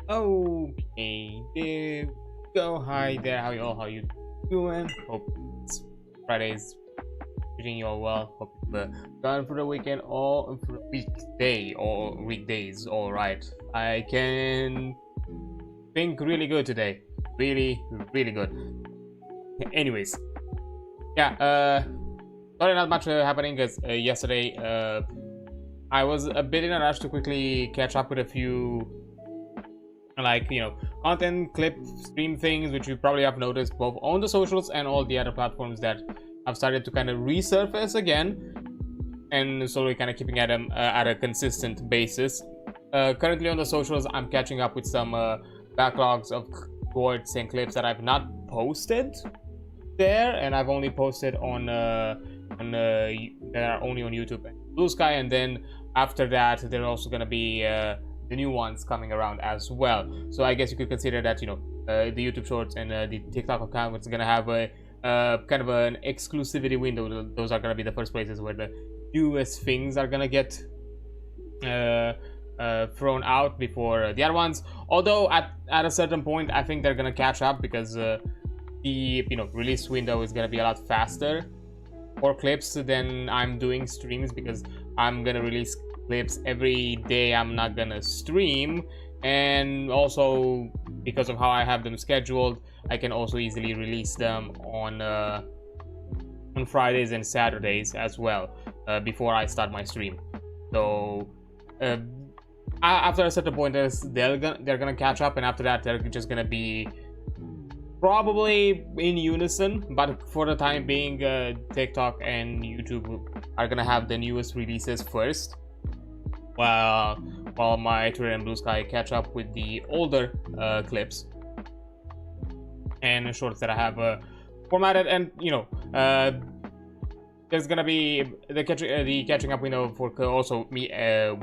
Okay, there we go. Hi there, how you doing? Hope it's Friday's treating you all well. Hope you've gone for the weekend or for the weekday or weekdays. All right, I can think really good today. Really good. Anyways, yeah. Sorry, not much happening because yesterday I was a bit in a rush to quickly catch up with a few, like, content clip stream things which you probably have noticed both on the socials and all the other platforms that have started to kind of resurface again, and slowly kind of keeping at them at a consistent basis. Currently on the socials, I'm catching up with some backlogs of quotes and clips that I've not posted there, and I've only posted on that are only on YouTube and Blue Sky, and then after that there are also going to be the new ones coming around as well. So I guess you could consider that the YouTube Shorts and the TikTok account is going to have a kind of an exclusivity window. Those are going to be the first places where the newest things are going to get thrown out before the other ones. Although at a certain point I think they're going to catch up, because the release window is going to be a lot faster for clips than I'm doing streams, because I'm going to release clips every day. I'm not gonna stream, and also because of how I have them scheduled, I can also easily release them on Fridays and Saturdays as well, before I start my stream. So after a certain point, they're gonna catch up, and after that they're just gonna be probably in unison. But for the time being, TikTok and YouTube are gonna have the newest releases first, while my Twitter and Blue Sky catch up with the older clips and shorts that I have formatted. And there's gonna be the catching up window for also me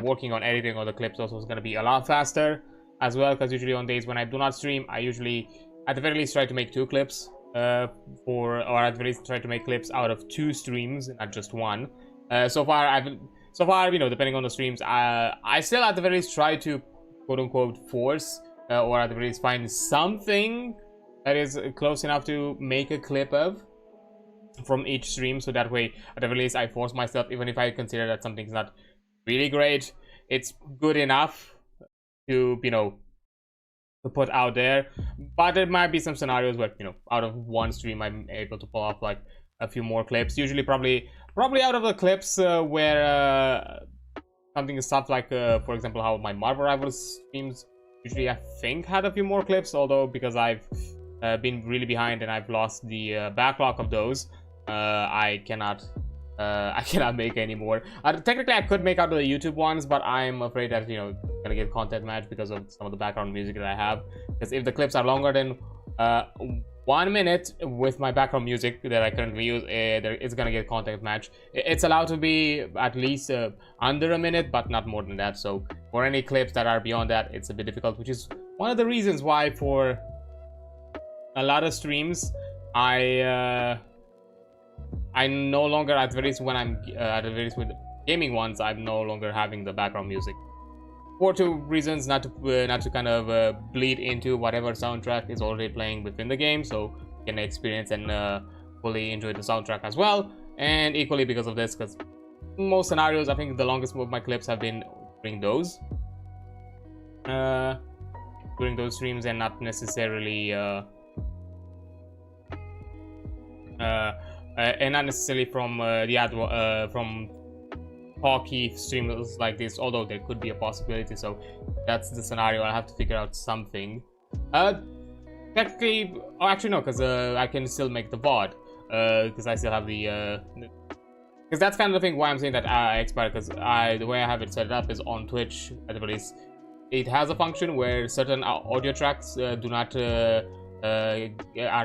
working on editing all the clips also is gonna be a lot faster as well, because usually on days when I do not stream, I usually at the very least try to make 2 clips or at the very least try to make clips out of 2 streams, not just one. So far, depending on the streams, I still at the very least try to quote-unquote force or at the very least find something that is close enough to make a clip of from each stream, so that way at the very least I force myself. Even if I consider that something's not really great, it's good enough to to put out there. But there might be some scenarios where out of one stream I'm able to pull off like a few more clips, usually probably out of the clips where something is stopped, like for example how my Marvel Rivals streams usually I think had a few more clips, although because I've been really behind and I've lost the backlog of those, I cannot make any more. Technically I could make out of the YouTube ones, but I'm afraid that gonna get content match because of some of the background music that I have, because if the clips are longer than 1 minute with my background music that I currently use, it's gonna get content match. It's allowed to be at least under a minute, but not more than that. So for any clips that are beyond that, it's a bit difficult, which is one of the reasons why for a lot of streams I no longer, at the very least when I'm at the very least with gaming ones, I'm no longer having the background music. For 2 reasons: not to kind of bleed into whatever soundtrack is already playing within the game, so you can experience and fully enjoy the soundtrack as well, and equally because of this, because most scenarios, I think the longest of my clips have been during those streams, and not necessarily from from talky streamers like this, although there could be a possibility. So that's the scenario. I'll have to figure out something. Technically, actually no, because I can still make the VOD, because I still have the because that's kind of the thing why I'm saying that I expired, because the way I have it set up is on Twitch at the very least. It has a function where certain audio tracks are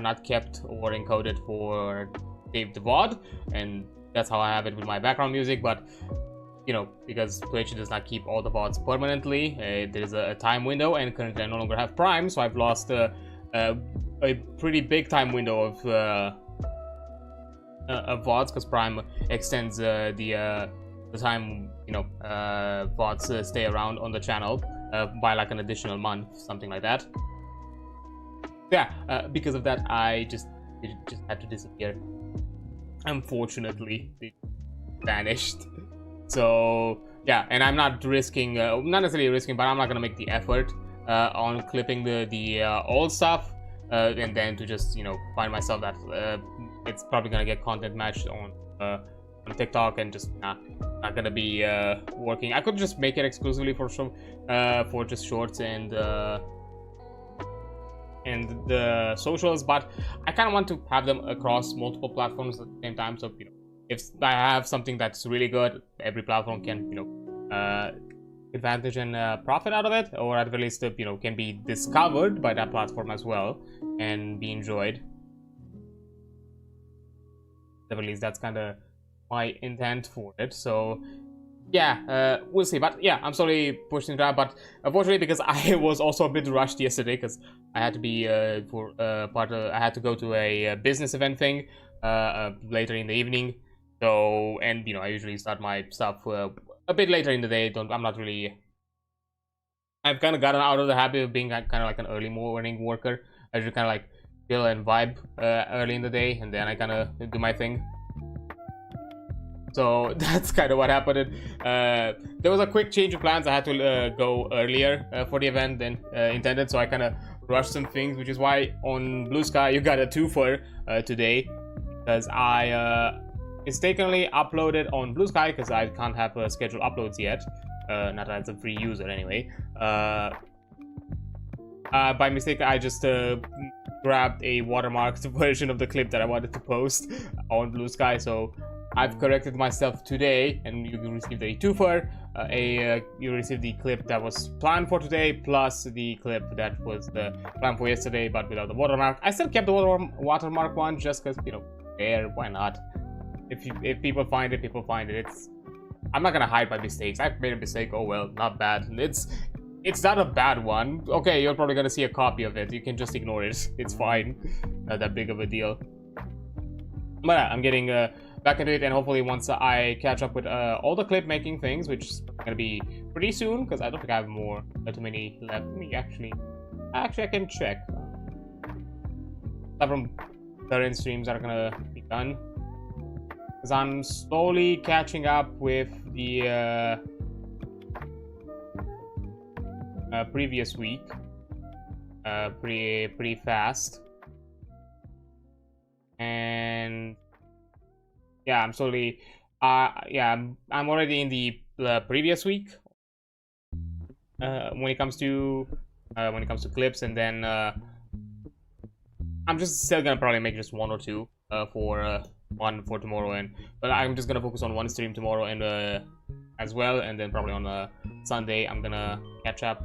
not kept or encoded for save the VOD, and that's how I have it with my background music. But because Twitch does not keep all the VODs permanently, there is a time window, and currently I no longer have Prime, so I've lost a pretty big time window of VODs, because Prime extends the time VODs stay around on the channel. by like an additional month, something like that. Yeah, because of that, it just had to disappear. Unfortunately, it vanished. So yeah, and I'm not risking, not necessarily risking, but I'm not gonna make the effort on clipping the old stuff, and then to just, you know, find myself that it's probably gonna get content matched on TikTok, and just not gonna be working. I could just make it exclusively for just shorts and the socials, but I kind of want to have them across multiple platforms at the same time. So, you know, if I have something that's really good, every platform can, you know, advantage and profit out of it, or at the least, you know, can be discovered by that platform as well and be enjoyed. At least that's kind of my intent for it. So yeah, we'll see. But yeah, I'm sorry pushing that, but unfortunately, because I was also a bit rushed yesterday, because I had to be I had to go to a business event thing later in the evening. So, and you know, I usually start my stuff a bit later in the day. I'm not really. I've kind of gotten out of the habit of being kind of like an early morning worker. I just kind of like chill and vibe early in the day, and then I kind of do my thing. So that's kind of what happened. There was a quick change of plans. I had to go earlier for the event than intended, so I kind of rushed some things, which is why on Blue Sky you got a twofer today, because I mistakenly uploaded on Blue Sky, because I can't have scheduled uploads yet, not as a free user anyway. By mistake, I just grabbed a watermarked version of the clip that I wanted to post on Blue Sky, so I've corrected myself today, and you received a twofer. You received the clip that was planned for today, plus the clip that was planned for yesterday, but without the watermark. I still kept the watermark one just because, you know, there, why not? If people find it, people find it. I'm not gonna hide my mistakes. I've made a mistake. Oh well, not bad. It's not a bad one. Okay, you're probably gonna see a copy of it. You can just ignore it. It's fine. Not that big of a deal. But yeah, I'm getting back into it, and hopefully once I catch up with all the clip making things, which is gonna be pretty soon, because I don't think I have too many left. Let me actually I can check. From current streams are gonna be done, because I'm slowly catching up with the previous week pretty fast. And yeah, I'm slowly yeah, I'm already in the previous week when it comes to clips, and then I'm just still gonna probably make just one or two for one for tomorrow, but I'm just gonna focus on one stream tomorrow and as well, and then probably on Sunday I'm gonna catch up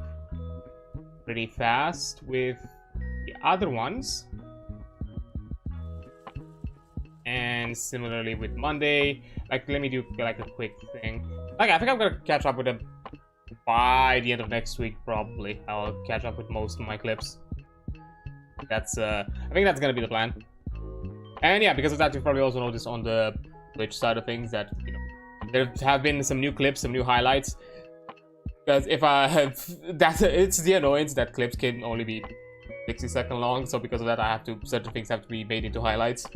pretty fast with the other ones. And similarly with Monday, like, let me do like a quick thing. Okay, I think I'm gonna catch up with them by the end of next week, probably. I'll catch up with most of my clips. That's I think that's gonna be the plan. And yeah, because of that, you've probably also noticed on the Twitch side of things that, you know, there have been some new clips, some new highlights. Because if I have it's the annoyance that clips can only be 60-second long, so because of that, certain things have to be made into highlights.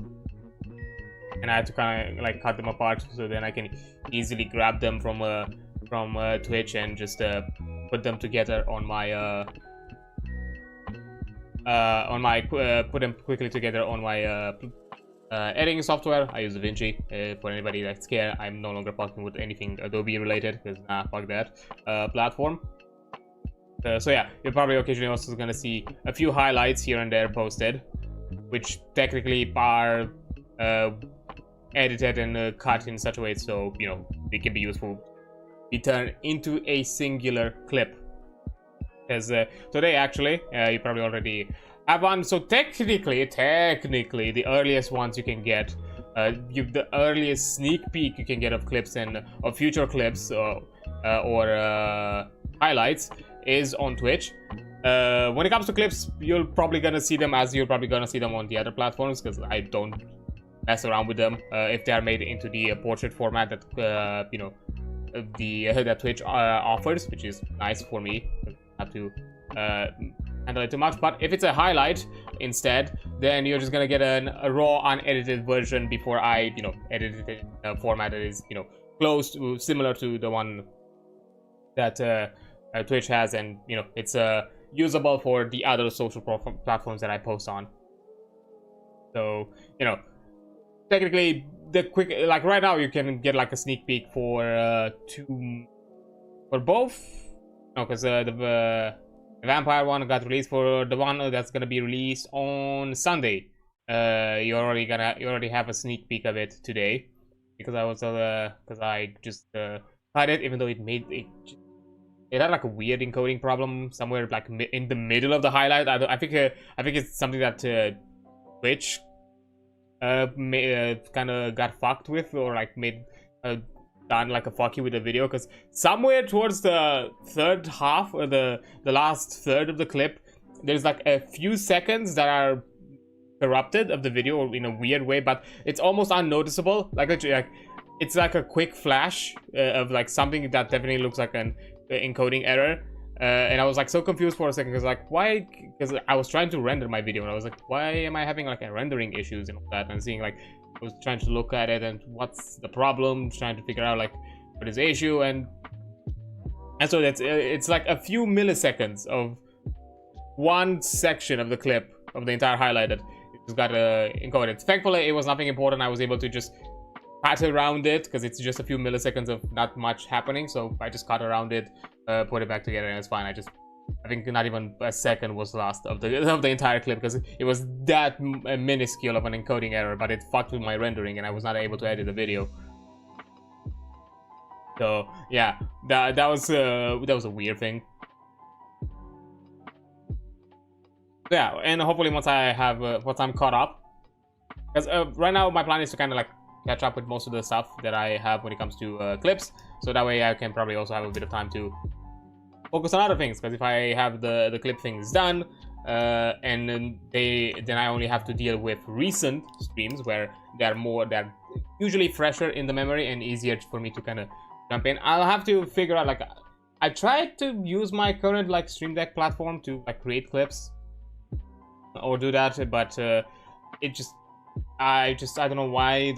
And I have to kind of like cut them apart, so then I can easily grab them from Twitch and just put them together on my put them quickly together on my editing software. I use DaVinci. For anybody that's scared, I'm no longer fucking with anything Adobe related, because nah, fuck that platform. So yeah, you're probably occasionally also gonna see a few highlights here and there posted, which technically are edited and cut in such a way so, you know, they can be useful, be turned into a singular clip. Because today, actually, you probably already have one. So technically, the earliest ones you can get, the earliest sneak peek you can get of clips and of future clips or highlights is on Twitch. When it comes to clips, you're probably gonna see them on the other platforms, because I don't mess around with them if they are made into the portrait format that you know, that Twitch offers, which is nice for me. I don't have to handle it too much. But if it's a highlight instead, then you're just gonna get a raw, unedited version before I, edit it in a format that is, close to, similar to the one that Twitch has, and it's usable for the other social platforms that I post on. So technically, the quick, like right now, you can get like a sneak peek for both. No, because the vampire one got released. For the one that's gonna be released on Sunday, you already have a sneak peek of it today, because I just tried it, even though it had like a weird encoding problem somewhere like in the middle of the highlight. I think it's something that Twitch kind of got fucked with, or like made done like a fuck you with the video, because somewhere towards the third half, or the last third of the clip, there's like a few seconds that are corrupted of the video in a weird way, but it's almost unnoticeable. Like it's like a quick flash of like something that definitely looks like an encoding error. And I was like so confused for a second, because like, why? Because I was trying to render my video and I was like, why am I having like a rendering issues and all that? And seeing like, I was trying to look at it and what's the problem, trying to figure out like what is the issue, and so it's like a few milliseconds of one section of the clip of the entire highlight that it got encoded. Thankfully, it was nothing important. I was able to just cut around it, because it's just a few milliseconds of not much happening. So I just cut around it, put it back together, and it's fine. I think not even a second was lost of the entire clip, because it was that minuscule of an encoding error, but it fucked with my rendering and I was not able to edit the video. So yeah, that was a weird thing. Yeah, and hopefully once I'm caught up, because right now my plan is to kind of like catch up with most of the stuff that I have when it comes to clips, so that way I can probably also have a bit of time to focus on other things. Because if I have the clip things done, and then I only have to deal with recent streams where they're usually fresher in the memory and easier for me to kind of jump in. I'll have to figure out, like, I tried to use my current like Stream Deck platform to like create clips or do that, but I don't know why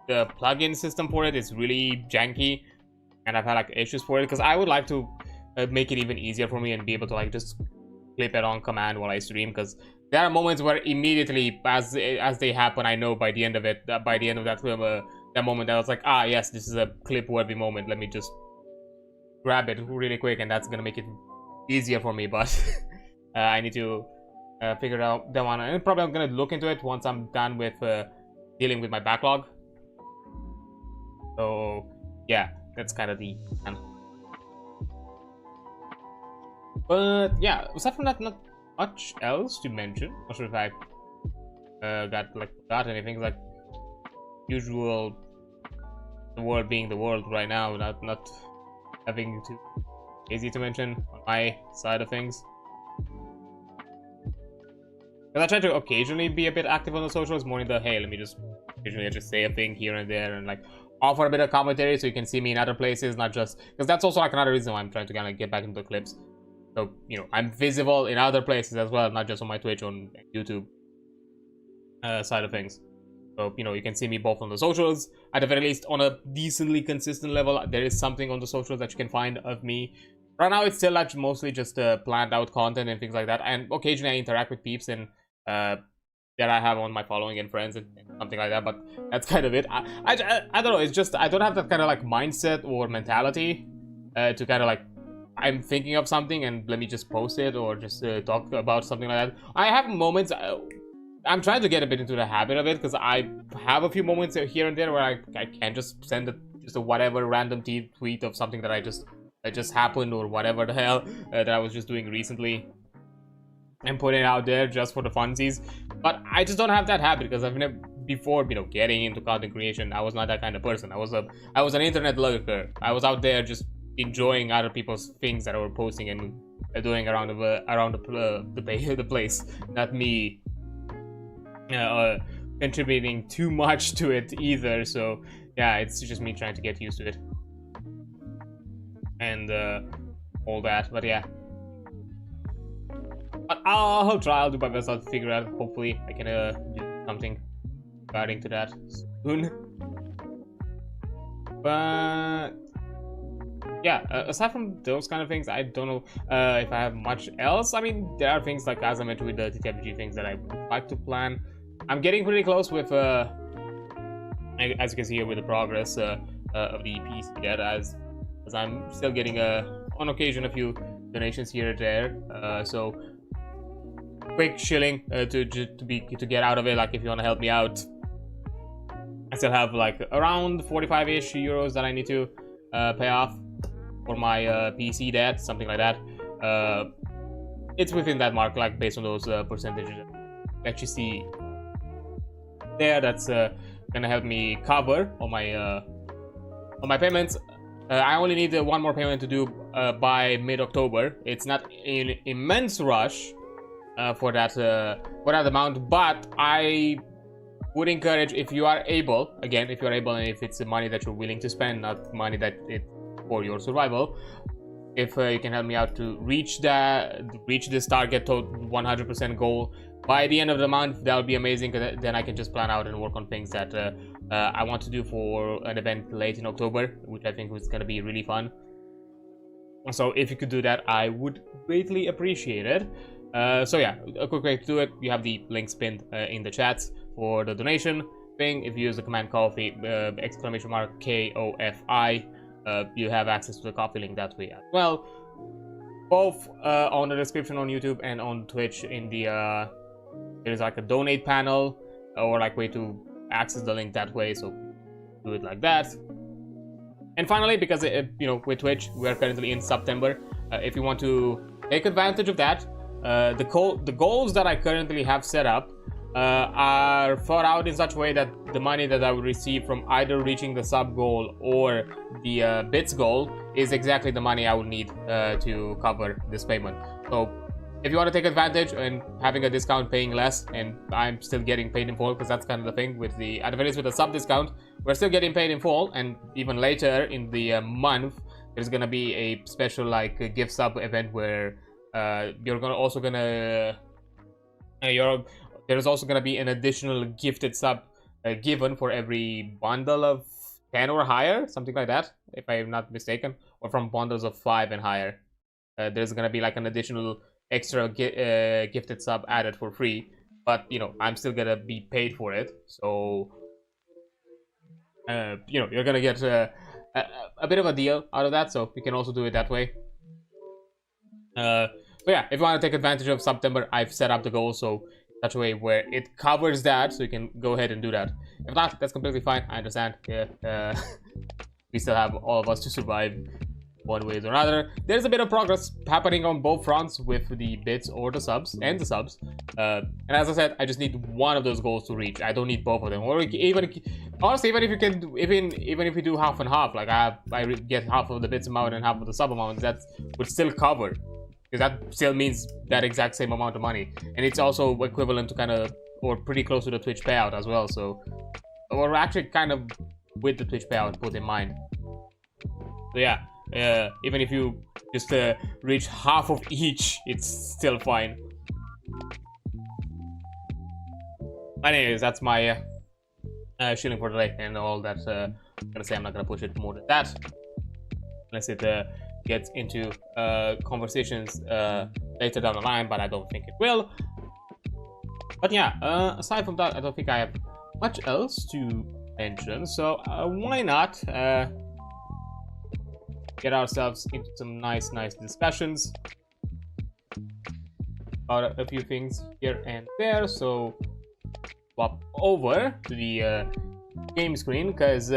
the plugin system for it is really janky, and I've had like issues for it, because I would like to make it even easier for me and be able to like just clip it on command while I stream, because there are moments where immediately as they happen, I know by the end of it, by the end of that moment, I was like, ah yes, this is a clip worthy moment, let me just grab it really quick, and that's gonna make it easier for me. But I need to figure out that one, and probably I'm gonna look into it once I'm done with dealing with my backlog. So yeah, that's kind of the plan. But yeah, aside from that, not much else to mention. Not sure if I got anything. Like usual, the world being the world right now, not having too easy to mention on my side of things. Because I try to occasionally be a bit active on the socials, more in the, hey, let me just occasionally just say a thing here and there, and like offer a bit of commentary so you can see me in other places, not just, because that's also like another reason why I'm trying to kind of get back into the clips. So, I'm visible in other places as well, not just on my Twitch, on YouTube side of things. So, you can see me both on the socials, at the very least on a decently consistent level. There is something on the socials that you can find of me. Right now, it's still like mostly just planned out content and things like that. And occasionally I interact with peeps and that I have on my following and friends and something like that. But that's kind of it. I don't know. It's just, I don't have that kind of like mindset or mentality to kind of like, I'm thinking of something and let me just post it or just talk about something like that. I have moments, I'm trying to get a bit into the habit of it, because I have a few moments here and there where I can just send just a whatever random tweet of something that just happened, or whatever the hell that I was just doing recently, and put it out there just for the funsies. But I just don't have that habit, because I've never before, getting into content creation, I was not that kind of person. I was an internet lurker. I was out there just enjoying other people's things that I were posting and doing around the place, not me contributing too much to it either. So yeah, it's just me trying to get used to it. and all that. But yeah, but I'll try. I'll do my best. I'll figure out. Hopefully, I can do something regarding to that soon. But yeah, aside from those kind of things, I don't know if I have much else. I mean, there are things like, as I mentioned with the TTRPG things that I would like to plan. I'm getting pretty close with, as you can see here, with the progress of the PC debt, as I'm still getting on occasion a few donations here and there. So quick shilling to get out of it. Like if you want to help me out, I still have like around 45-ish euros that I need to pay off for my PC debt, something like that. It's within that mark, like based on those percentages that you see there. That's gonna help me cover all my payments. I only need one more payment to do by mid-October. It's not an immense rush for that amount, but I would encourage, if you are able, again, if you are able, and if it's the money that you're willing to spend, not money that it's for your survival, if you can help me out to reach this target to 100% goal by the end of the month, that would be amazing. Cause then I can just plan out and work on things that I want to do for an event late in October, which I think is going to be really fun. So if you could do that, I would greatly appreciate it. So yeah, a quick way to do it: you have the links pinned in the chats for the donation thing. If you use the command kofi !KOFI, you have access to the coffee link that way as well. Both on the description on YouTube and on Twitch. In the there's like a donate panel or like way to access the link that way. So do it like that. And finally, because you know, with Twitch, we are currently in September. If you want to take advantage of that, the goals that I currently have set up are thought out in such a way that the money that I would receive from either reaching the sub goal or the bits goal is exactly the money I would need to cover this payment. So if you want to take advantage and having a discount, paying less, and I'm still getting paid in full, because that's kind of the thing with the, at the very least with the sub discount, we're still getting paid in full. And even later in the month, there's gonna be a special like gift sub event where there's also gonna be an additional gifted sub given for every bundle of 10 or higher, something like that, if I'm not mistaken, or from bundles of 5 and higher. There's gonna be like an additional extra gifted sub added for free, but you know, I'm still gonna be paid for it. So you know, you're gonna get a bit of a deal out of that, so you can also do it that way. But yeah, if you want to take advantage of September, I've set up the goal so such a way where it covers that, so you can go ahead and do that. If not, that's completely fine. I understand. Yeah, we still have all of us to survive one way or another. There's a bit of progress happening on both fronts with the bits or the subs and the subs. And as I said, I just need one of those goals to reach. I don't need both of them. Or even honestly, even if you can, even if you do half and half, like I get half of the bits amount and half of the sub amount, that would still cover. Because that still means that exact same amount of money, and it's also equivalent to kind of, or pretty close to the Twitch payout as well. So, or actually kind of with the Twitch payout put in mind. So yeah, even if you just reach half of each, it's still fine. Anyways, that's my shilling for today and all that. I'm gonna say I'm not gonna push it more than that, unless it gets into conversations later down the line, but I don't think it will. But yeah, aside from that, I don't think I have much else to mention, so why not get ourselves into some nice discussions about a few things here and there. So swap over to the game screen, because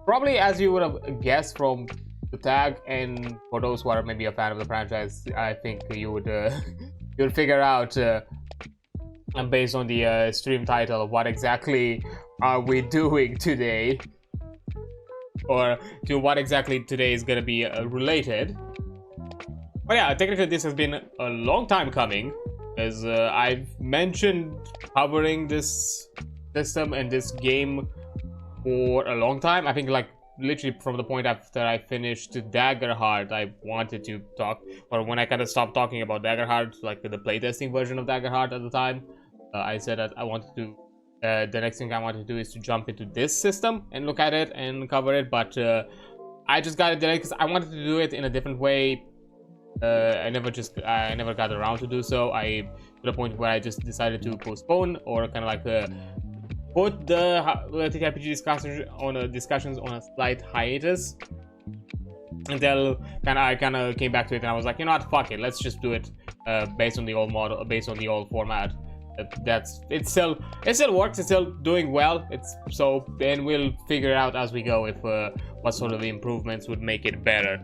probably, as you would have guessed from the tag, and for those who are maybe a fan of the franchise, I think you would you'll figure out based on the stream title, what exactly are we doing today, or to what exactly today is gonna be related. But yeah, technically this has been a long time coming, as I've mentioned covering this system and this game for a long time. I think like literally from the point after I finished Daggerheart, I wanted to talk, or when I kind of stopped talking about Daggerheart, like the playtesting version of Daggerheart at the time, I said that I wanted to, the next thing I wanted to do is to jump into this system and look at it and cover it, but I just got it delayed because I wanted to do it in a different way. I never got around to do so. To the point where I just decided to postpone, or kind of like put the TTRPG discussions on a slight hiatus until I kind of came back to it, and I was like, you know what, fuck it, let's just do it based on the old model, based on the old format. It still works. It's still doing well. So then we'll figure out as we go if what sort of improvements would make it better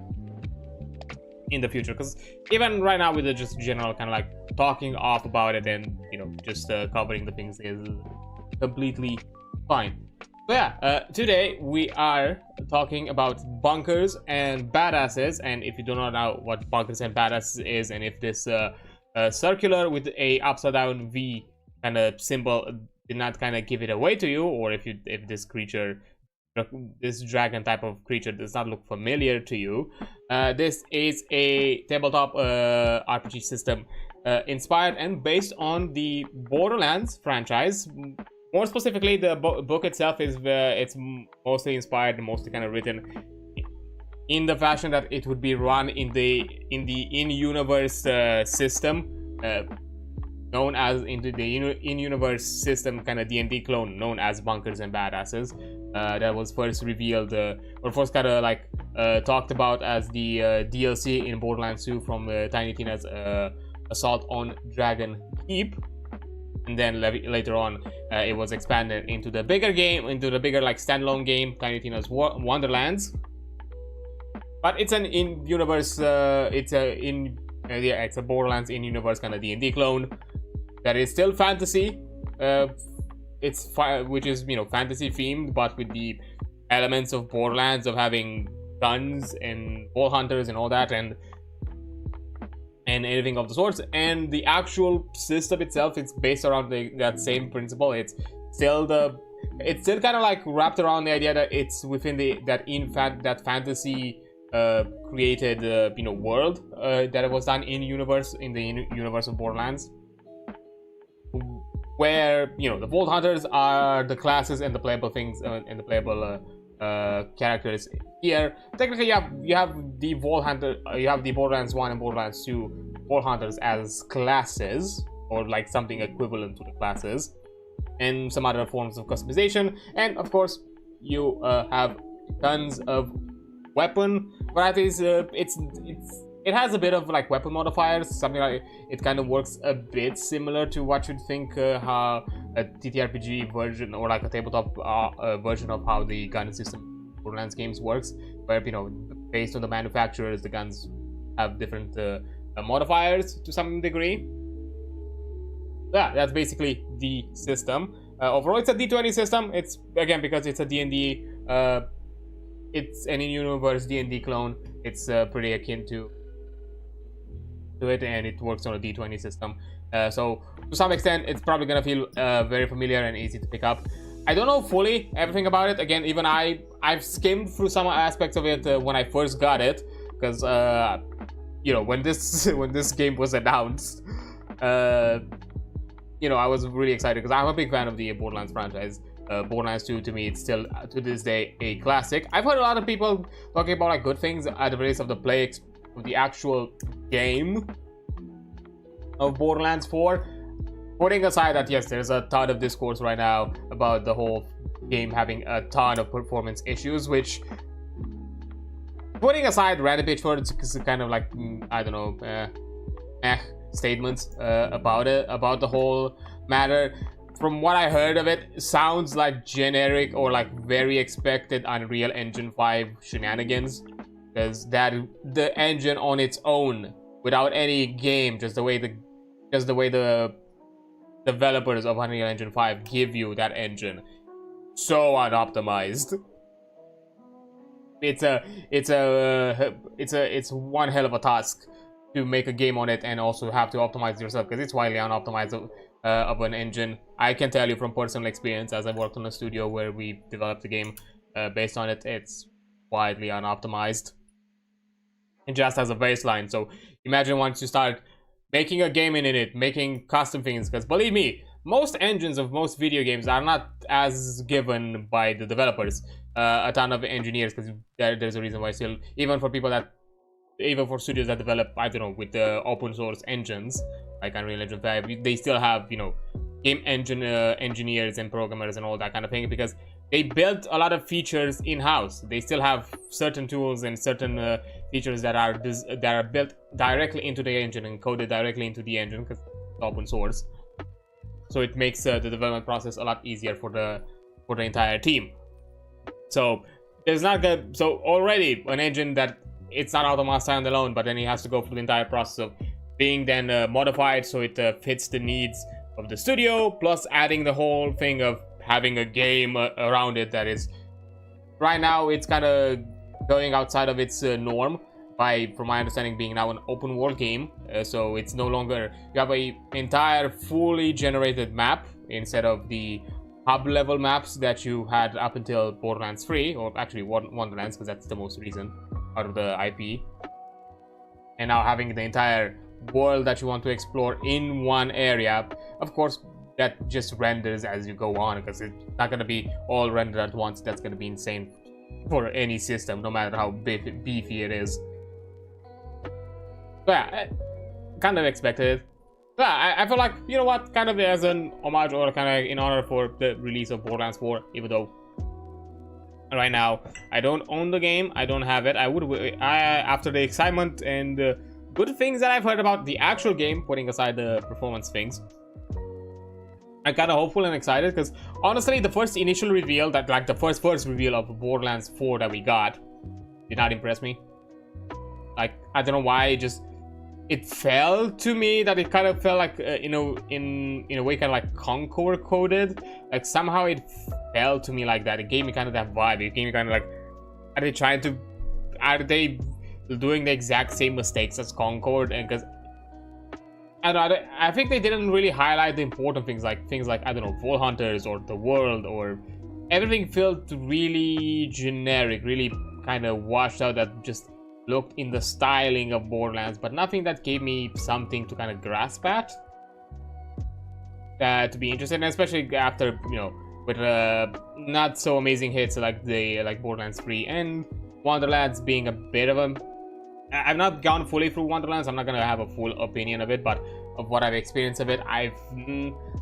in the future, because even right now with the just general kind of like talking off about it and just covering the things is completely fine. So yeah, today we are talking about bunkers and badasses, and if you do not know what bunkers and badasses is, and if this circular with a upside down V kind of symbol did not kind of give it away to you, or if this creature, this dragon type of creature, does not look familiar to you, this is a tabletop RPG system inspired and based on the Borderlands franchise. More specifically, the book itself is it's mostly inspired and mostly kind of written in the fashion that it would be run in the in-universe system, known as into the in-universe system kind of D&D clone known as Bunkers and Badasses. That was first revealed, or first kind of like talked about as the DLC in Borderlands 2 from Tiny Tina's Assault on Dragon Keep, and then later on it was expanded into the bigger game, into the bigger like standalone game, Tiny Tina's Wonderlands. But it's an in-universe, it's a Borderlands in-universe kind of D&D clone that is still fantasy. Which is fantasy themed, but with the elements of Borderlands, of having guns and wall hunters and all that, and anything of the sorts. And the actual system itself, it's based around that same principle. It's still kind of like wrapped around the idea that it's within that fantasy created world that it was done in the universe of Borderlands, where the Vault Hunters are the classes and the playable things and the playable characters. Here, technically, you have the Vault Hunter, you have the Borderlands 1 and Borderlands 2 Vault Hunters as classes, or like something equivalent to the classes, and some other forms of customization. And of course, you have tons of weapon varieties. It has a bit of like weapon modifiers, something like it kind of works a bit similar to what you'd think how a TTRPG version, or like a tabletop version of how the gun system Borderlands games works, where based on the manufacturers, the guns have different modifiers to some degree. Yeah, that's basically the system. Overall, it's a D20 system. It's again because it's a D&D. It's an in-universe D&D clone. It's pretty akin to it, and it works on a D20 system. So to some extent, it's probably gonna feel very familiar and easy to pick up. I don't know fully everything about it. Again, even I've skimmed through some aspects of it when I first got it, because when this game was announced, I was really excited because I'm a big fan of the Borderlands franchise. Borderlands 2, to me, it's still to this day a classic. I've heard a lot of people talking about like good things at the race of the actual game of Borderlands 4. Putting aside that, yes, there's a ton of discourse right now about the whole game having a ton of performance issues, which, putting aside random pitchforks, kind of like I don't know, statements about the whole matter. From what I heard of it, sounds like generic or like very expected Unreal Engine 5 shenanigans, because the engine on its own, without any game, just the way the developers of Unreal Engine 5 give you that engine, so unoptimized. It's one hell of a task to make a game on it and also have to optimize yourself, because it's widely unoptimized of an engine. I can tell you from personal experience, as I worked on a studio where we developed a game based on it. It's quietly unoptimized, and just as a baseline. So imagine once you start making a game in it, making custom things, because believe me, most engines of most video games are not as given by the developers a ton of engineers, because there's a reason why still, even for studios that develop, I don't know, with the open source engines like Unreal Engine 5, they still have, you know, game engine engineers and programmers and all that kind of thing, because they built a lot of features in-house. They still have certain tools and certain features that are built directly into the engine and coded directly into the engine, because it's open source. So it makes the development process a lot easier for the entire team. So there's not good. So already an engine that it's not automated standalone, but then he has to go through the entire process of being then modified so it fits the needs of the studio, plus adding the whole thing of having a game around it that is, right now it's kind of going outside of its norm by, from my understanding, being now an open world game. So it's no longer, you have a entire fully generated map instead of the hub level maps that you had up until Borderlands 3, or actually Wonderlands, because that's the most recent out of the IP. And now having the entire world that you want to explore in one area. Of course, that just renders as you go on, because it's not going to be all rendered at once. That's going to be insane for any system, no matter how beefy it is. But yeah, kind of expected. Yeah, I feel like, you know what, kind of as an homage or kind of in honor for the release of Borderlands 4, even though right now I don't own the game, I don't have it. After the excitement and the good things that I've heard about the actual game, putting aside the performance things, I'm kind of hopeful and excited, because honestly, the first initial reveal, that like the first reveal of Borderlands 4 that we got, did not impress me. Like, I don't know why, it felt to me that it kind of felt like, you know, in a way, kind of like Concord coded. Like, somehow it felt to me like that. It gave me kind of that vibe. It gave me kind of like, are they doing the exact same mistakes as Concord? And because I think they didn't really highlight the important things, like I don't know, Vol Hunters or the world, or everything felt really generic, really kind of washed out, that just looked in the styling of Borderlands, but nothing that gave me something to kind of grasp at, to be interested in, especially after, you know, with not so amazing hits like Borderlands 3 and Wonderlands being a bit of a, I've not gone fully through Wonderlands. I'm not gonna have a full opinion of it, but of what I've experienced of it,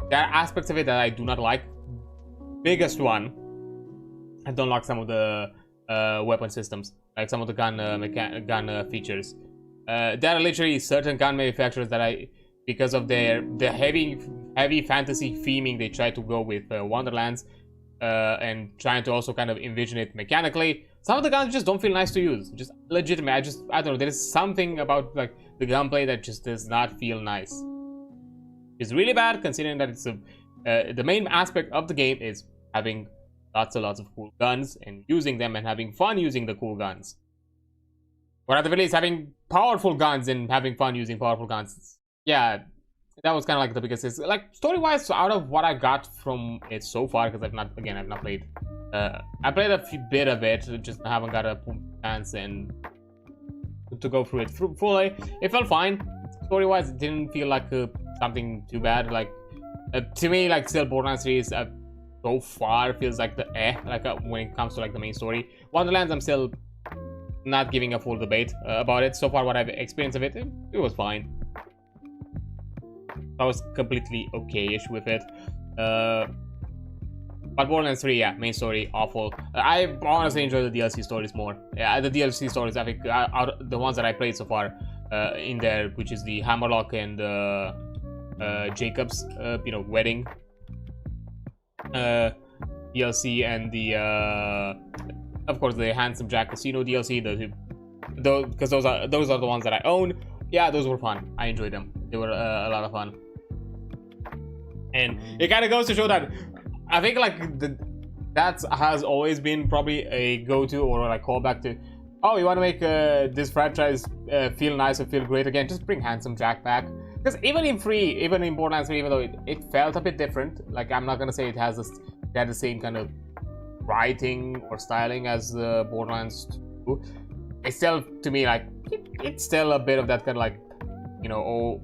there are aspects of it that I do not like. Biggest one, I don't like some of the weapon systems, like some of the gun features. There are literally certain gun manufacturers that because of the heavy fantasy theming they try to go with Wonderlands, and trying to also kind of envision it mechanically. Some of the guns just don't feel nice to use. Just legitimate. I don't know. There is something about like the gunplay that just does not feel nice. It's really bad, considering that it's the main aspect of the game is having lots and lots of cool guns and using them and having fun using the cool guns. Or at the very least, having powerful guns and having fun using powerful guns. Yeah, that was kind of like the biggest. Like, story-wise, out of what I got from it so far, because I've not played. I played a bit of it, just haven't got a chance and to go through it fully. It felt fine. Story-wise, it didn't feel like something too bad. Like, to me, like, still Borderlands 3 is so far feels like the when it comes to like the main story. Wonderlands, I'm still not giving a full debate about it. So far, what I've experienced of it, it was fine. I was completely okay-ish with it. But Borderlands 3, yeah, main story, awful. I honestly enjoy the DLC stories more. Yeah, the DLC stories, I think, are the ones that I played so far in there, which is the Hammerlock and Jacob's, you know, wedding DLC, and the, of course, the Handsome Jack Casino DLC, because those are the ones that I own. Yeah, those were fun. I enjoyed them. They were a lot of fun. And it kind of goes to show that I think like that has always been probably a go-to or like callback to, oh, you want to make this franchise feel nice or feel great again, just bring Handsome Jack back. Because even in Borderlands 3, even though it felt a bit different, like I'm not gonna say it has the same kind of writing or styling as Borderlands 2. It's still, to me, like it's still a bit of that kind of like, you know,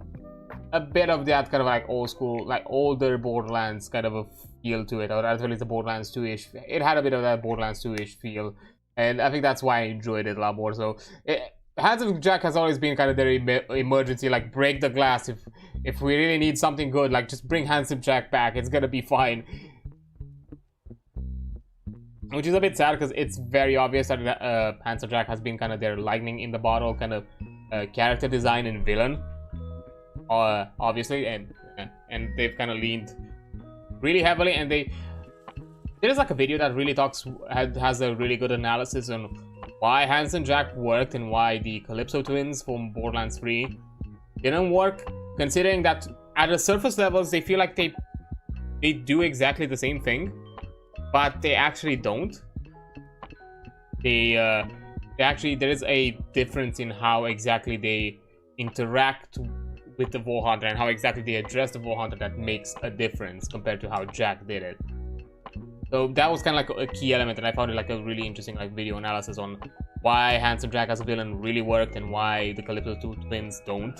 a bit of that kind of like old school, like older Borderlands kind of a feel to it, or at least the Borderlands 2-ish. It had a bit of that Borderlands 2-ish feel, and I think that's why I enjoyed it a lot more. So Handsome Jack has always been kind of their emergency, like break the glass if we really need something good, like just bring Handsome Jack back, it's gonna be fine. Which is a bit sad because it's very obvious that Handsome Jack has been kind of their lightning in the bottle kind of character design and villain, obviously, and they've kind of leaned really heavily, and there's like a video that really has a really good analysis on why Handsome Jack worked and why the Calypso twins from Borderlands 3 didn't work, considering that at the surface levels they feel like they do exactly the same thing, but they actually don't. They actually, there is a difference in how exactly they interact with the Vault Hunter and how exactly they address the Vault Hunter that makes a difference compared to how Jack did it. So that was kind of like a key element, and I found it like a really interesting like video analysis on why Handsome Jack as a villain really worked and why the Calypso 2 twins don't.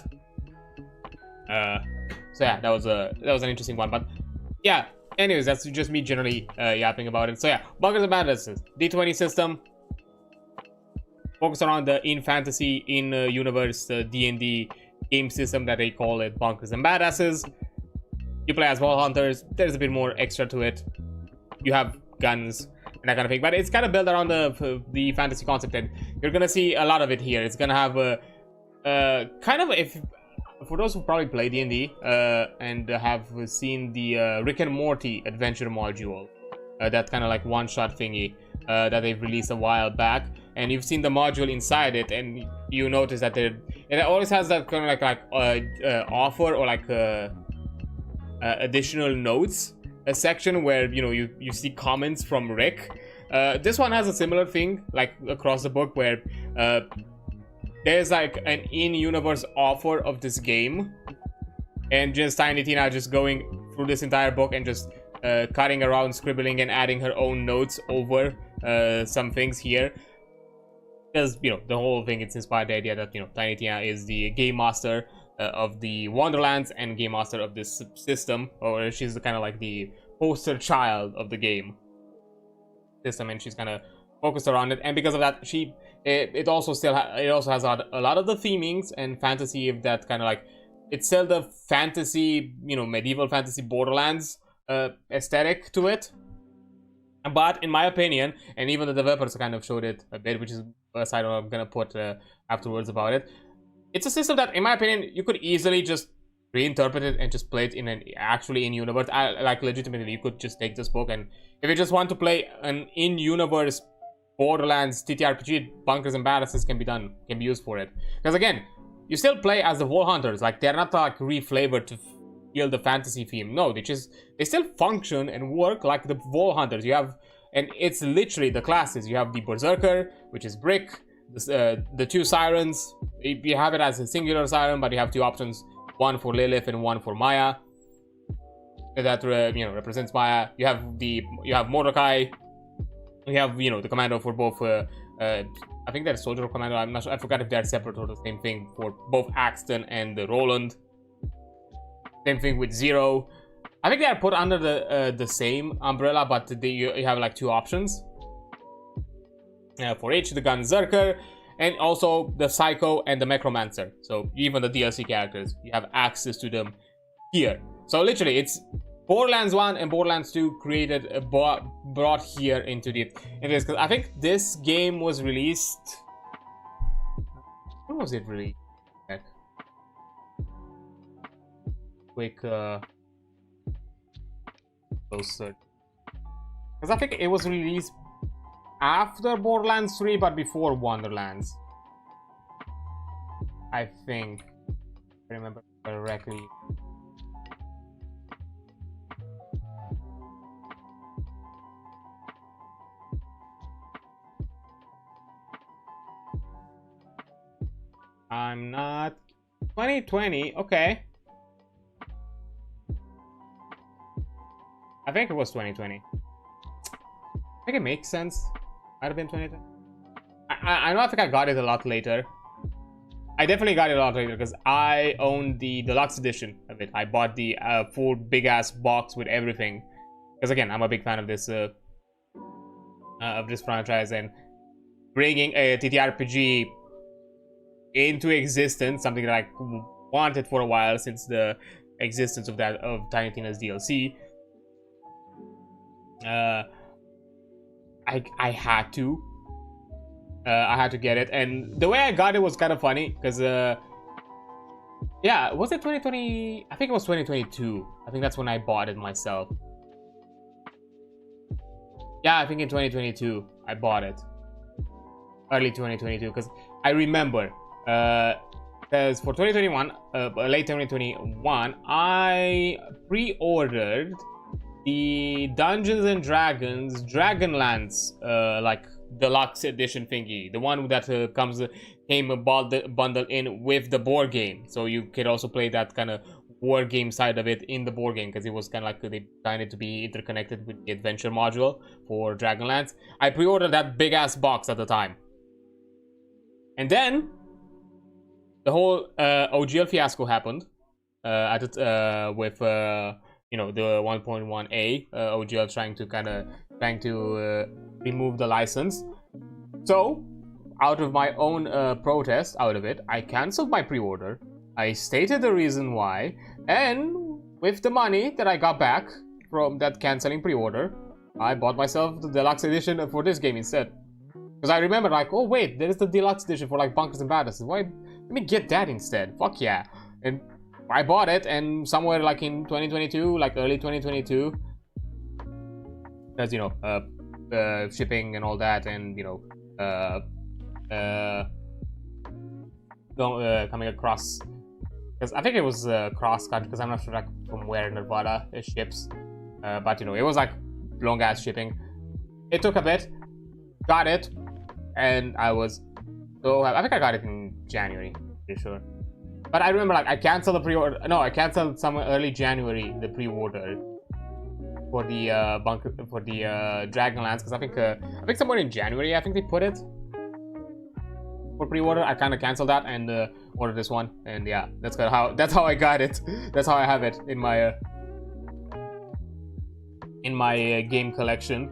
So yeah, that was an interesting one, but yeah. Anyways, that's just me generally yapping about it. So yeah, Bunkers and Badasses, D20 system, focused around the in-fantasy, in-universe D&D game system that they call it Bunkers and Badasses. You play as Vault Hunters, there's a bit more extra to it. You have guns and that kind of thing, but it's kind of built around the fantasy concept, and you're gonna see a lot of it here. It's gonna have a kind of, if for those who probably play D&D and have seen the Rick and Morty adventure module, that kind of like one-shot thingy that they've released a while back, and you've seen the module inside it, and you notice that it always has that kind of like offer or like additional notes, a section where, you know, you see comments from Rick. This one has a similar thing like across the book, where there's like an in-universe offer of this game, and just Tiny Tina just going through this entire book and just cutting around, scribbling, and adding her own notes over some things here. Because, you know, the whole thing, it's inspired the idea that, you know, Tiny Tina is the game master of the Wonderlands and game master of this system, or she's kind of like the poster child of the game system, and she's kind of focused around it. And because of that, it also has a lot of the themings and fantasy of that kind of like, it's still the fantasy, you know, medieval fantasy Borderlands aesthetic to it. But in my opinion, and even the developers kind of showed it a bit, which is a side I'm gonna put afterwards about it, it's a system that, in my opinion, you could easily just reinterpret it and just play it in an actually in-universe. Like, legitimately, you could just take this book, and if you just want to play an in-universe Borderlands TTRPG, Bunkers and Badasses can be used for it. Because again, you still play as the Vault Hunters. Like, they're not like reflavored to feel the fantasy theme. No, they still function and work like the Vault Hunters. You have, and it's literally the classes. You have the Berserker, which is Brick, the two Sirens. You have it as a singular Siren, but you have two options, one for Lilith and one for Maya. That you know, represents Maya. You have Mordecai. You have, you know, the commando for both. I think they're soldier commando. I'm not sure. I forgot if they're separate or the same thing for both Axton and the Roland. Same thing with Zero. I think they are put under the same umbrella, but you have like two options. For each, the Gunzerker, and also the Psycho and the Necromancer. So even the DLC characters, you have access to them here. So literally, it's Borderlands 1 and Borderlands 2 created, brought here into this. Because I think this game was released. When was it released? Quick close search. Because I think it was released after Borderlands 3, but before Wonderlands. I think, if I remember correctly. I'm not 2020, okay. I think it was 2020. I think it makes sense. Might have been 2020. I know I think I got it a lot later. I definitely got it a lot later because I owned the deluxe edition of it. I bought the full big ass box with everything. Because again, I'm a big fan of this franchise, and bringing a TTRPG into existence, something that I wanted for a while since the existence of Tiny Tina's DLC. I had to. I had to get it, and the way I got it was kind of funny because yeah, was it 2020? I think it was 2022. I think that's when I bought it myself. Yeah, I think in 2022 I bought it. Early 2022, because I remember because for 2021, late 2021, I pre-ordered the Dungeons and Dragons Dragonlance like deluxe edition thingy, the one that came bundled in with the board game, so you could also play that kind of war game side of it in the board game, because it was kind of like they designed it to be interconnected with the adventure module for Dragonlance. I pre-ordered that big ass box at the time, and then the whole OGL fiasco happened with you know, the 1.1a OGL trying to remove the license. So out of my own protest out of it, I canceled my pre-order. I stated the reason why, and with the money that I got back from that canceling pre-order, I bought myself the deluxe edition for this game instead. Because I remember, like, oh wait, there is the deluxe edition for like Bunkers and Badasses. Why? Let me get that instead. Fuck yeah! And I bought it, and somewhere like in 2022, like early 2022, because you know, shipping and all that, and you know, coming across, because I think it was cross country, because I'm not sure like from where in Nevada it ships, but you know, it was like long ass shipping. It took a bit, got it, and I was so I think I got it in January, pretty sure. But I remember, like, I canceled the pre-order. No, I canceled somewhere early January the pre-order for the Dragonlance, because I think somewhere in January I think they put it for pre-order. I kind of canceled that and ordered this one, and yeah, that's how I got it. That's how I have it in my game collection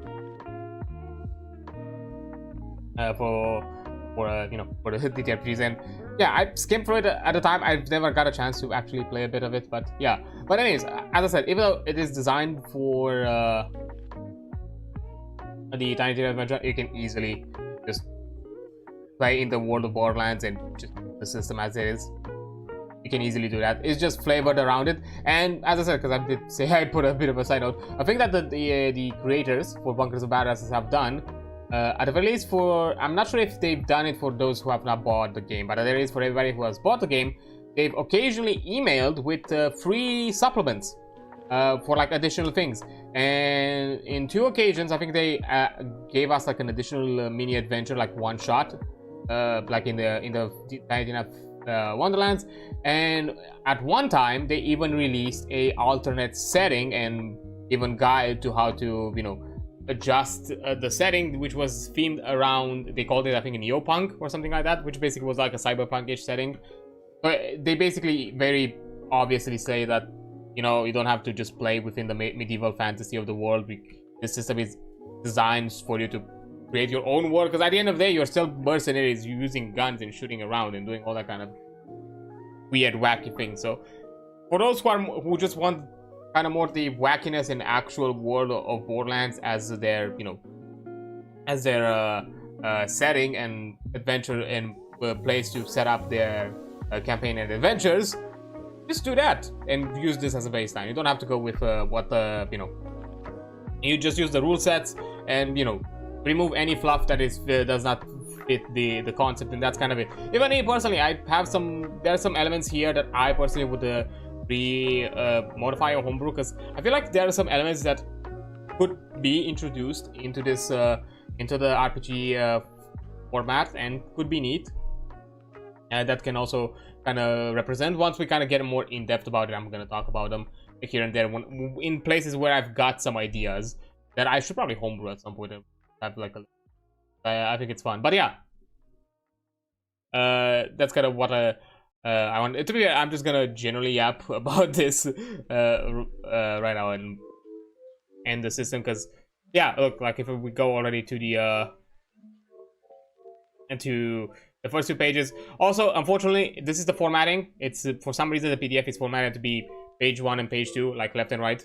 for you know, for the TTRPGs. And yeah, I skimmed through it at the time. I've never got a chance to actually play a bit of it, but yeah. But anyways, as I said, even though it is designed for the Tiny Tina Adventure, you can easily just play in the world of Borderlands and just the system as it is. You can easily do that. It's just flavored around it. And as I said, because I did say I put a bit of a side note, I think that the creators for Bunkers and Badasses have done, at the very least for, I'm not sure if they've done it for those who have not bought the game, but at the very least for everybody who has bought the game, they've occasionally emailed with free supplements for like additional things. And in 2 occasions, I think they gave us like an additional mini adventure, like one shot, like in the Tiny Tina Wonderlands. And at one time, they even released a alternate setting and even guide to how to, you know, adjust the setting, which was themed around, they called it, I think, a neopunk or something like that, which basically was like a cyberpunk-ish setting. But they basically very obviously say that, you know, you don't have to just play within the medieval fantasy of the world. This system is designed for you to create your own world, because at the end of the day, you're still mercenaries using guns and shooting around and doing all that kind of weird, wacky things. So for those who just want kind of more the wackiness in actual world of Borderlands as their, you know, as their setting and adventure and place to set up their campaign and adventures, just do that and use this as a baseline. You don't have to go with what the, you know, you just use the rule sets and, you know, remove any fluff that is does not fit the concept, and that's kind of it. Even me personally, I have there are some elements here that I personally would modify or homebrew, because I feel like there are some elements that could be introduced into this into the RPG format and could be neat, and that can also kind of represent, once we kind of get more in depth about it, I'm going to talk about them here and there in places where I've got some ideas that I should probably homebrew at some point. have like a. I think it's fun, but yeah, that's kind of what I want. To be fair, I'm just gonna generally yap about this right now and end the system, because yeah, look, like if we go already to the into the first 2 pages. Also, unfortunately, this is the formatting. It's for some reason the PDF is formatted to be page 1 and page 2, like left and right.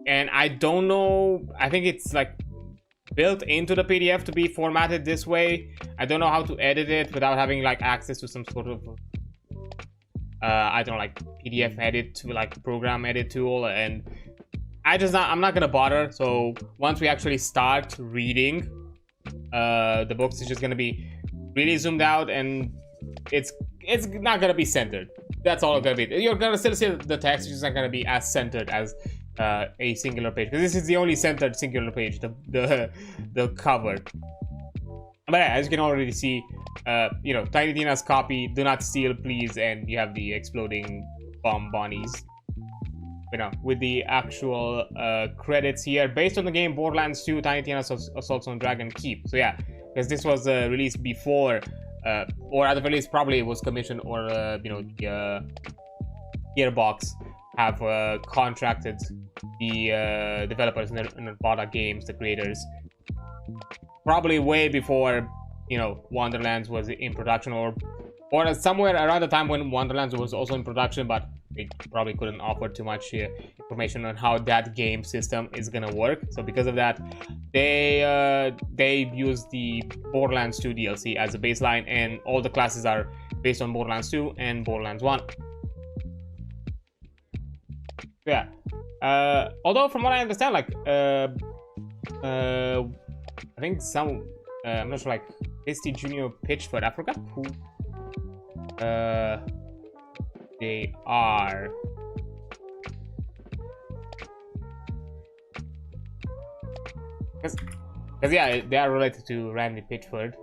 And I don't know. I think it's like built into the PDF to be formatted this way. I don't know how to edit it without having like access to some sort of I don't know, like PDF edit to like program edit tool, and I'm not gonna bother. So once we actually start reading the books, it's just gonna be really zoomed out, and it's not gonna be centered. That's all it's gonna be. You're gonna still see the text, it's just not gonna be as centered as a singular page, because this is the only centered singular page, the cover. But yeah, as you can already see, you know, Tiny Tina's copy, do not steal please, and you have the exploding bomb bunnies, you know, with the actual credits here. Based on the game Borderlands 2, Tiny Tina's Assault on Dragon Keep. So yeah, because this was released before, or at the very least probably it was commissioned, or you know, the Gearbox have contracted the developers in Nevada Games, the creators, probably way before, you know, Wonderlands was in production, or somewhere around the time when Wonderlands was also in production, but they probably couldn't offer too much information on how that game system is gonna work. So because of that, they used the Borderlands 2 DLC as a baseline, and all the classes are based on Borderlands 2 and Borderlands 1. Yeah. Although from what I understand, like I think some I'm not sure, like Christy Junior Pitchford, I forgot who they are. Because yeah, they are related to Randy Pitchford.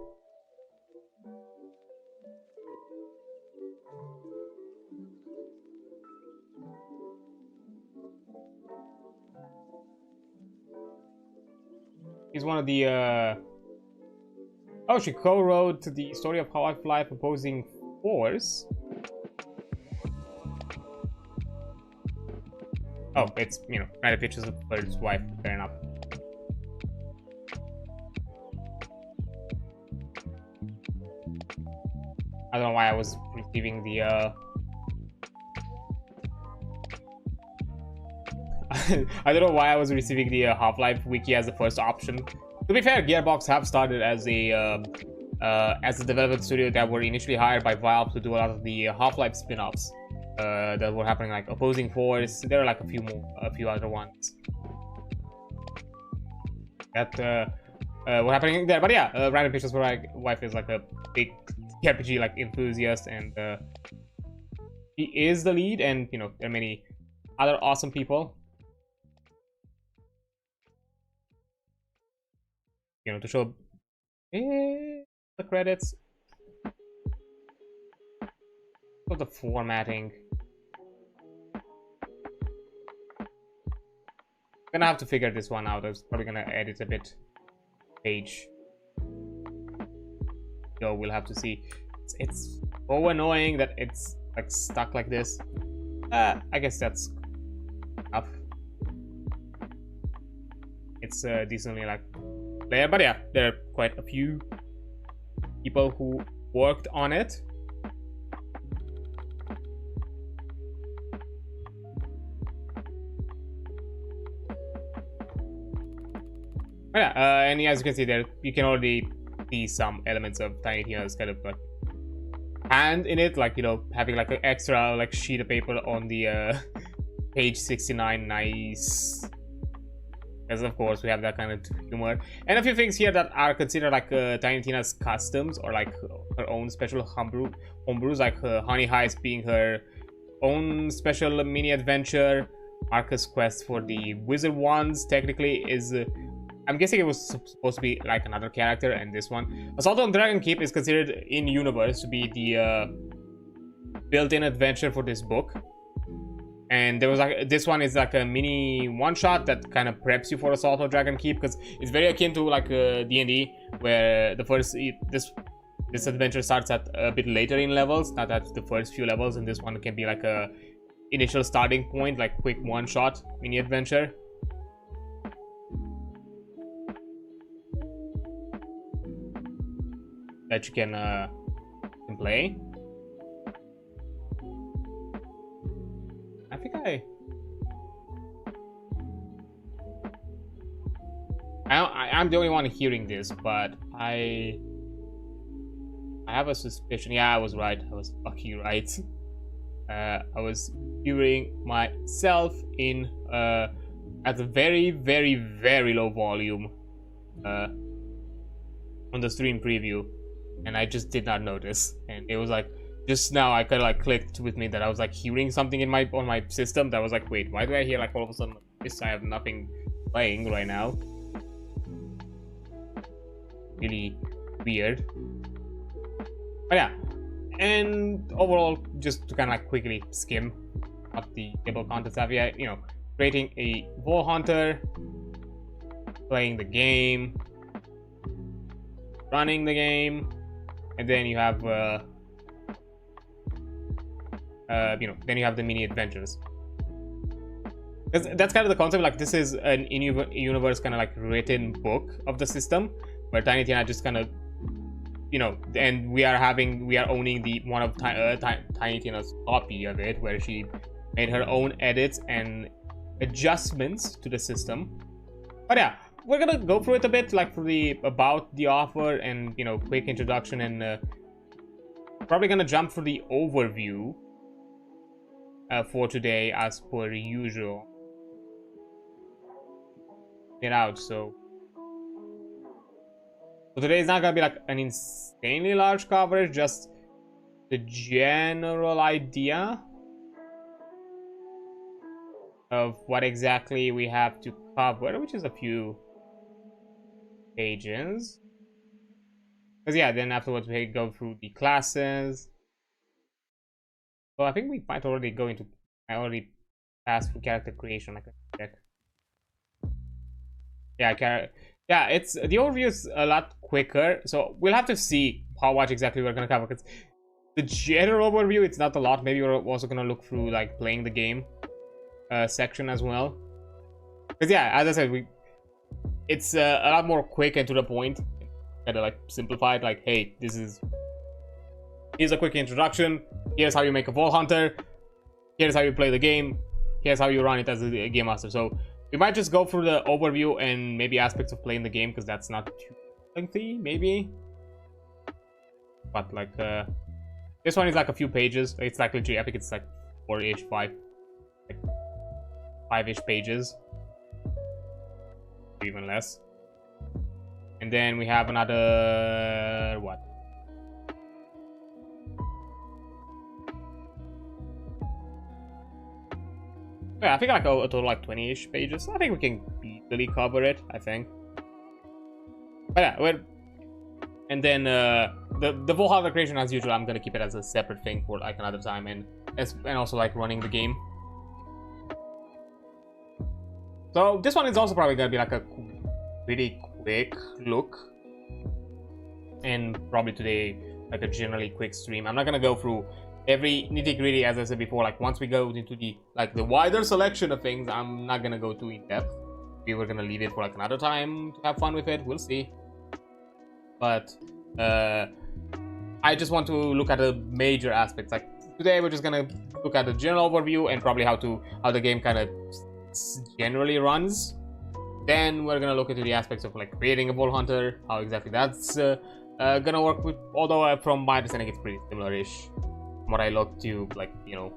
He's one of the oh, she co-wrote the story of Half-Life Opposing Force. Oh, it's, you know, Randy Pitchford's wife, fair enough. I don't know why I was receiving the I don't know why I was receiving the Half-Life wiki as the first option. To be fair, Gearbox have started as a development studio that were initially hired by Valve to do a lot of the Half-Life spin-offs that were happening, like Opposing Force. There are like a few other ones that were happening there. But yeah, Random Pictures for my wife is like a big TTRPG like enthusiast, and he is the lead, and you know, there are many other awesome people, you know, to show the credits. For the formatting, gonna have to figure this one out. I was probably gonna edit a bit page, so we'll have to see. It's so annoying that it's like stuck like this. I guess that's enough. It's decently like there, but yeah, there are quite a few people who worked on it. But yeah, and as you can see there, you can already see some elements of Tiny Tina's kind of like hand in it, like, you know, having like an extra like sheet of paper on the page 69. Nice, because of course we have that kind of humor, and a few things here that are considered like Tiny Tina's customs, or like her own special homebrews, like Honey Heist being her own special mini adventure. Marcus Quest for the Wizard Wands technically is I'm guessing it was supposed to be like another character, and this one, Assault on Dragon Keep, is considered in universe to be the built-in adventure for this book. And there was like this one is like a mini one-shot that kind of preps you for Assault of Dragon Keep, because it's very akin to like D&D, where the first this adventure starts at a bit later in levels, not at the first few levels, and this one can be like a initial starting point, like quick one-shot mini adventure. That you can play. I think I'm the only one hearing this, but I have a suspicion. Yeah, I was right. I was fucking right. I was hearing myself in at a very, very, very low volume on the stream preview, and I just did not notice. And it was like just now I kind of like clicked with me that I was like hearing something in on my system that was like, wait, why do I hear like all of a sudden this? I have nothing playing right now. Really weird. But yeah, and overall, just to kind of like quickly skim up the table content stuff, yeah, you know, creating a Vault Hunter, playing the game, running the game, and then you have you know, then you have the mini adventures. That's kind of the concept. Like, this is an in-universe kind of like written book of the system, where Tiny Tina just kind of, you know, and we are owning the one of Tiny Tina's copy of it, where she made her own edits and adjustments to the system. But yeah, we're gonna go through it a bit, like for the about the offer and, you know, quick introduction, and probably gonna jump through the overview for today as per usual. Get out. So today is not gonna be like an insanely large coverage, just the general idea of what exactly we have to cover, which is a few pages. Because yeah, then afterwards we go through the classes. So I think we might already go into, I already passed through character creation. I can check. Yeah, it's the overview is a lot quicker, so we'll have to see how much exactly we're gonna cover. Because the general overview, it's not a lot. Maybe we're also gonna look through like playing the game section as well. Because yeah, as I said, it's a lot more quick and to the point, kind of like simplified. Like, hey, here's a quick introduction. Here's how you make a Vault Hunter. Here's how you play the game. Here's how you run it as a game master. So we might just go through the overview and maybe aspects of playing the game, because that's not too lengthy, maybe. But like, this one is like a few pages. It's like literally, I think it's like 4-ish, 5-ish pages, or even less. And then we have another, what? Yeah, I think like a total like 20-ish pages. I think we can easily cover it, I think. But yeah, and then the Vault Hunter creation, as usual, I'm gonna keep it as a separate thing for like another time, and also like running the game. So this one is also probably gonna be like a pretty quick look, and probably today like a generally quick stream. I'm not gonna go through every nitty-gritty, as I said before. Like, once we go into the wider selection of things, I'm not gonna go too in depth. We were gonna leave it for like another time to have fun with it. We'll see. But I just want to look at the major aspects. Like today, we're just gonna look at the general overview and probably how the game kind of generally runs. Then we're gonna look into the aspects of like creating a Vault Hunter, how exactly that's gonna work with. Although from my understanding, it's pretty similar-ish. What I look to, like, you know,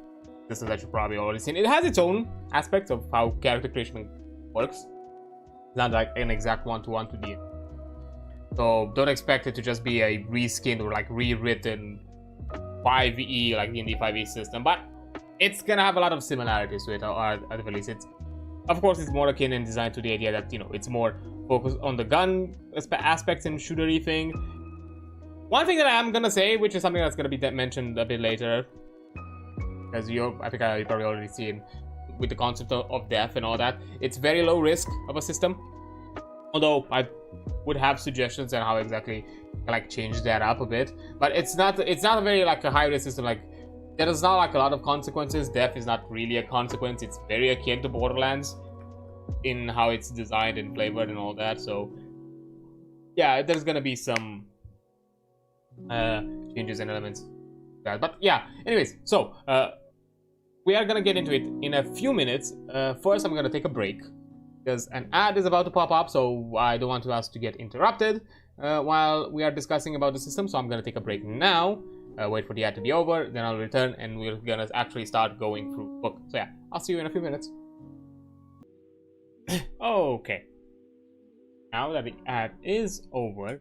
this is that you've probably already seen. It has its own aspects of how character creation works. It's not like an exact one-to-one to the. So don't expect it to just be a reskinned or like rewritten 5e, like the D&D 5e system. But it's gonna have a lot of similarities to it, or at the least it's. Of course, it's more akin and designed to the idea that, you know, it's more focused on the gun aspects and shootery thing. One thing that I am gonna say, which is something that's gonna be mentioned a bit later, as I think you probably already seen with the concept of death and all that. It's very low risk of a system, although I would have suggestions on how exactly like change that up a bit. But it's not a very like a high risk system. Like there is not like a lot of consequences. Death is not really a consequence. It's very akin to Borderlands in how it's designed and flavored and all that. So yeah, there's gonna be some changes and elements. But yeah, anyways, so we are gonna get into it in a few minutes. First, I'm gonna take a break because an ad is about to pop up, so I don't want us to get interrupted while we are discussing about the system. So I'm gonna take a break now, wait for the ad to be over, then I'll return and we're gonna actually start going through the book. So yeah, I'll see you in a few minutes. Okay, now that the ad is over,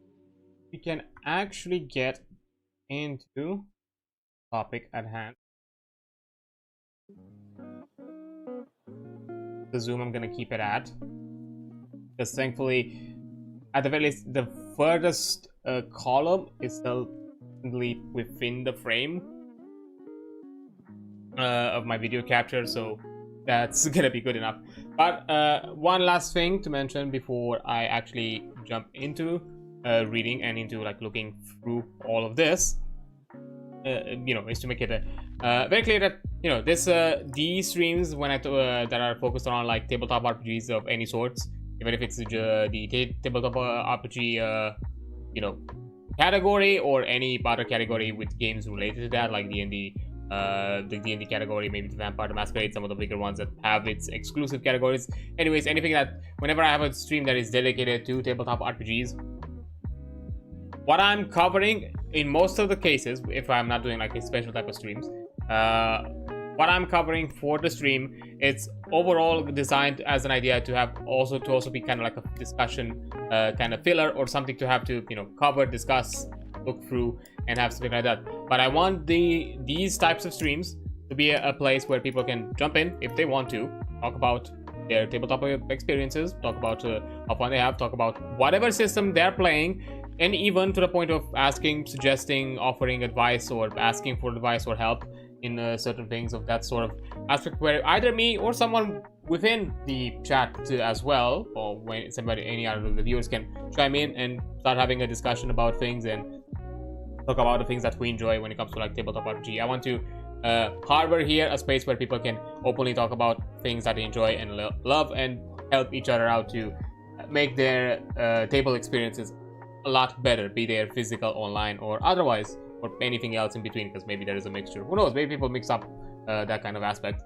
we can actually get into topic at hand. The zoom I'm gonna keep it at, because thankfully at the very least the furthest column is still within the frame of my video capture, so that's gonna be good enough. But one last thing to mention before I actually jump into reading and into like looking through all of this, you know, is to make it very clear that, you know, this these streams when that are focused on like tabletop RPGs of any sorts, even if it's the tabletop RPG you know, category or any other category with games related to that, like D&D, the D&D category, maybe the Vampire the Masquerade, some of the bigger ones that have its exclusive categories. Anyways, anything that whenever I have a stream that is dedicated to tabletop RPGs, what I'm covering in most of the cases, if I'm not doing like a special type of streams, what I'm covering for the stream, it's overall designed as an idea to have also be kind of like a discussion kind of filler, or something to have to, you know, cover, discuss, look through, and have something like that. But I want these types of streams to be a place where people can jump in if they want to, talk about their tabletop experiences, talk about how fun they have, talk about whatever system they're playing, and even to the point of asking, suggesting, offering advice, or asking for advice or help in certain things of that sort of aspect, where either me or someone within the chat as well, or when any other of the viewers can chime in and start having a discussion about things and talk about the things that we enjoy when it comes to like tabletop RPG. I want to harbor here a space where people can openly talk about things that they enjoy and love, and help each other out to make their table experiences a lot better, be they physical, online, or otherwise, or anything else in between, because maybe there is a mixture. Who knows, maybe people mix up that kind of aspect.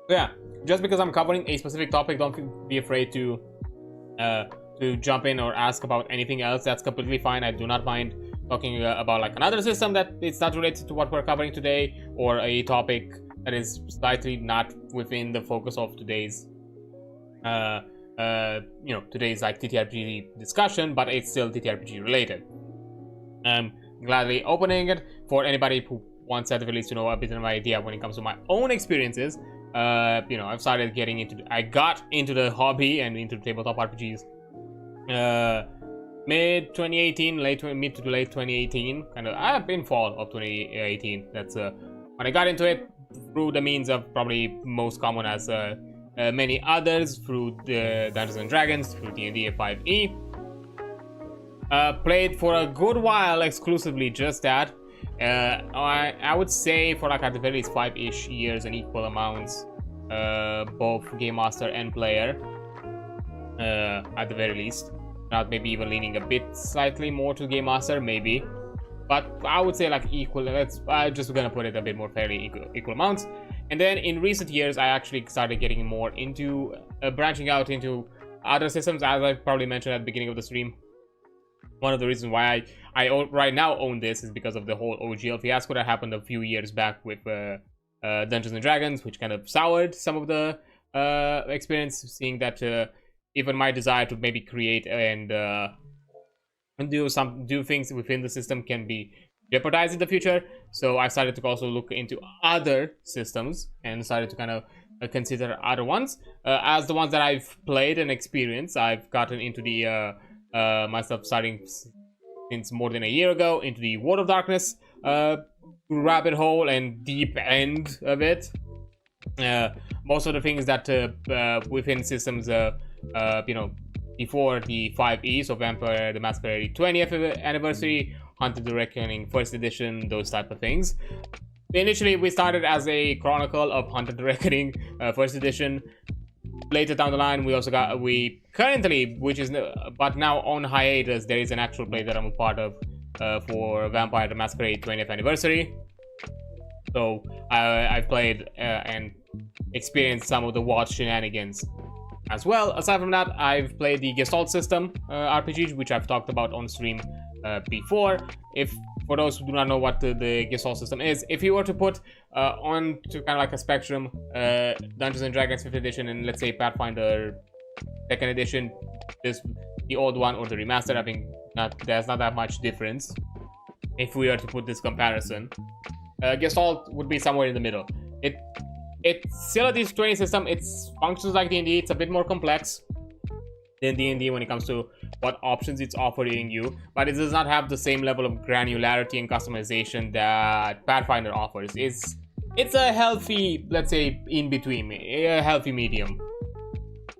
So yeah, just because I'm covering a specific topic, don't be afraid to jump in or ask about anything else. That's completely fine. I do not mind talking about like another system that it's not related to what we're covering today, or a topic that is slightly not within the focus of today's you know, today's like TTRPG discussion, but it's still TTRPG related. Gladly opening it for anybody who wants at the least to know a bit of an idea when it comes to my own experiences. You know, I got into the hobby and into tabletop RPGs mid 2018, mid to late 2018, kind of in fall of 2018. That's when I got into it, through the means of probably most common as many others, through the Dungeons and Dragons, through D&D 5e. Played for a good while exclusively just that. I would say for like at the very least 5-ish years in equal amounts, both game master and player, at the very least. Not maybe even leaning a bit slightly more to game master, maybe, but I would say like equal. I'm just gonna put it a bit more fairly equal amounts. And then in recent years, I actually started getting more into branching out into other systems, as I probably mentioned at the beginning of the stream. One of the reasons why I right now own this is because of the whole OGL fiasco that happened a few years back with Dungeons and Dragons, which kind of soured some of the experience, seeing that even my desire to maybe create and do things within the system can be jeopardized in the future. So I started to also look into other systems and started to kind of consider other ones. As the ones that I've played and experienced, I've gotten into the myself starting since more than a year ago into the World of Darkness rabbit hole and deep end of it. Most of the things that within systems, you know, before the 5E, so Vampire the Masquerade 20th anniversary, Hunter the Reckoning 1st edition, those type of things. Initially, we started as a chronicle of Hunter the Reckoning 1st edition. Later down the line, we currently, which is but now on hiatus, there is an actual play that I'm a part of for Vampire the Masquerade 20th anniversary. So I've played and experienced some of the WOT shenanigans as well. Aside from that, I've played the Gestalt system RPG, which I've talked about on stream before. For those who do not know what the Gestalt system is, if you were to put on to kind of like a spectrum, Dungeons and Dragons 5th edition and let's say Pathfinder 2nd edition, the old one or the remastered, I think there's not that much difference. If we were to put this comparison, Gestalt would be somewhere in the middle. It's still a D20 system. It functions like D&D. It's a bit more complex than D&D when it comes to what options it's offering you, but it does not have the same level of granularity and customization that Pathfinder offers. It's a healthy, let's say, in between, a healthy medium,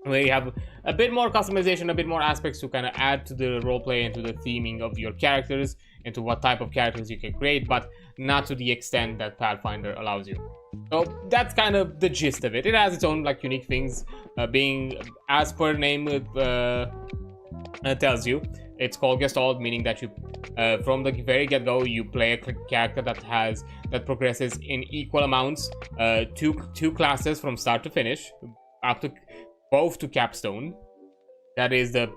where you have a bit more customization, a bit more aspects to kind of add to the roleplay and to the theming of your characters and to what type of characters you can create, but not to the extent that Pathfinder allows you. So that's kind of the gist of it. It has its own like unique things, being as per name tells you. It's called Gestalt, meaning that you from the very get-go you play a character that progresses in equal amounts, two classes from start to finish, up to both to capstone. That is the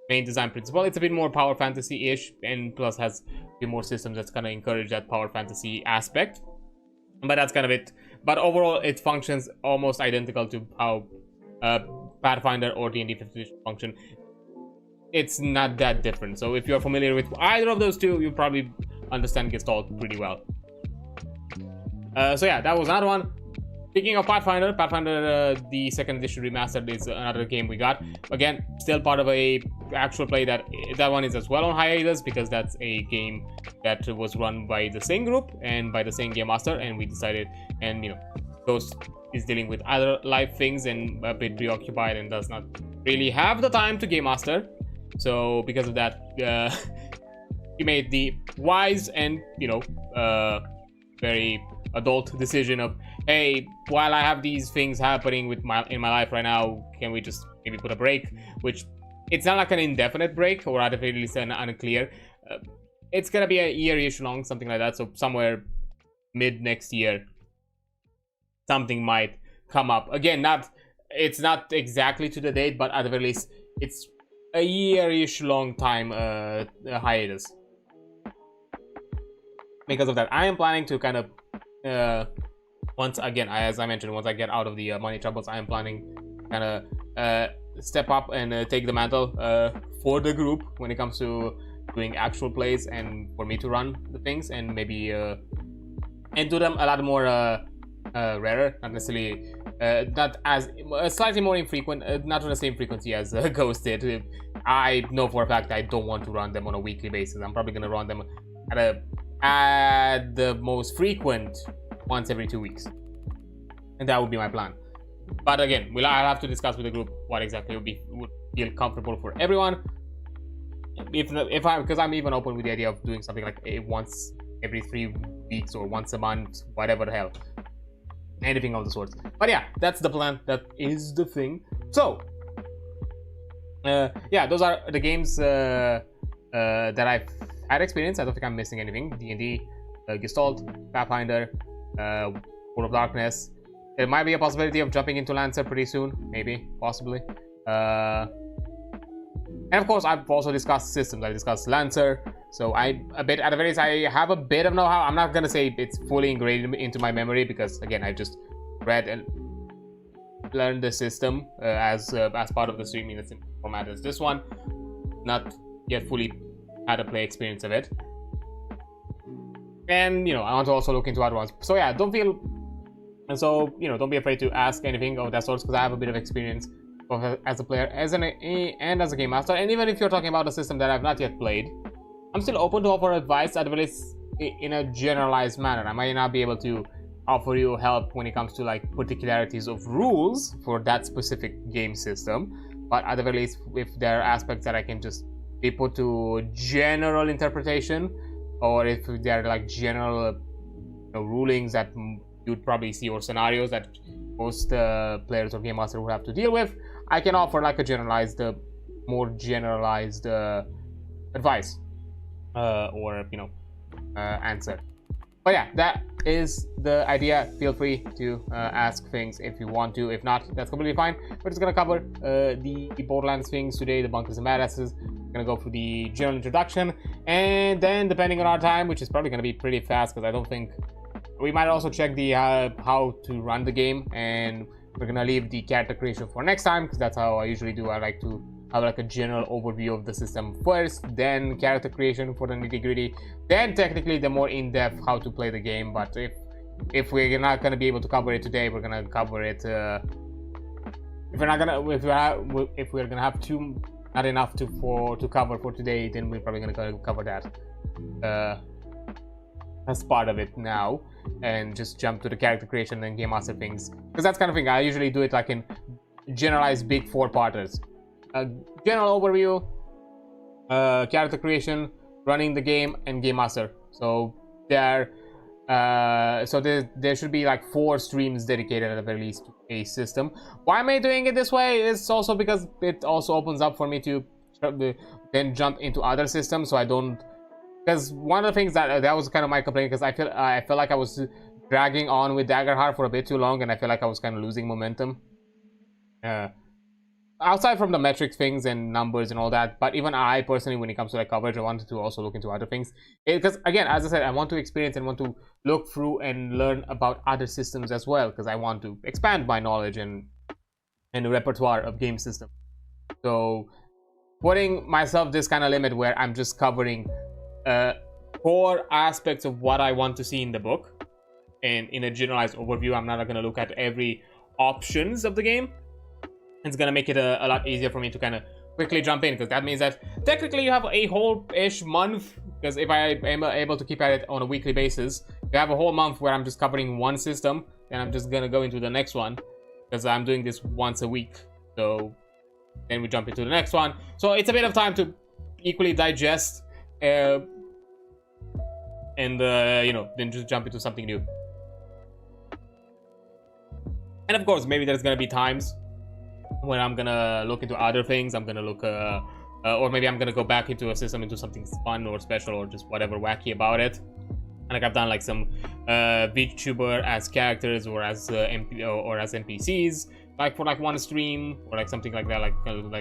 main design principle. It's a bit more power fantasy-ish, and plus has a few more systems that's gonna encourage that power fantasy aspect. But that's kind of it. But overall, it functions almost identical to how Pathfinder or D&D 5th edition function. It's not that different. So if you're familiar with either of those two, you probably understand Gestalt pretty well. So yeah, that was another one. Speaking of Pathfinder, the 2nd edition remastered is another game we got. Again, still part of a actual play that one is as well on hiatus, because that's a game that was run by the same group and by the same game master, and we decided, and you know, Ghost is dealing with other life things and a bit preoccupied and does not really have the time to game master. So because of that, he made the wise and, you know, very adult decision of, hey, while I have these things happening in my life right now, can we just maybe put a break? Which, it's not like an indefinite break, or at the very least unclear. It's gonna be a year-ish long, something like that. So somewhere mid next year, something might come up. Again, it's not exactly to the date, but at the very least, it's a year-ish long time hiatus. Because of that, I am planning to kind of once again, as I mentioned, once I get out of the money troubles, I am planning kind of step up and take the mantle for the group when it comes to doing actual plays, and for me to run the things and maybe and do them a lot more rarer, not necessarily not as slightly more infrequent, not on the same frequency as Ghost did. I know for a fact I don't want to run them on a weekly basis. I'm probably gonna run them at the most frequent once every 2 weeks, and that would be my plan. But again, I'll have to discuss with the group what exactly would feel comfortable for everyone. Because I'm even open with the idea of doing something like once every 3 weeks or once a month, whatever the hell, anything of the sorts. But yeah, that's the plan. That is the thing. So yeah, those are the games that I've had experience. I don't think I'm missing anything. D&D, Gestalt, Pathfinder, World of Darkness. There might be a possibility of jumping into Lancer pretty soon, maybe, possibly. And of course, I've also discussed systems. I discussed Lancer, so at the very least, I have a bit of know-how. I'm not gonna say it's fully ingrained into my memory, because again, I just read and learned the system as part of the stream in the same format as this one. Not yet fully had a play experience of it. And you know, I want to also look into other ones. So yeah, don't be afraid to ask anything of that sort, because I have a bit of experience as a player, and as a game master. And even if you're talking about a system that I've not yet played, I'm still open to offer advice. At least in a generalized manner. I might not be able to offer you help when it comes to like particularities of rules for that specific game system, but at the very least, if there are aspects that I can just be put to general interpretation, or if there are like general rulings that you'd probably see, or scenarios that most players or game master would have to deal with, I can offer like a generalized, more generalized advice or answer. But yeah, that is the idea. Feel free to ask things if you want to. If not, that's completely fine. We're just gonna cover the Borderlands things today, the Bunkers and Badasses. We're gonna go through the general introduction, and then depending on our time, which is probably gonna be pretty fast, because I don't think we might also check the how to run the game, and we're gonna leave the character creation for next time, because that's how I usually do. I like to have like a general overview of the system first, then character creation for the nitty-gritty, then technically the more in-depth how to play the game. But if we're not gonna be able to cover it today, we're gonna cover it if we're gonna have not enough to cover for today, then we're probably gonna cover that as part of it now, and just jump to the character creation and game master things, because that's kind of thing I usually do it like in generalized big 4-parters. General overview, character creation, running the game, and game master. So there should be like 4 streams dedicated at the very least to a system. Why am I doing it this way? It's also because it also opens up for me to then jump into other systems, so I don't. Because one of the things that was kind of my complaint, because I felt like I was dragging on with Daggerheart for a bit too long, and I feel like I was kind of losing momentum. Outside from the metric things and numbers and all that, but even I personally, when it comes to like coverage, I wanted to also look into other things, because again, as I said, I want to experience and want to look through and learn about other systems as well, because I want to expand my knowledge and the repertoire of game systems. So putting myself this kind of limit where I'm just covering 4 aspects of what I want to see in the book, and in a generalized overview, I'm not going to look at every options of the game. It's going to make it a lot easier for me to kind of quickly jump in, because that means that technically you have a whole-ish month, because if I am able to keep at it on a weekly basis, you have a whole month where I'm just covering one system, and I'm just going to go into the next one, because I'm doing this once a week. So then we jump into the next one. So it's a bit of time to equally digest and then just jump into something new. And of course, maybe there's going to be times when I'm gonna look into other things. I'm gonna look or maybe I'm gonna go back into a system, into something fun or special or just whatever wacky about it. And like I've done like some vtuber as characters, or as or as NPCs, like for like one stream, or like something like that, like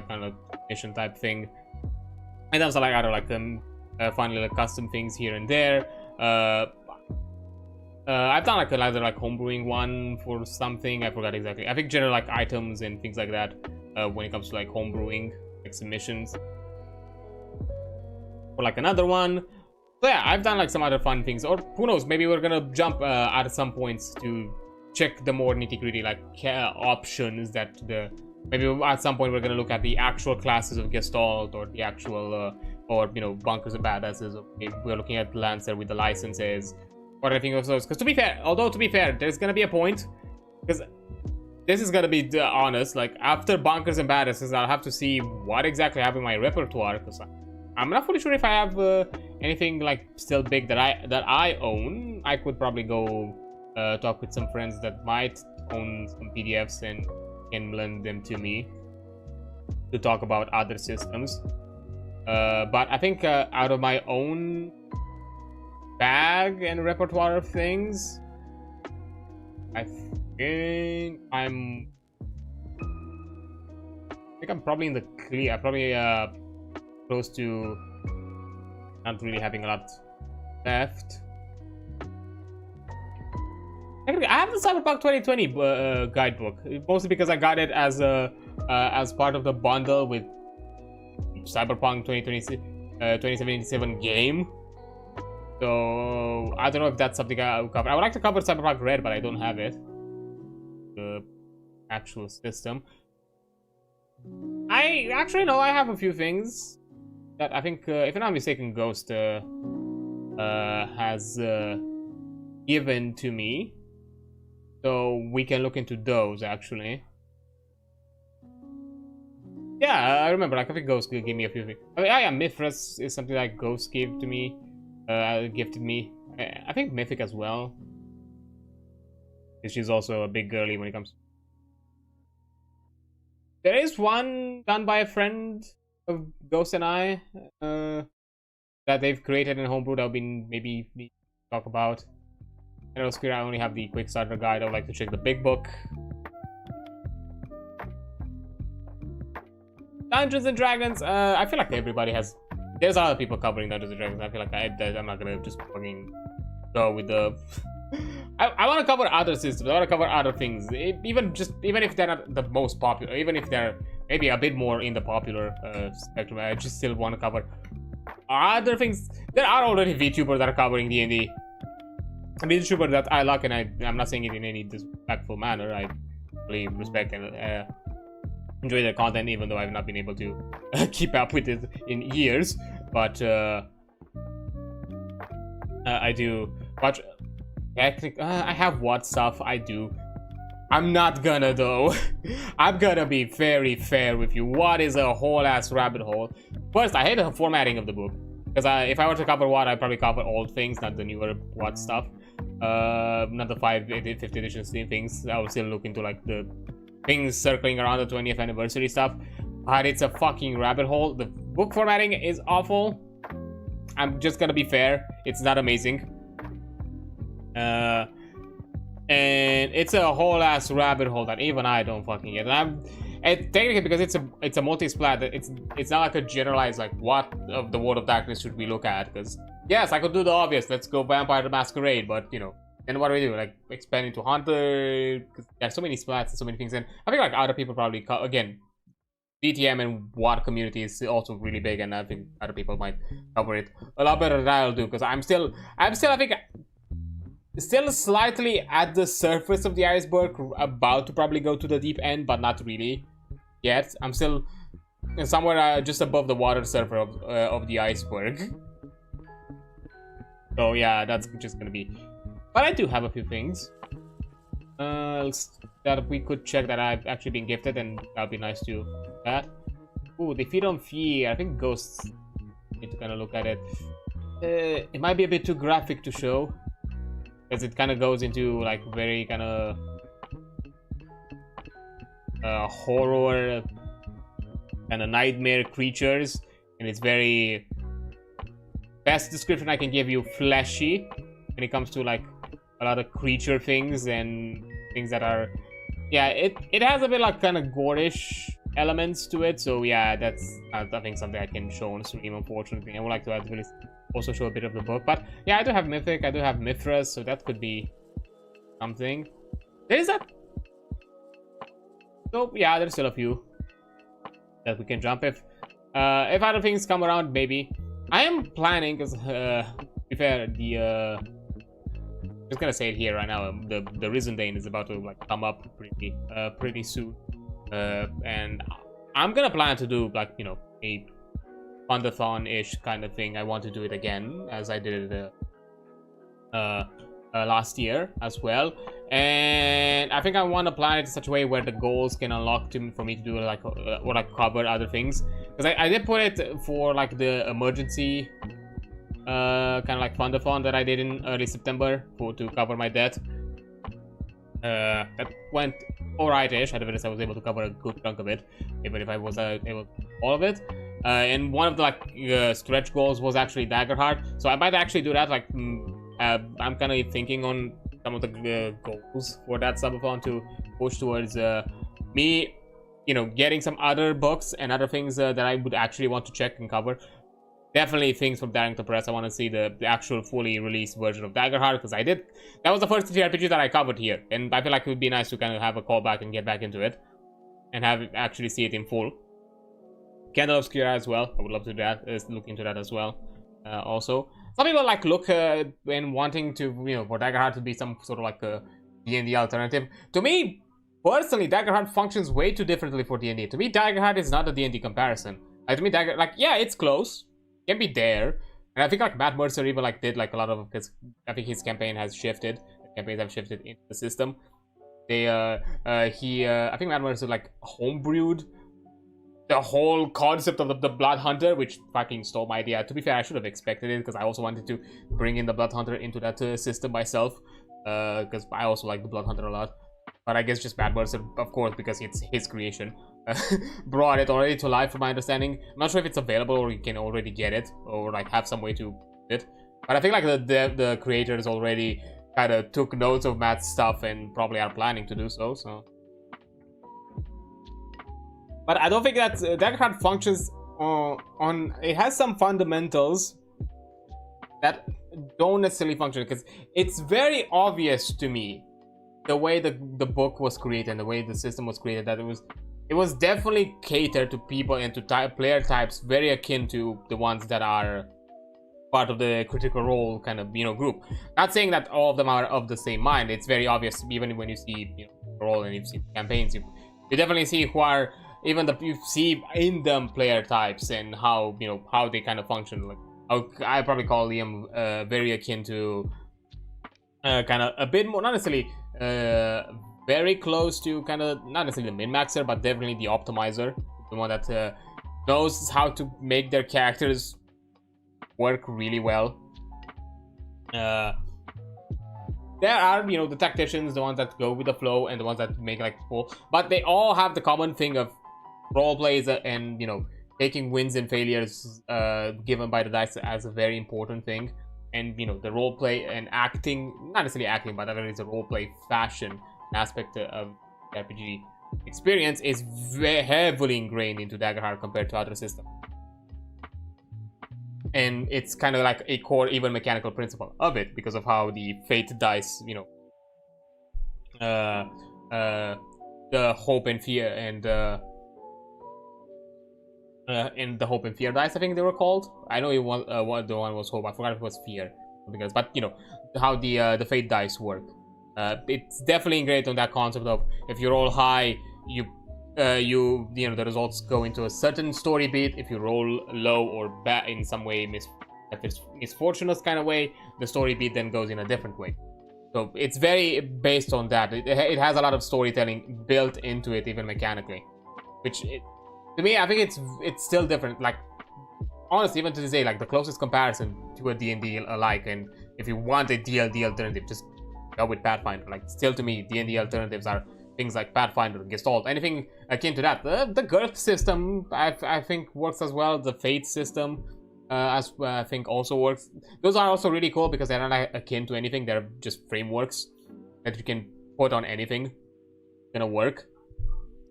kind of mission type thing. And then also like other like fun little custom things here and there. I've done like another like homebrewing one for something. I forgot exactly. I think general like items and things like that when it comes to like homebrewing, like submissions. Or like another one. So yeah, I've done like some other fun things. Or who knows, maybe we're gonna jump at some points to check the more nitty-gritty like options that maybe at some point we're gonna look at the actual classes of Gestalt, or the actual or Bunkers and Badasses, or maybe we're looking at Lancer with the licenses, or anything of those. Because to be fair, there's gonna be a point, because this is gonna be honest, like after Bunkers and Badasses, I'll have to see what exactly I have in my repertoire, because I'm not fully sure if I have anything like still big that I own. I could probably go talk with some friends that might own some PDFs and can lend them to me to talk about other systems. But I think out of my own bag and repertoire of things, I think I'm probably in the clear. Probably close to not really having a lot left. Actually, I have the Cyberpunk 2020 guidebook, mostly because I got it as part of the bundle with Cyberpunk 2077 game. So I don't know if that's something I would cover. I would like to cover Cyberpunk Red, but I don't have it. The actual system. I actually know I have a few things that I think, if I'm not mistaken, Ghost has given to me, so we can look into those actually. Yeah, I remember. Like, I think Ghost gave me a few things. I mean, yeah, Mithras is something like Ghost gave to me, gifted me. I think Mythic as well. She's also a big girly when it comes. There is one done by a friend of Ghost and I that they've created in homebrew that I've been maybe talk about. And also, I only have the quick starter guide. I would like to check the big book. Dungeons and Dragons. I feel like everybody has. There's other people covering Dungeons and Dragons. I feel like I'm not gonna just fucking go with the. I want to cover other systems. I want to cover other things. Even if they're not the most popular, even if they're maybe a bit more in the popular spectrum, I just still want to cover other things. There are already VTubers that are covering D&D. A VTuber that I like, and I'm not saying it in any disrespectful manner. I really respect and enjoy their content, even though I've not been able to keep up with it in years. But I do watch. I have watched stuff. I do. I'm not gonna though. I'm gonna be very fair with you. What is a whole ass rabbit hole? First, I hate the formatting of the book, because if I were to cover what, I'd probably cover old things, not the newer what stuff. Not the 5th edition things. I would still look into like the things circling around the 20th anniversary stuff. But it's a fucking rabbit hole. The book formatting is awful. I'm just gonna be fair. It's not amazing. And it's a whole ass rabbit hole that even I don't fucking get. And technically, because it's a multi-splat, it's not like a generalized like what of the World of Darkness should we look at? Because yes, I could do the obvious. Let's go Vampire the Masquerade, but you know, then what do we do? Like expand into Hunter? Cause there's so many splats and so many things, and I think like other people probably again. DTM and WAD community is also really big, and I think other people might cover it a lot better than I'll do, because I'm still I think still slightly at the surface of the iceberg, about to probably go to the deep end, but not really yet. I'm still somewhere just above the water surface of the iceberg. So yeah, that's just gonna be. But I do have a few things that we could check that I've actually been gifted, and that'd be nice to that. Ooh, they feed on fear. I think ghosts need to kind of look at it. It might be a bit too graphic to show, because it kind of goes into like very kind of horror kind of nightmare creatures, and it's very, best description I can give you, fleshy when it comes to like a lot of creature things and things that are, yeah, it has a bit like kind of gorish elements to it. So yeah, that's I think something I can show on stream. Unfortunately, I would like to at least also show a bit of the book. But yeah, I do have Mythic, I do have Mithras, so that could be something. There is that. So yeah, there's still a few that we can jump if other things come around. Maybe I am planning, because to be fair, the just gonna say it here right now, the Risen Dane is about to like come up pretty soon, and I'm gonna plan to do like, you know, a Fundathon-ish kind of thing. I want to do it again, as I did it last year as well, and I think I want to plan it in such a way where the goals can unlock for me to do like or like cover other things, because I did put it for like the emergency kind of like Fundathon that I did in early September to cover my debt. That went alright-ish. At least I was able to cover a good chunk of it, even if I was able all of it. And one of the like stretch goals was actually Daggerheart, so I might actually do that. Like I'm kind of thinking on some of the goals for that subathon to push towards me, you know, getting some other books and other things that I would actually want to check and cover. Definitely things from Darrington Press. I want to see the actual fully released version of Daggerheart, because that was the first TTRPG that I covered here, and I feel like it would be nice to kind of have a callback and get back into it and actually see it in full. Candle Obscura as well. I would love to do that. Look into that as well. Also, some people like look when wanting to, you know, for Daggerheart to be some sort of like a D&D alternative. To me personally, Daggerheart functions way too differently for D&D. To me, Daggerheart is not a D&D comparison. Like, to me, yeah, it's close. Can be there, And I think like Matt Mercer even like did like a lot of his. I think his campaign has shifted. The campaigns have shifted into the system. They I think Matt Mercer like homebrewed the whole concept of the Blood Hunter, which fucking stole my idea. To be fair, I should have expected it because I also wanted to bring in the Blood Hunter into that system myself. Because I also like the Blood Hunter a lot. But I guess just Matt Mercer, of course, because it's his creation, brought it already to life, from my understanding. I'm not sure if it's available or you can already get it, or like have some way to do it. But I think like the creators already kind of took notes of Matt's stuff and probably are planning to do so. But I don't think that Daggercard functions on. It has some fundamentals that don't necessarily function, because it's very obvious to me the way the book was created and the way the system was created, that it was definitely catered to people and to player types very akin to the ones that are part of the Critical Role kind of, you know, group. Not saying that all of them are of the same mind. It's very obvious even when you see, you know, role and you see campaigns, you definitely see who are even you see in them player types and how, you know, how they kind of function. Like I probably call Liam very akin to kind of a bit more, not necessarily very close to kind of, not necessarily the min-maxer, but definitely the optimizer, the one that knows how to make their characters work really well. There are, you know, the tacticians, the ones that go with the flow, and the ones that make like pull, but they all have the common thing of role plays and, you know, taking wins and failures given by the dice as a very important thing. And, you know, the role play and acting, not necessarily acting, but there is a role play fashion aspect of RPG experience is very heavily ingrained into Daggerheart compared to other systems. And it's kind of like a core, even mechanical principle of it, because of how the fate dice, you know, the hope and fear and in the hope and fear dice, I think they were called. I know it was the one was hope. I forgot if it was fear, because, but you know how the fate dice work. It's definitely ingrained on that concept of if you roll high, you know, the results go into a certain story beat. If you roll low or bad in some way, if it's misfortunate kind of way, the story beat then goes in a different way. So it's very based on that. It has a lot of storytelling built into it, even mechanically, which to me, I think it's still different. Like, honestly, even to this day, like the closest comparison to a D&D alike, and if you want a D&D alternative, just go with Pathfinder. Like, still to me, D&D alternatives are things like Pathfinder, Gestalt, anything akin to that. The GURPS system, I think, works as well. The Fate system, as I think, also works. Those are also really cool because they're not akin to anything. They're just frameworks that you can put on anything. Gonna work.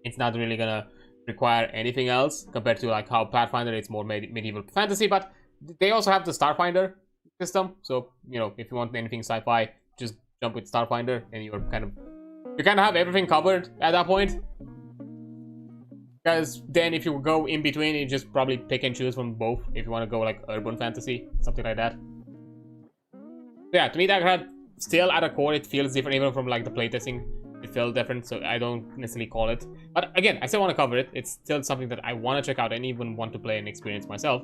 It's not really gonna require anything else compared to like how Pathfinder, it's more medieval fantasy, but they also have the Starfinder system. So, you know, if you want anything sci-fi, just jump with Starfinder and you kind of have everything covered at that point. Because then if you go in between, you just probably pick and choose from both if you want to go like urban fantasy, something like that. So yeah, to me that still at a core it feels different, even from like the playtesting. It felt different, so I don't necessarily call it. But again, I still want to cover it. It's still something that I want to check out and even want to play and experience myself.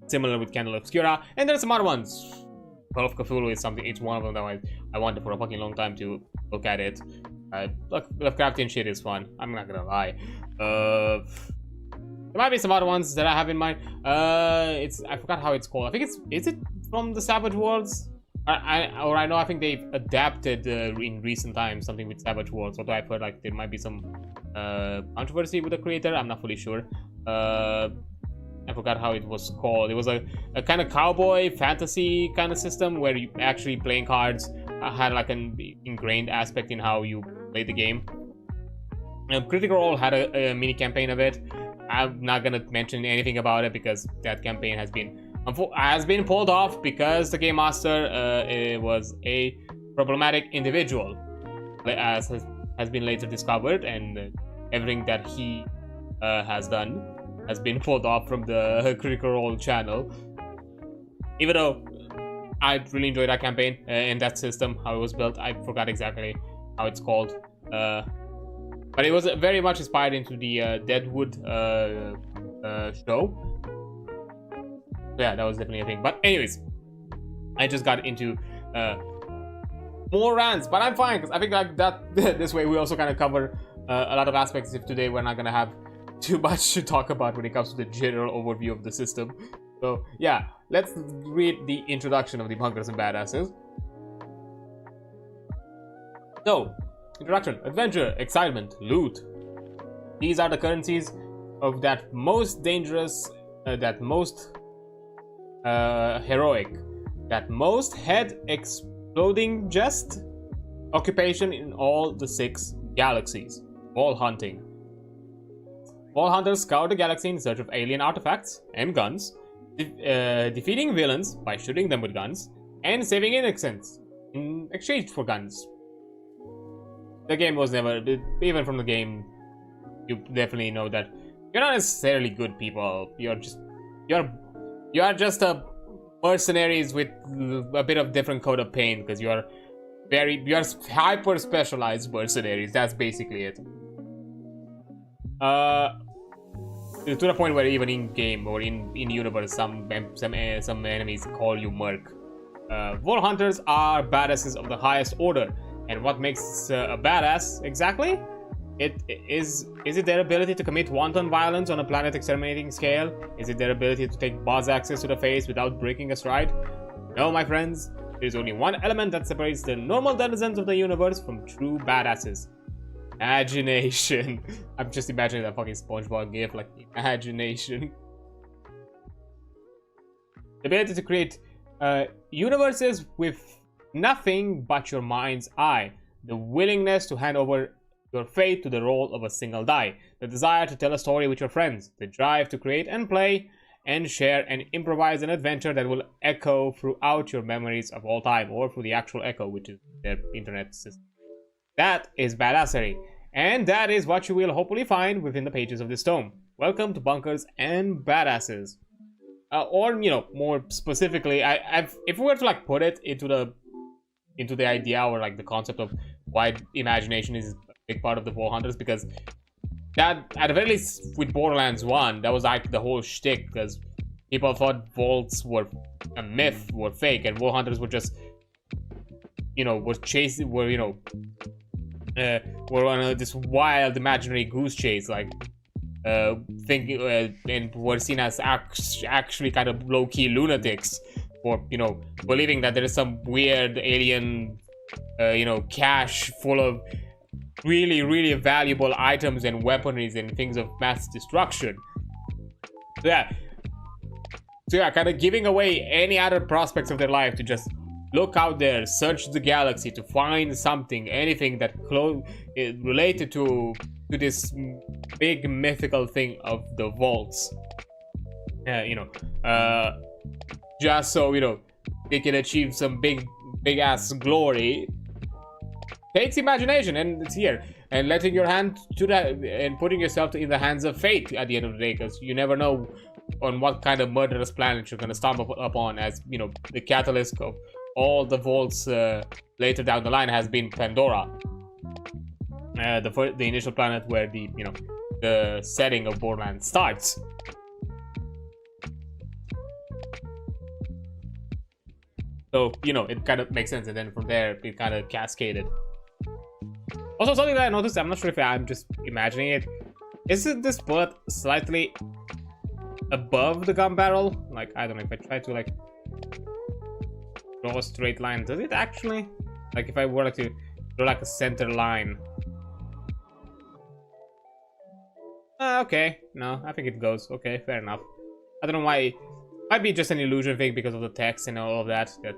Similar with Candle Obscura, and there's some other ones. Call of Cthulhu is something. It's one of them that I wanted for a fucking long time to look at it. Lovecraftian shit is fun. I'm not gonna lie. There might be some other ones that I have in mind. I forgot how it's called. I think is it from the Savage Worlds? I think they've adapted in recent times something with Savage Worlds, although I've heard like there might be some controversy with the creator. I'm not fully sure. I forgot how it was called. It was a kind of cowboy fantasy kind of system where you actually playing cards had like an ingrained aspect in how you play the game. Critical Role had a mini campaign of it. I'm not gonna mention anything about it because that campaign has been pulled off because the game master was a problematic individual, as has been later discovered, and everything that he has done has been pulled off from the Critical Role channel. Even though I really enjoyed that campaign and that system, how it was built. I forgot exactly how it's called, but it was very much inspired into the Deadwood show. yeah, that was definitely a thing. But anyways, I just got into more rants, but I'm fine because I think like that this way we also kind of cover a lot of aspects. If today we're not gonna have too much to talk about when it comes to the general overview of the system. So yeah, let's read the introduction of the Bunkers and Badasses. So, introduction: adventure, excitement, loot. These are the currencies of that most dangerous, that most heroic, that most head-exploding jest occupation in all the 6 galaxies: ball hunting. Ball hunters scour the galaxy in search of alien artifacts and guns, defeating villains by shooting them with guns, and saving innocents in exchange for guns. The game was never, even from the game, you definitely know that you're not necessarily good people. You're just a mercenaries with a bit of different coat of paint, because you're hyper specialized mercenaries. That's basically it. To the point where even in game or in universe, some enemies call you merc. War hunters are badasses of the highest order, and what makes a badass exactly? Is it their ability to commit wanton violence on a planet exterminating scale? Is it their ability to take boss axes to the face without breaking a stride? No, my friends, there's only one element that separates the normal denizens of the universe from true badasses: imagination. I'm just imagining that fucking SpongeBob gif, like, imagination. The ability to create universes with nothing but your mind's eye. The willingness to hand over your fate to the roll of a single die. The desire to tell a story with your friends. The drive to create and play and share and improvise an adventure that will echo throughout your memories of all time, or through the actual echo, which is their internet system. That is badassery, and that is what you will hopefully find within the pages of this tome. Welcome to Bunkers and Badasses. Or, you know, more specifically, if we were to like put it into the idea or like the concept of why imagination is a big part of the War Hunters, because that, at the very least with Borderlands 1, that was like the whole shtick, because people thought vaults were a myth, were fake, and War Hunters were just, you know, we're on this wild imaginary goose chase, like thinking and were seen as actually kind of low-key lunatics for, you know, believing that there is some weird alien cache full of really valuable items and weaponries and things of mass destruction. So yeah, kind of giving away any other prospects of their life to just look out there, search the galaxy to find something, anything that is related to this big mythical thing of the vaults. Just so, you know, they can achieve some big ass glory. Takes imagination, and it's here. And letting your hand to that and putting yourself in the hands of fate at the end of the day, because you never know on what kind of murderous planet you're gonna stumble upon. As you know, the catalyst of all the vaults later down the line has been Pandora, the initial planet where the setting of Borderlands starts. So, you know, it kind of makes sense, and then from there it kind of cascaded. Also, something that I noticed, I'm not sure if I'm just imagining it, isn't this bullet slightly above the gun barrel? Like, I don't know, if I try to like draw a straight line, does it actually? Like, if I were to draw like a center line. Okay, no, I think it goes. Okay, fair enough. I don't know why. It might be just an illusion thing because of the text and all of that it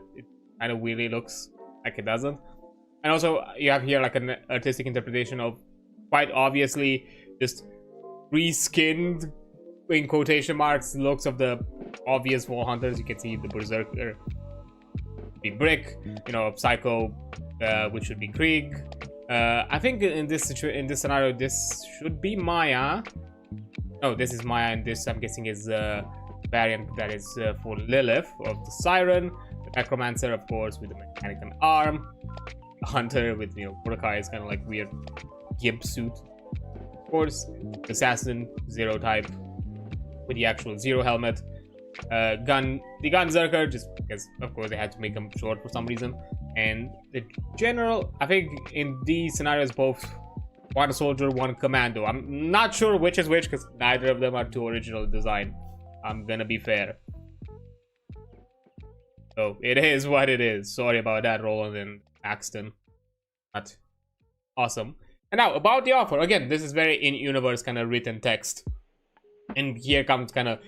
kind of weirdly looks like it doesn't. And also, you have here like an artistic interpretation of quite obviously just reskinned, in quotation marks, looks of the obvious War Hunters. You can see the Berserker, be Brick, you know, Psycho, which should be Krieg. I think in this scenario, this should be Maya. No, this is Maya, and this I'm guessing is variant that is for Lilith of the Siren, the Necromancer, of course, with the mechanical arm, a Hunter with, you know, Mordecai's kind of like weird gimp suit, of course, Assassin, Zero type with the actual Zero helmet, the gunzerker, just because of course they had to make them short for some reason. And the general, I think in these scenarios, both one soldier, one commando. I'm not sure which is which because neither of them are too original design. I'm gonna be fair. So it is what it is. Sorry about that, Roland and Axton. Not awesome. And now about the offer. Again, this is very in-universe kind of written text. And here comes kind of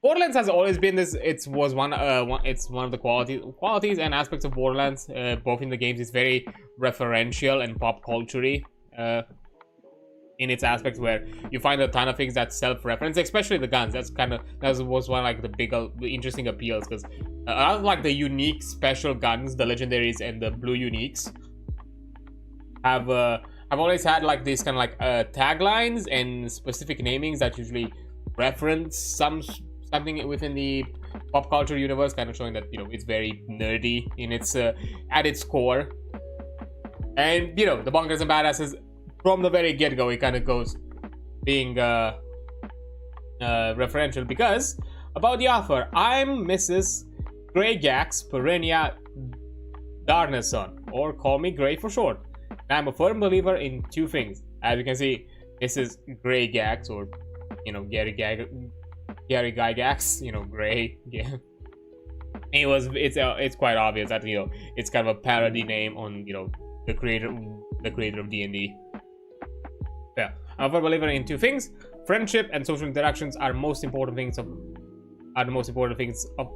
Borderlands has always been this. It's one of the qualities and aspects of Borderlands. Both in the games, it's very referential and pop culture-y. In its aspects where you find a ton of things that self-reference, especially the guns. That was one of like the interesting appeals, because a lot of like the unique special guns, the legendaries and the blue uniques, have always had like these kind of like taglines and specific namings that usually reference something within the pop culture universe, kind of showing that, you know, it's very nerdy in its at its core. And you know, the Bunkers and Badasses, from the very get-go, it kind of goes being referential, because about the offer, I'm Mrs. Greygax Perennia Darnason, or call me Grey for short. I'm a firm believer in two things. As you can see, Mrs. Greygax, or you know, Gary Gygax, you know, Grey. Yeah. It's quite obvious that, you know, it's kind of a parody name on, you know, the creator of D&D. Yeah, I'm a firm believer in two things. Friendship and social interactions are the most important things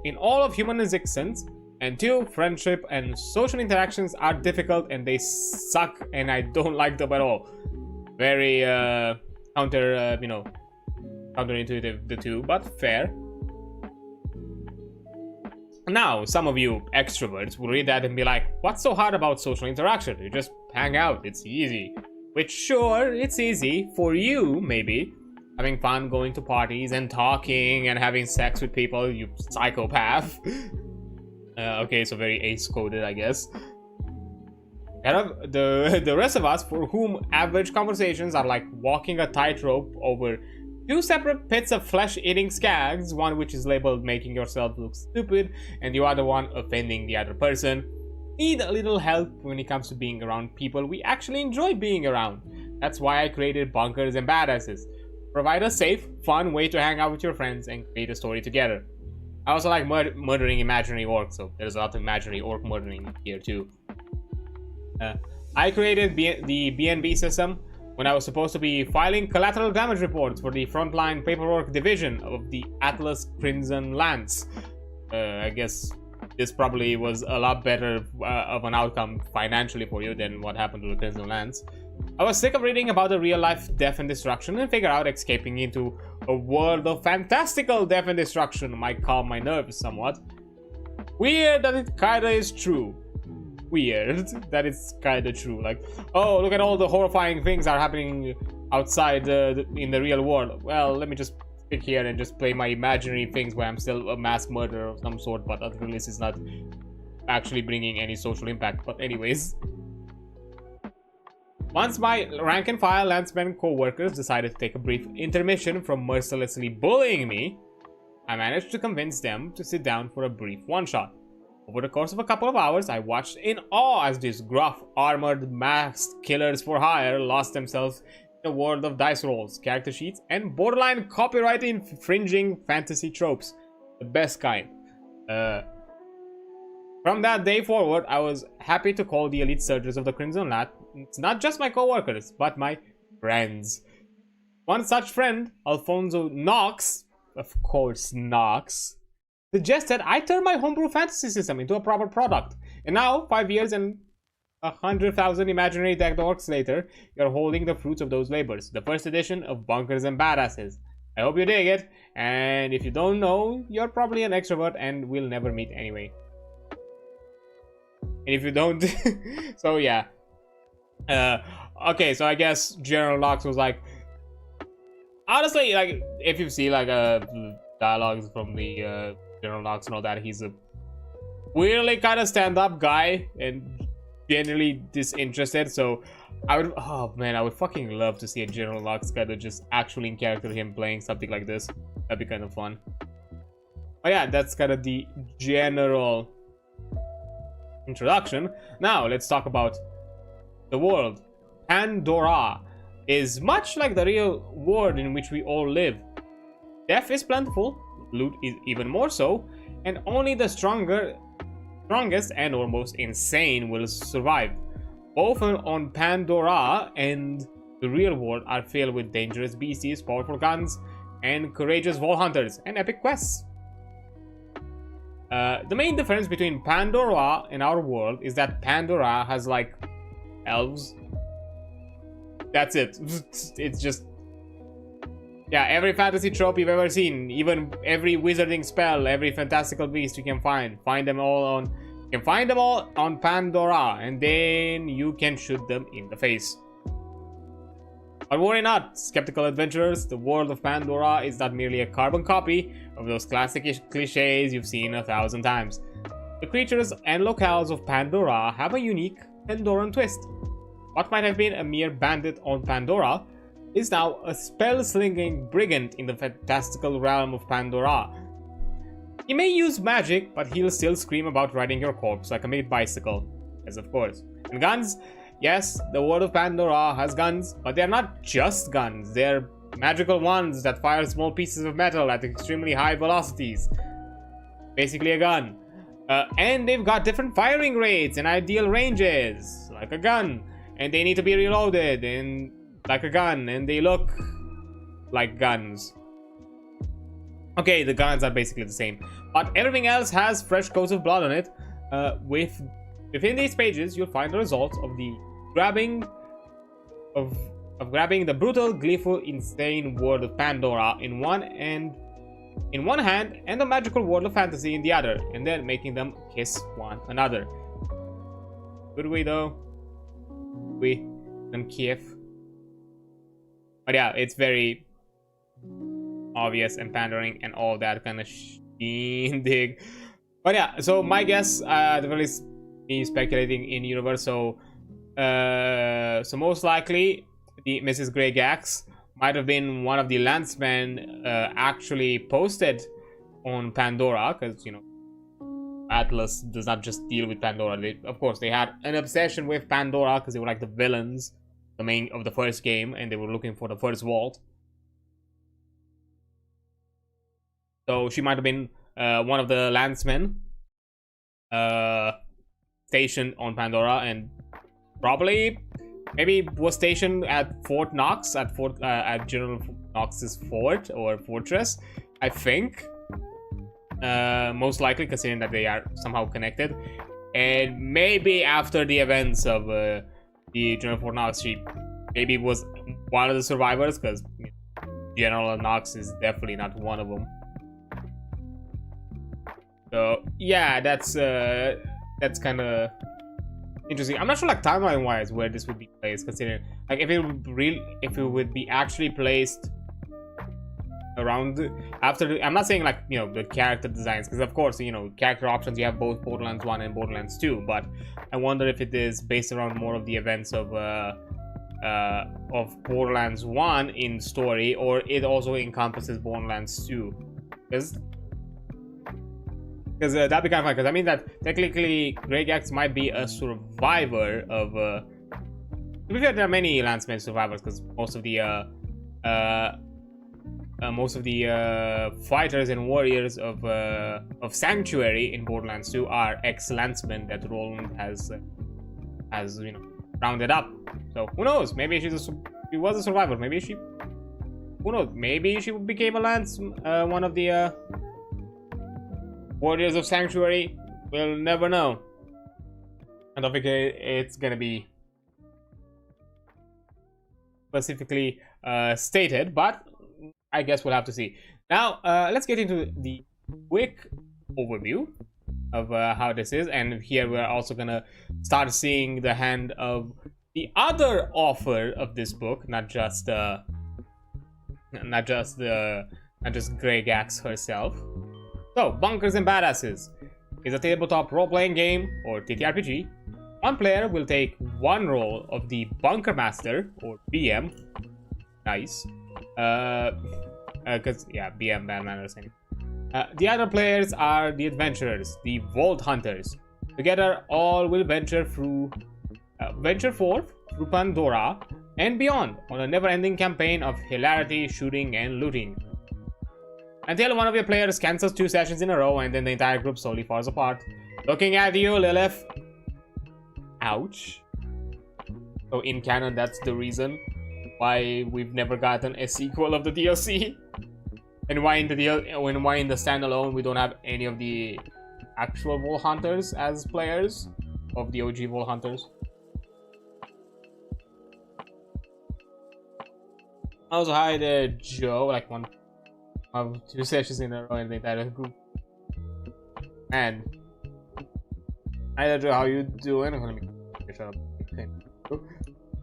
in all of human existence. And two, friendship and social interactions are difficult and they suck, and I don't like them at all. Very counterintuitive, the two, but fair. Now, some of you extroverts will read that and be like, what's so hard about social interaction? You just hang out, it's easy. Which, sure, it's easy for you, maybe. Having fun going to parties and talking and having sex with people, you psychopath. Okay, so very ace-coded, I guess. And the rest of us, for whom average conversations are like walking a tightrope over two separate pits of flesh-eating skags, one which is labeled making yourself look stupid, and the other one offending the other person, need a little help when it comes to being around people we actually enjoy being around. That's why I created Bunkers and Badasses. Provide a safe, fun way to hang out with your friends and create a story together. I also like murdering imaginary orcs, so there's a lot of imaginary orc murdering here too. I created the BNB system when I was supposed to be filing collateral damage reports for the frontline paperwork division of the Atlas Crimson Lance. I guess this probably was a lot better of an outcome financially for you than what happened to the Crimson Lance. I was sick of reading about the real-life death and destruction, and figured out escaping into a world of fantastical death and destruction might calm my nerves somewhat. Weird that it kinda is true. Weird that it's kinda true. Like, oh, look at all the horrifying things that are happening outside in the real world. Well, let me just sit here and just play my imaginary things where I'm still a mass murderer of some sort, but at least it's not actually bringing any social impact. But anyways. Once my rank-and-file lancemen co-workers decided to take a brief intermission from mercilessly bullying me, I managed to convince them to sit down for a brief one-shot. Over the course of a couple of hours, I watched in awe as these gruff, armored, masked killers for hire lost themselves in a world of dice rolls, character sheets, and borderline copyright-infringing fantasy tropes. The best kind. From that day forward, I was happy to call the elite surgeons of the Crimson Lat. It's not just my co-workers, but my friends. One such friend, Alfonso Knox, of course Knox, suggested I turn my homebrew fantasy system into a proper product. And now, 5 years and 100,000 imaginary decked orcs later, you're holding the fruits of those labors. The first edition of Bunkers and Badasses. I hope you dig it, and if you don't know, you're probably an extrovert and we'll never meet anyway. And if you don't, so yeah. Okay, so I guess General Knox was like, honestly, like, if you see like dialogues from the General Knox and all that, he's a weirdly kind of stand-up guy and generally disinterested. So I would, oh man, I would fucking love to see a General Knox kind of just actually in character him playing something like this. That'd be kind of fun. Oh yeah, that's kind of the general introduction. Now let's talk about the world. Pandora is much like the real world in which we all live. Death is plentiful, loot is even more so, and only the strongest and or most insane will survive. Both on Pandora and the real world are filled with dangerous beasties, powerful guns, and courageous vault hunters and epic quests. The main difference between Pandora and our world is that Pandora has like elves. That's it. It's just, yeah, every fantasy trope you've ever seen, even every wizarding spell, every fantastical beast you can find them all on. You can find them all on Pandora, and then you can shoot them in the face. But worry not, skeptical adventurers, the world of Pandora is not merely a carbon copy of those classic cliches you've seen 1,000 times. The creatures and locales of Pandora have a unique Pandoran twist. What might have been a mere bandit on Pandora is now a spell-slinging brigand in the fantastical realm of Pandora. He may use magic, but he'll still scream about riding your corpse like a made bicycle. Yes, of course. And guns? Yes, the world of Pandora has guns, but they're not just guns. They're magical ones that fire small pieces of metal at extremely high velocities. Basically a gun. And they've got different firing rates and ideal ranges, like a gun. And they need to be reloaded and like a gun, and they look like guns. Okay, the guns are basically the same, but everything else has fresh coats of blood on it. Within these pages, you'll find the results of the grabbing the brutal, gleeful, insane world of Pandora in one hand, and the magical world of fantasy in the other, and then making them kiss one another. Good way though. We them Kiev. But yeah, it's very obvious and pandering and all that kind of dig. But yeah, so my guess, the very least, me speculating in universe. So most likely, the Mrs. Grey Gax might have been one of the landsmen actually posted on Pandora, because you know Atlas does not just deal with Pandora. Of course, they had an obsession with Pandora because they were like the villains, the main of the first game, and they were looking for the first vault. So she might have been one of the landsmen stationed on Pandora, and probably maybe was stationed at Fort Knox, at General Knox's fort or fortress, I think. Most likely, considering that they are somehow connected. And maybe after the events of the General Fort Knox, she maybe was one of the survivors, because General Knox is definitely not one of them. So yeah, that's kind of interesting. I'm not sure, like, timeline wise, where this would be placed, considering like if it would be actually placed around after I'm not saying like, you know, the character designs, because of course, you know, character options, you have both Borderlands 1 and Borderlands 2, but I wonder if it is based around more of the events of Borderlands 1 in story, or it also encompasses Borderlands 2, because that'd be kind of fun, because I mean that technically Grey Gax might be a survivor of to be fair, there are many landsmen survivors, because most of the fighters and warriors of Sanctuary in Borderlands 2 are ex-landsmen that Roland has you know, rounded up. So who knows? Maybe she was a survivor. Maybe she, who knows? Maybe she became a one of the warriors of Sanctuary. We'll never know. I don't think it's gonna be specifically stated, but I guess we'll have to see. Now, let's get into the quick overview of how this is, and here we're also gonna start seeing the hand of the other author of this book, not just Grey Gax herself. So, Bunkers and Badasses is a tabletop role-playing game, or TTRPG. One player will take one role of the Bunker Master, or BM. Nice. Because, yeah, BM, bad manners. The other players are the adventurers, the vault hunters. Together, all will venture forth through Pandora and beyond on a never-ending campaign of hilarity, shooting, and looting. Until one of your players cancels 2 sessions in a row and then the entire group slowly falls apart. Looking at you, Lilith. Ouch. So in canon, that's the reason why we've never gotten a sequel of the DLC. And why in the standalone we don't have any of the actual Vault Hunters as players of the OG Vault Hunters. Also, hi there, Joe. Like 1 of 2 sessions in a row in the entire group. And hi there, Joe. How you doing? Let me shut up.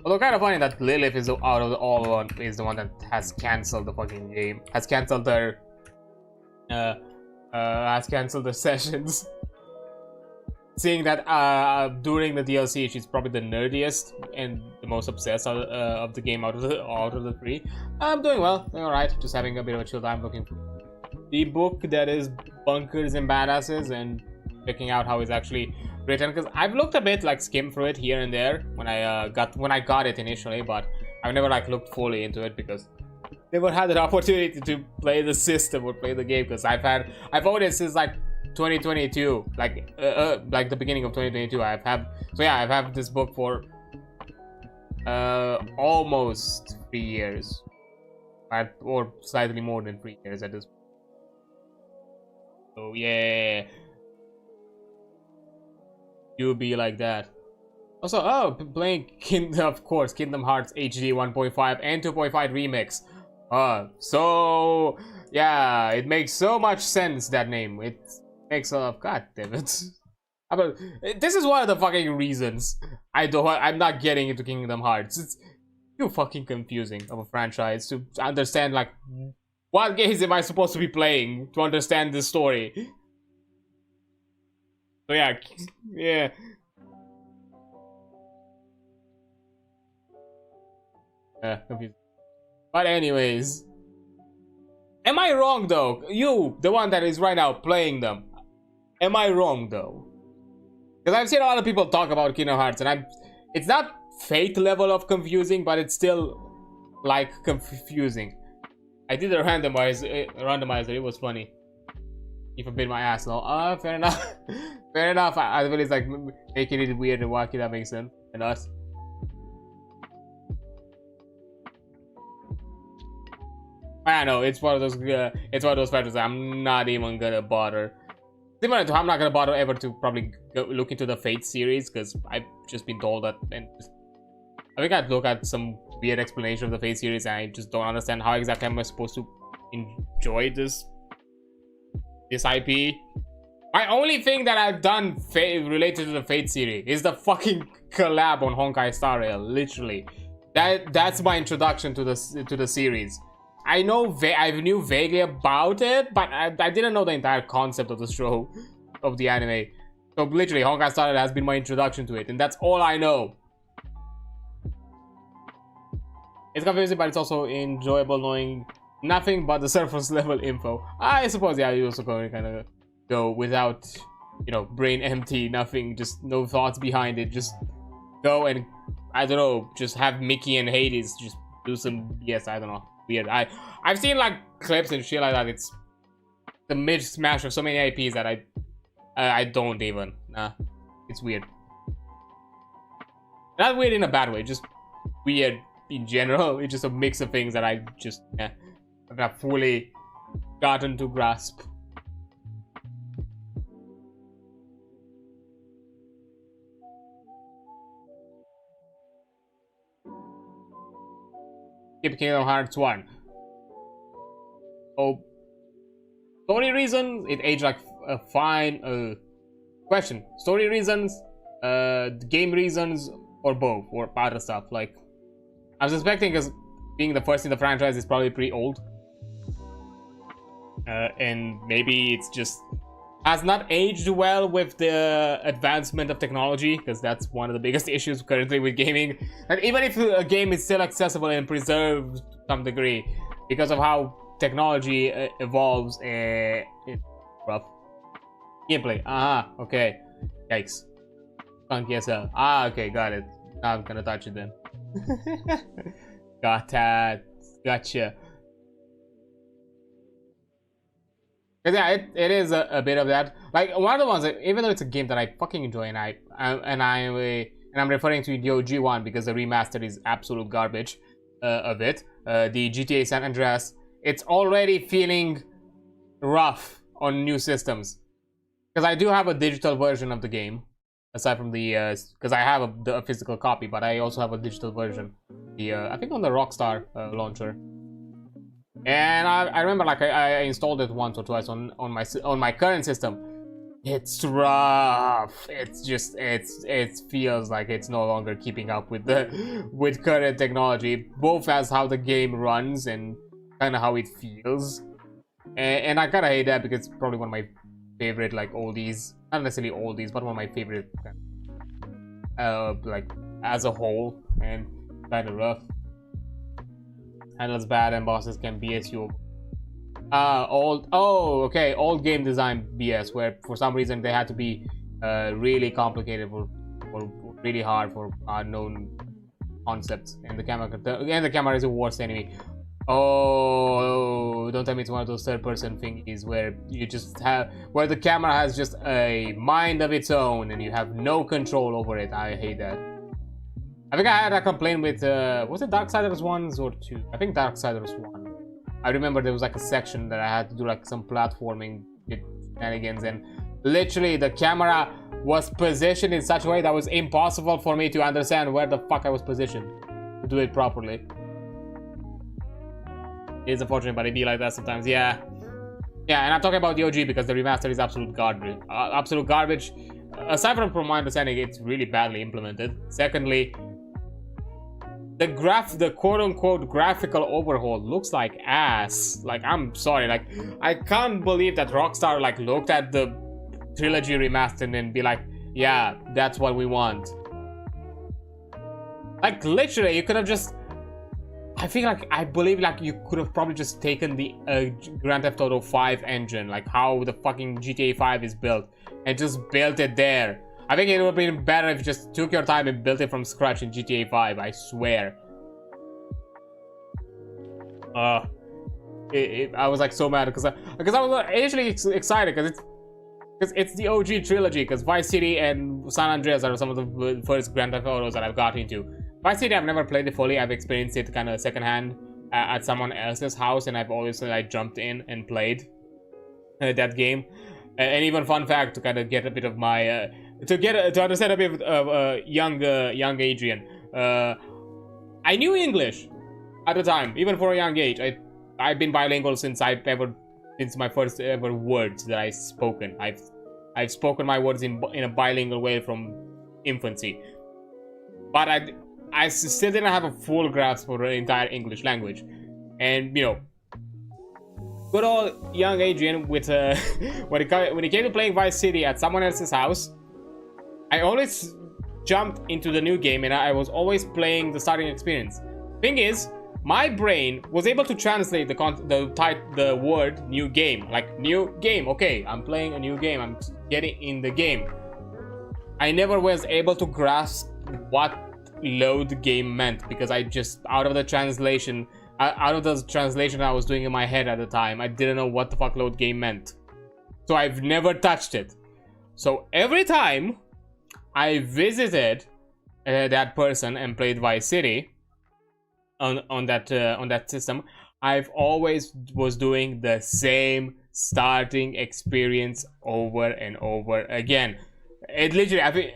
Although kind of funny that Lilith is out of all one is the one that has cancelled the fucking game, has cancelled their sessions. Seeing that during the DLC she's probably the nerdiest and the most obsessed of the game out of the 3. I'm doing well, doing alright, just having a bit of a chill time looking for the book that is Bunkers and Badasses and checking out how it's actually written, because I've looked a bit, like skimmed through it here and there when I got it initially, but I've never like looked fully into it because I never had the opportunity to play the system or play the game, because I've owned it since like 2022, like the beginning of 2022. I've had this book for almost 3 years, or slightly more than 3 years at this point. So yeah. You be like that. Also, playing of course, Kingdom Hearts HD 1.5 and 2.5 remix. So yeah, it makes so much sense, that name. It makes god damn it. This is one of the fucking reasons I'm not getting into Kingdom Hearts. It's too fucking confusing of a franchise to understand, like, what games am I supposed to be playing to understand this story. So yeah. Confused. But anyways, am I wrong though? You, the one that is right now playing them, am I wrong though? Because I've seen a lot of people talk about Kingdom Hearts, and it's not Fate level of confusing, but it's still like confusing. I did a randomizer. It was funny. If I bit my ass, no. Fair enough. Fair enough. I feel it's like making it weird and wacky. That makes sense. And us. I know it's one of those. It's one of those factors. I'm not even gonna bother. Similar to I'm not gonna bother ever to probably look into the Fate series, because I've just been told that, and I think I'd look at some weird explanation of the Fate series, and I just don't understand how exactly am I supposed to enjoy this IP. My only thing that I've done related to the Fate series is the fucking collab on Honkai Star Rail. Literally, that's my introduction to the series. I knew vaguely about it, but I didn't know the entire concept of the show, of the anime. So literally, Honkai Star Rail has been my introduction to it, and that's all I know. It's confusing, but it's also enjoyable knowing nothing but the surface level info. I suppose, yeah, you also go kind of go without, you know, brain empty, nothing, just no thoughts behind it. Just go and, I don't know, just have Mickey and Hades just do some, yes, I don't know, weird. I've seen like clips and shit like that. It's the mishmash of so many IPs that I don't even, nah, it's weird. Not weird in a bad way, just weird in general. It's just a mix of things that I just, yeah, I've not fully gotten to grasp. Skip Kingdom Hearts 1. Oh, story reasons, it aged like fine. Question: story reasons, game reasons, or both, or other stuff. Like, I was suspecting, because being the first in the franchise is probably pretty old. And maybe it's just has not aged well with the advancement of technology, because that's one of the biggest issues currently with gaming. And even if a game is still accessible and preserved to some degree, because of how technology evolves, it's rough. Gameplay. Okay. Yikes. Funky as hell. Okay, got it. Now I'm gonna touch it then. Got that. Gotcha. Yeah, it is a bit of that. Like one of the ones that, even though it's a game that I fucking enjoy, and I'm referring to the OG one because the remaster is absolute garbage of it. The GTA San Andreas, it's already feeling rough on new systems. Because I do have a digital version of the game, aside from the because I have a physical copy, but I also have a digital version. The I think on the Rockstar launcher. And I remember like I installed it once or twice on my current system. It's rough. It's just it feels like it's no longer keeping up with current technology, both as how the game runs and kind of how it feels. And I kind of hate that because it's probably one of my favorite like oldies, not necessarily oldies, but one of my favorite like as a whole, and kind of rough. Handles bad and bosses can BS you. Old game design BS, where for some reason they had to be really complicated or really hard for unknown concepts, and the camera is the worst enemy. Oh, don't tell me it's one of those third-person thingies where you just have where the camera has just a mind of its own and you have no control over it. I hate that. I think I had a complaint with was it Darksiders 1 or 2? I think Darksiders 1. I remember there was like a section that I had to do like some platforming with shenanigans, and literally the camera was positioned in such a way that was impossible for me to understand where the fuck I was positioned to do it properly. It is unfortunate, but it be like that sometimes. Yeah, and I'm talking about the OG because the remaster is absolute garbage. Absolute garbage. Aside from my understanding, it's really badly implemented. Secondly, the quote-unquote graphical overhaul looks like ass. Like, I'm sorry, like I can't believe that Rockstar like looked at the trilogy remastered and be like, yeah, that's what we want. Like literally, you could have just, I believe like you could have probably just taken the Grand Theft Auto 5 engine, like how the fucking GTA 5 is built, and just built it there. I think it would have been better if you just took your time and built it from scratch in GTA 5, I swear. I was like so mad because I was initially excited because it's the OG trilogy, because Vice City and San Andreas are some of the first Grand Theft Autos that I've got into. Vice City, I've never played it fully. I've experienced it kind of secondhand at someone else's house, and I've always like jumped in and played that game. And even fun fact to kind of get a bit of my to understand a bit of young Adrian. I knew English at the time, even for a young age. I've been bilingual since my first ever words that I've spoken. I've spoken my words in a bilingual way from infancy, but I still didn't have a full grasp for the entire English language. And you know, good old young Adrian with when it came to playing Vice City at someone else's house, I always jumped into the new game and I was always playing the starting experience. Thing is, my brain was able to translate the word new game, like new game. Okay, I'm playing a new game. I'm getting in the game. I never was able to grasp what load game meant, because I just out of the translation I was doing in my head at the time, I didn't know what the fuck load game meant. So I've never touched it. So every time I visited that person and played Vice City on that system, I've always was doing the same starting experience over and over again. It literally, I think,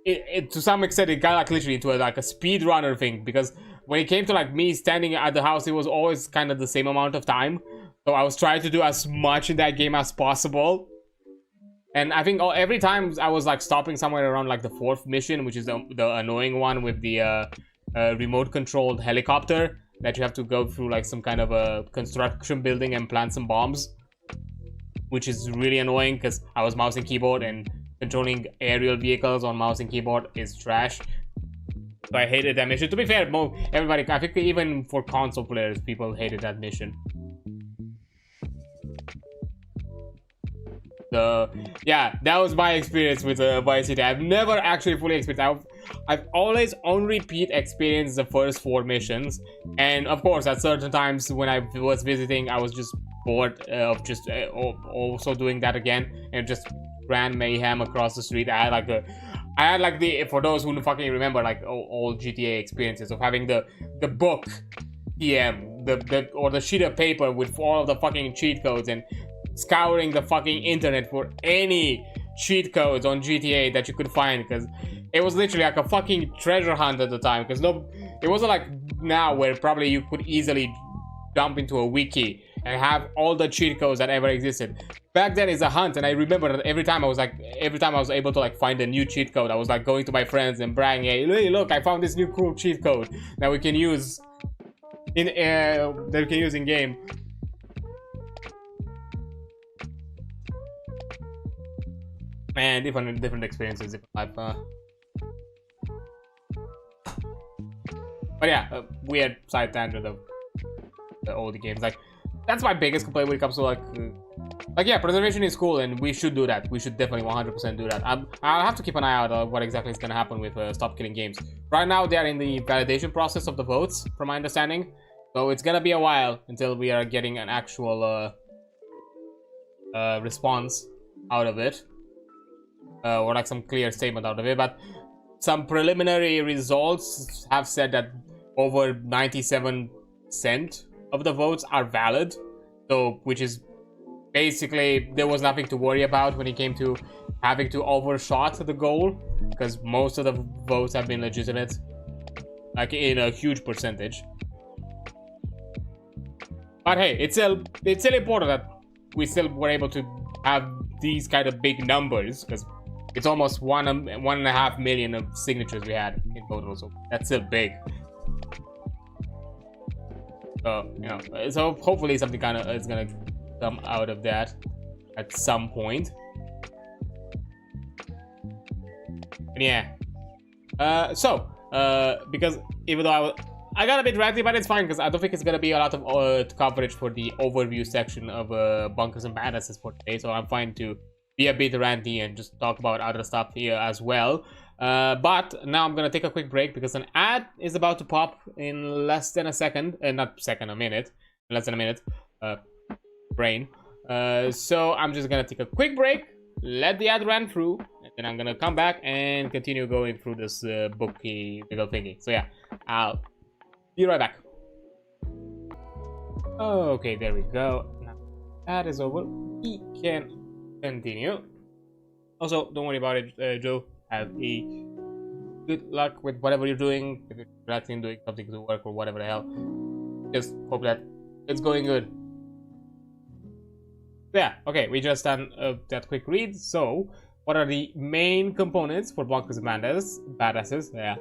it to some extent, it got like literally into like a speedrunner thing, because when it came to like me standing at the house, it was always kind of the same amount of time. So I was trying to do as much in that game as possible. And I think every time I was like stopping somewhere around like the 4th mission, which is the annoying one with the remote controlled helicopter that you have to go through like some kind of a construction building and plant some bombs, which is really annoying because I was mouse and keyboard, and controlling aerial vehicles on mouse and keyboard is trash. So I hated that mission. To be fair, everybody, I think even for console players, people hated that mission. So yeah, that was my experience with Vice City. I've never actually fully experienced. I've always on repeat experienced the first 4 missions, and of course at certain times when I was visiting, I was just bored of just also doing that again, and just ran mayhem across the street. I had like the, for those who fucking remember, like old GTA experiences of having the book TM, or the sheet of paper with all of the fucking cheat codes, and scouring the fucking internet for any cheat codes on GTA that you could find, because it was literally like a fucking treasure hunt at the time. Because it wasn't like now where probably you could easily jump into a wiki and have all the cheat codes that ever existed. Back then it's a hunt, and I remember that every time I was able to like find a new cheat code, I was like going to my friends and bragging, hey look, I found this new cool cheat code that we can use in game. And different experiences, different life. But yeah, weird side tangent of the old games. Like, that's my biggest complaint when it comes to like yeah, preservation is cool, and we should do that. We should definitely 100% do that. I'll have to keep an eye out on what exactly is gonna happen with Stop Killing Games. Right now, they are in the validation process of the votes, from my understanding. So it's gonna be a while until we are getting an actual response out of it, or like some clear statement out of it. But some preliminary results have said that over 97% of the votes are valid, so which is basically there was nothing to worry about when it came to having to overshot the goal, because most of the votes have been legitimate, like in a huge percentage. But hey, it's still important that we still were able to have these kind of big numbers, because it's almost 1.5 million of signatures we had in total, so that's still big. So, you know, so hopefully something kind of is gonna come out of that at some point. But yeah, because even though I got a bit ranty, but it's fine, because I don't think it's gonna be a lot of coverage for the overview section of Bunkers and Badasses for today, so I'm fine to be a bit ranty and just talk about other stuff here as well. But now I'm gonna take a quick break because an ad is about to pop in less than a second, a minute, less than a minute. Brain. So I'm just gonna take a quick break, let the ad run through, and then I'm gonna come back and continue going through this booky little thingy. So yeah, I'll be right back. Okay, there we go. Now that is over. We can continue. Also, don't worry about it, Joe. Have a good luck with whatever you're doing. If you're practicing doing something to work or whatever the hell, just hope that it's going good. Yeah, okay, we just done that quick read. So, what are the main components for Bunkers and Badasses? Yeah,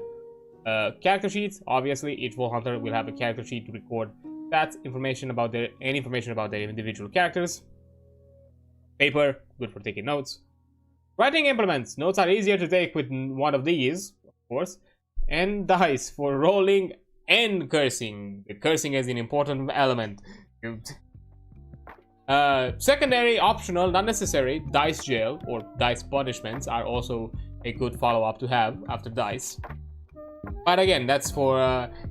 character sheets. Obviously, each Wall Hunter will have a character sheet to record that information about their individual characters. Paper, good for taking notes. Writing implements. Notes are easier to take with one of these, of course. And dice for rolling and cursing. The cursing is an important element. Secondary, optional, not necessary, dice jail or dice punishments are also a good follow-up to have after dice. But again, that's for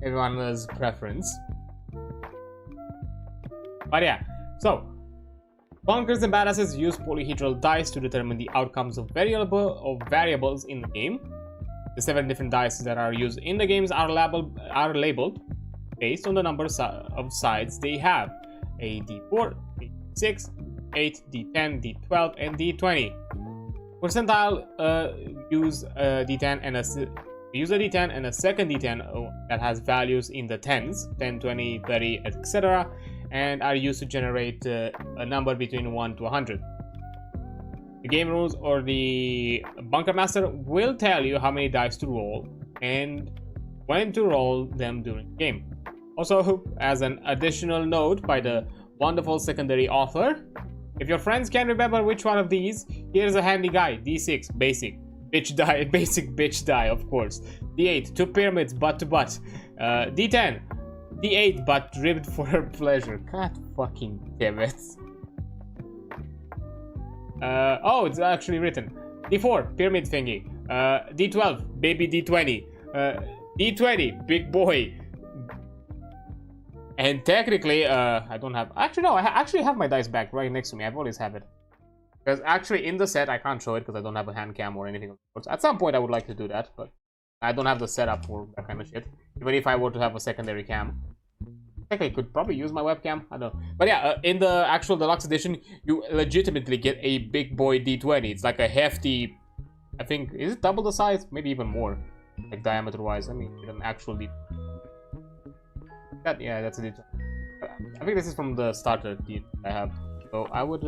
everyone's preference. But yeah, so Bunkers and Badasses use polyhedral dice to determine the outcomes of variables in the game. The 7 different dice that are used in the games are labeled based on the number of sides they have: a D4, D6, 8, D10, D12, and D20. Percentile use a D10 and a second D10 that has values in the tens, 10, 20, 30, etc., and are used to generate a number between 1 to 100. The game rules or the Bunker Master will tell you how many dice to roll and when to roll them during the game. Also, as an additional note by the wonderful secondary author, if your friends can't remember which one of these, here's a handy guide. D6, basic bitch die, of course. D8, 2 pyramids butt to butt. D10, D8 but ribbed for her pleasure. God fucking damn it. Oh, it's actually written. D4, pyramid thingy. D12, baby D20. D20, big boy. And technically, I don't have... Actually, no, I actually have my dice back right next to me. I've always have it. Because actually, in the set, I can't show it because I don't have a hand cam or anything. At some point, I would like to do that, but I don't have the setup for that kind of shit. Even if I were to have a secondary cam. I think I could probably use my webcam. I don't know. But yeah, in the actual deluxe edition, you legitimately get a big boy D20. It's like a hefty... I think... Is it double the size? Maybe even more. Like, diameter-wise. I mean, an actual D... Yeah, that's a D20. I think this is from the starter D I have. So I would...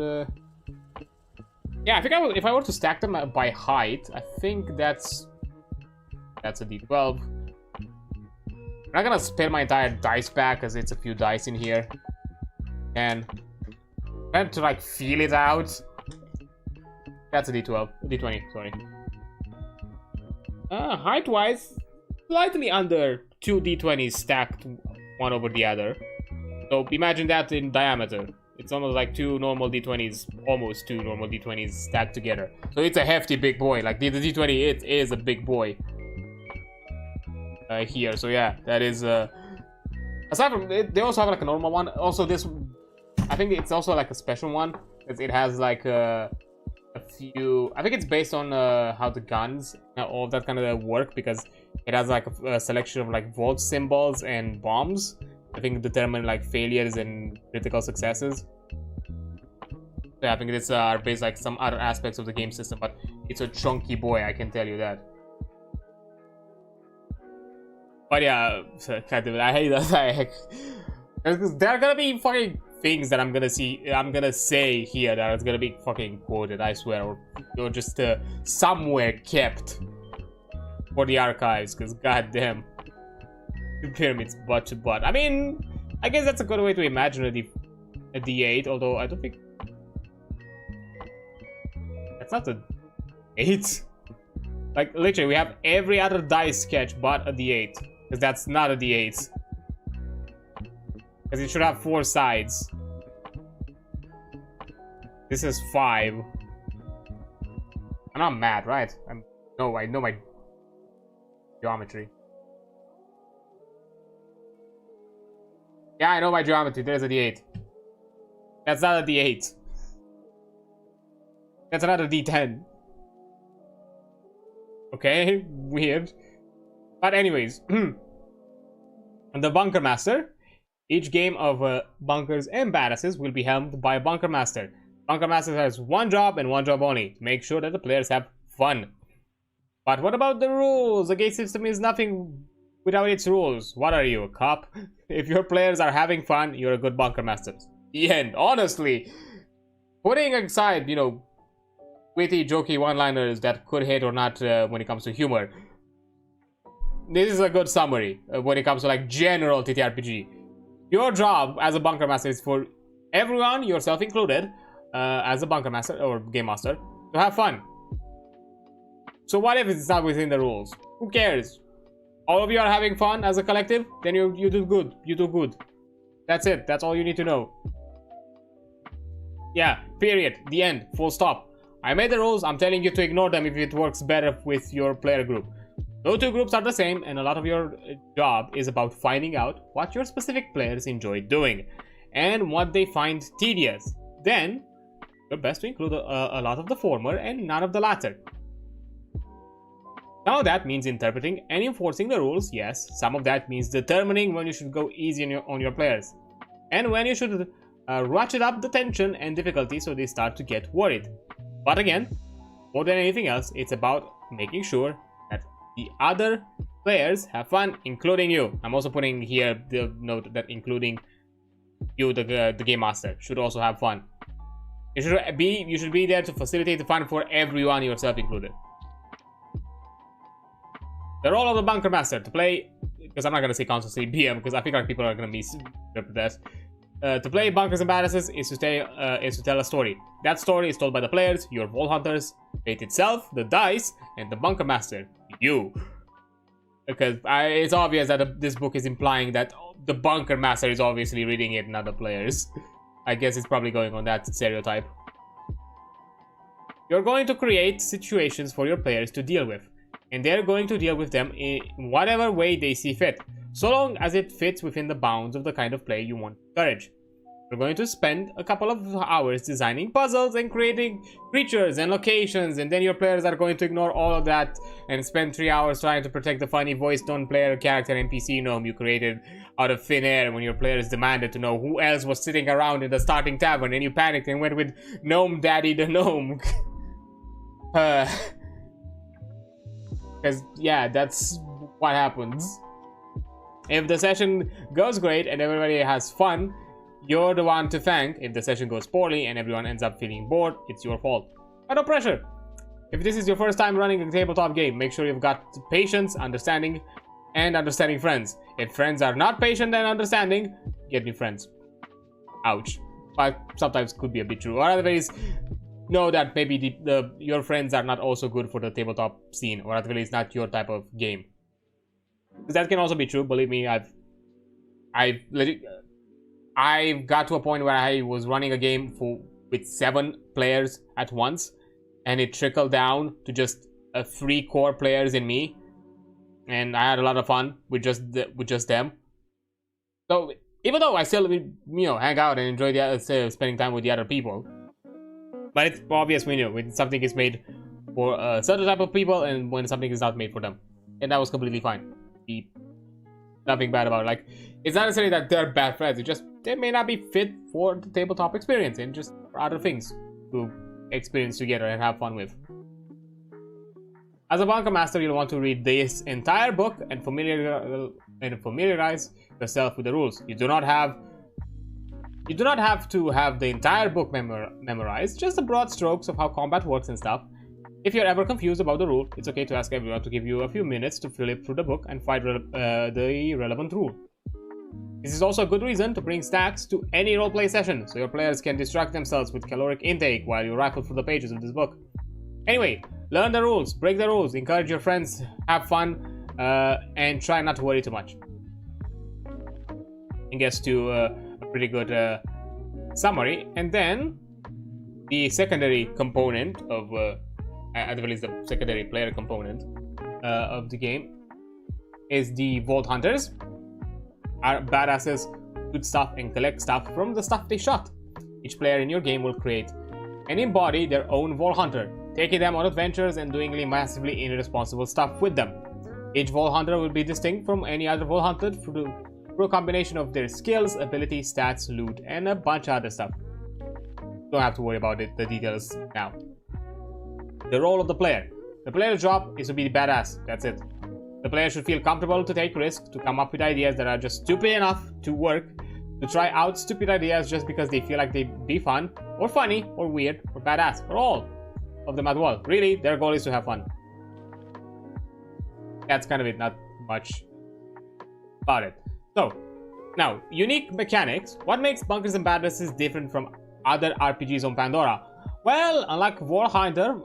Yeah, I think I would... If I were to stack them by height, I think that's a D12. I'm not gonna spare my entire dice pack because it's a few dice in here. And I have to like feel it out. That's a D12. D20, sorry. Height-wise, slightly under 2 D20s stacked one over the other. So imagine that in diameter. It's almost like 2 normal D20s, almost 2 normal D20s stacked together. So it's a hefty big boy. Like the D20, it is a big boy. Here, so yeah, that is aside from it, they also have like a normal one. Also, this, I think it's also like a special one because it has like a few. I think it's based on how the guns, all of that kind of work, because it has like a selection of like volt symbols and bombs. I think determine like failures and critical successes. So yeah, I think it's based like some other aspects of the game system, but it's a chunky boy, I can tell you that. But yeah, I hate that. There are gonna be fucking things that I'm gonna say here that is gonna be fucking quoted, I swear, or just somewhere kept for the archives, because goddamn, the pyramids butt to butt. I mean, I guess that's a good way to imagine a D8, although I don't think that's not a 8. Like literally, we have every other dice sketch but a D8. Because that's not a D8. Because it should have 4 sides. This is 5. I'm not mad, right? No, I know my geometry. Yeah, I know my geometry. There's a D8. That's not a D8. That's another D10. Okay, weird. But anyways, the Bunker Master. Each game of Bunkers and Badasses will be helmed by a Bunker Master. Bunker Master has one job and one job only: to make sure that the players have fun. But what about the rules? The game system is nothing without its rules. What are you, a cop? If your players are having fun, you're a good Bunker Master. The end. Honestly, putting aside, you know, witty, jokey one-liners that could hit or not when it comes to humor, this is a good summary when it comes to like general TTRPG. Your job as a Bunker Master is for everyone, yourself included, as a Bunker Master or Game Master, to have fun. So what if it's not within the rules? Who cares? All of you are having fun as a collective, then you do good. You do good. That's it. That's all you need to know. Yeah, period. The end. Full stop. I made the rules. I'm telling you to ignore them if it works better with your player group. No two groups are the same, and a lot of your job is about finding out what your specific players enjoy doing and what they find tedious. Then, you're best to include a lot of the former and none of the latter. Some of that means interpreting and enforcing the rules, yes. Some of that means determining when you should go easy on your players and when you should ratchet up the tension and difficulty so they start to get worried. But again, more than anything else, it's about making sure that the other players have fun, including you. I'm also putting here the note that including you, the game master, should also have fun. You should be there to facilitate the fun for everyone, yourself included. The role of the Bunker Master to play, because I'm not gonna say constantly BM, because I think like people are gonna misinterpret that. To play Bunkers and Badasses is to tell a story. That story is told by the players, your Vault Hunters, fate itself, the dice, and the Bunker Master, you. Because it's obvious that this book is implying that the Bunker Master is obviously reading it, not the players. I guess it's probably going on that stereotype. you're going to create situations for your players to deal with, and they're going to deal with them in whatever way they see fit, so long as it fits within the bounds of the kind of play you want to encourage. We're going to spend a couple of hours designing puzzles and creating creatures and locations, and then your players are going to ignore all of that and spend 3 hours trying to protect the funny voiced non-player character NPC gnome you created out of thin air when your players demanded to know who else was sitting around in the starting tavern, and you panicked and went with Gnome Daddy the Gnome. Because, yeah, that's what happens. If the session goes great and everybody has fun, you're the one to thank. If the session goes poorly and everyone ends up feeling bored, it's your fault. But no pressure. If this is your first time running a tabletop game, make sure you've got patience, understanding, and understanding friends. If friends are not patient and understanding, get new friends. Ouch. But sometimes could be a bit true. Or otherwise, know that maybe your friends are not also good for the tabletop scene, or at least not your type of game. Because that can also be true. Believe me, I've got to a point where I was running a game with 7 players at once, and it trickled down to just 3 core players in me, and I had a lot of fun with just them. So even though I still hang out and enjoy spending time with the other people, but it's obvious when something is made for a certain type of people and when something is not made for them, and that was completely fine. Nothing bad about it. Like, it's not necessarily that they're bad friends, it's just they may not be fit for the tabletop experience and just for other things to experience together and have fun with. As a bunker master, you'll want to read this entire book and familiarize yourself with the rules. You do not have to have the entire book memorized, just the broad strokes of how combat works and stuff. If you're ever confused about the rule, it's okay to ask everyone to give you a few minutes to flip through the book and find the relevant rule. This is also a good reason to bring snacks to any roleplay session, so your players can distract themselves with caloric intake while you rifle through the pages of this book. Anyway, learn the rules, break the rules, encourage your friends, have fun, and try not to worry too much. And gets to a pretty good summary, and then the secondary component of at the least the secondary player component of the game is the Vault Hunters. Are badasses who shoot stuff and collect stuff from the stuff they shot. Each player in your game will create and embody their own Vault Hunter, taking them on adventures and doing massively irresponsible stuff with them. Each Vault Hunter will be distinct from any other Vault Hunter through a combination of their skills, abilities, stats, loot, and a bunch of other stuff. Don't have to worry about the details now. The role of the player. The player's job is to be the badass. That's it. The player should feel comfortable to take risks, to come up with ideas that are just stupid enough to work, to try out stupid ideas just because they feel like they'd be fun, or funny, or weird, or badass, or all of them as well. Really, their goal is to have fun. That's kind of it, not much about it. So, now, unique mechanics. What makes Bunkers and Badasses different from other RPGs on Pandora? Well, unlike Vault Finder,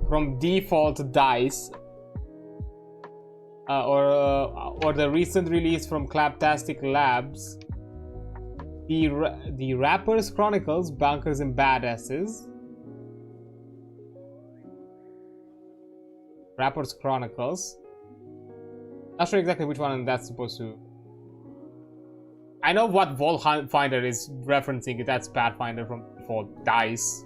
from default dice, or the recent release from Claptastic Labs, the Rappers Chronicles, Bunkers and Badasses. Rappers Chronicles. Not sure exactly which one that's supposed to. I know what Vault Finder is referencing. That's Pathfinder from default dice.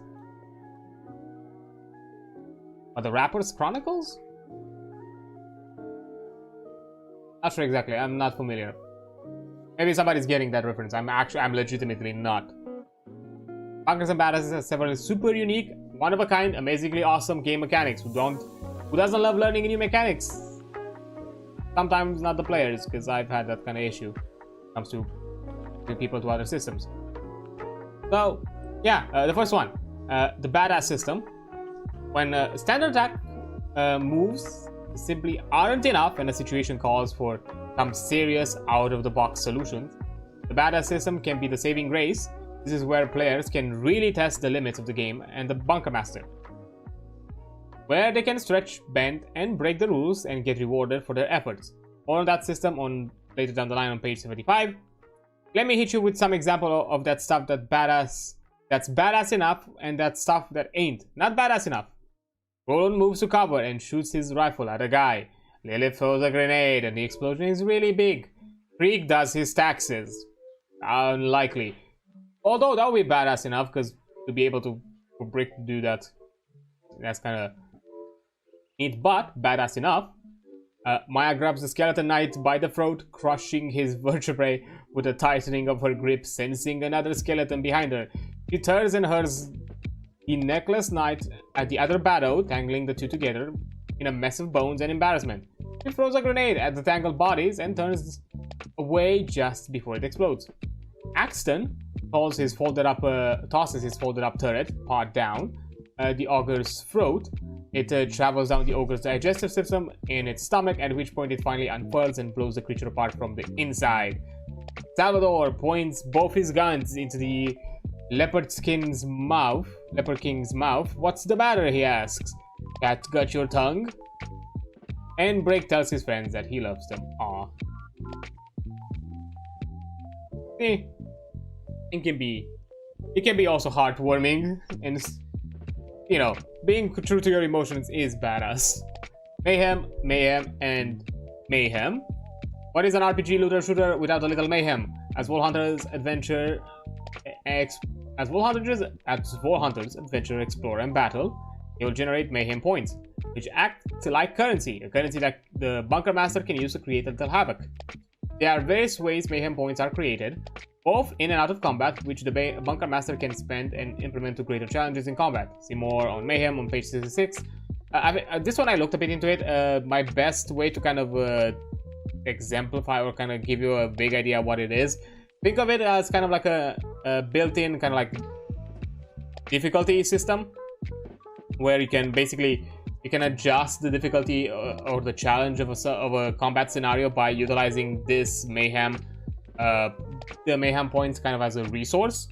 But the Rappers Chronicles? Not sure exactly. I'm not familiar. Maybe somebody's getting that reference. I'm legitimately not. Bunkers and Badasses has several super unique, one of a kind, amazingly awesome game mechanics. Who doesn't love learning new mechanics? Sometimes not the players, because I've had that kind of issue when it comes to people to other systems. So, yeah, the first one, the badass system. When standard attack moves simply aren't enough and a situation calls for some serious out-of-the-box solutions, the badass system can be the saving grace. This is where players can really test the limits of the game and the bunker master, where they can stretch, bend, and break the rules and get rewarded for their efforts. All of that system on later down the line on page 75. Let me hit you with some example of that stuff that badass that's badass enough and that stuff that ain't not badass enough. Roland moves to cover and shoots his rifle at a guy. Lily throws a grenade and the explosion is really big. Krieg does his taxes. Unlikely. Although that would be badass enough, because to be able to for Brick to do that, that's kind of neat, but badass enough. Maya grabs the skeleton knight by the throat, crushing his vertebrae with a tightening of her grip, sensing another skeleton behind her. She turns and hurls the necklace knight at the other battle, tangling the two together in a mess of bones and embarrassment. She throws a grenade at the tangled bodies and turns away just before it explodes. Axton tosses his folded up turret part down the ogre's throat. It travels down the ogre's digestive system in its stomach, at which point it finally unfurls and blows the creature apart from the inside. Salvador points both his guns into the Leopard King's mouth. What's the matter, he asks. Cat got your tongue? And Brick tells his friends that he loves them. Aww. It can be also heartwarming, and you know, being true to your emotions is badass. Mayhem, and mayhem. What is an RPG looter shooter without a little mayhem? As Wall Hunters adventure, adventure, explore, and battle, you'll generate mayhem points, which act like currency, a currency that the Bunker Master can use to create a little havoc. There are various ways mayhem points are created, both in and out of combat, which the Bunker Master can spend and implement to greater challenges in combat. See more on mayhem on page 66. This one I looked a bit into it. My best way to kind of exemplify or kind of give you a big idea of what it is, think of it as kind of like a built-in kind of like difficulty system, where you can basically adjust the difficulty or the challenge of a combat scenario by utilizing this mayhem, the mayhem points kind of as a resource.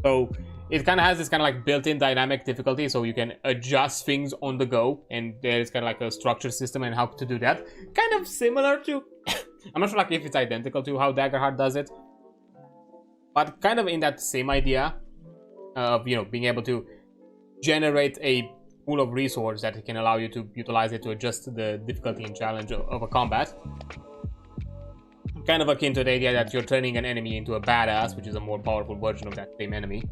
So it kind of has this kind of like built-in dynamic difficulty, so you can adjust things on the go, and there's kind of like a structure system and how to do that. Kind of similar to, I'm not sure like if it's identical to how Daggerheart does it, but kind of in that same idea of, you know, being able to generate a pool of resource that can allow you to utilize it to adjust the difficulty and challenge of a combat. Kind of akin to the idea that you're turning an enemy into a badass, which is a more powerful version of that same enemy.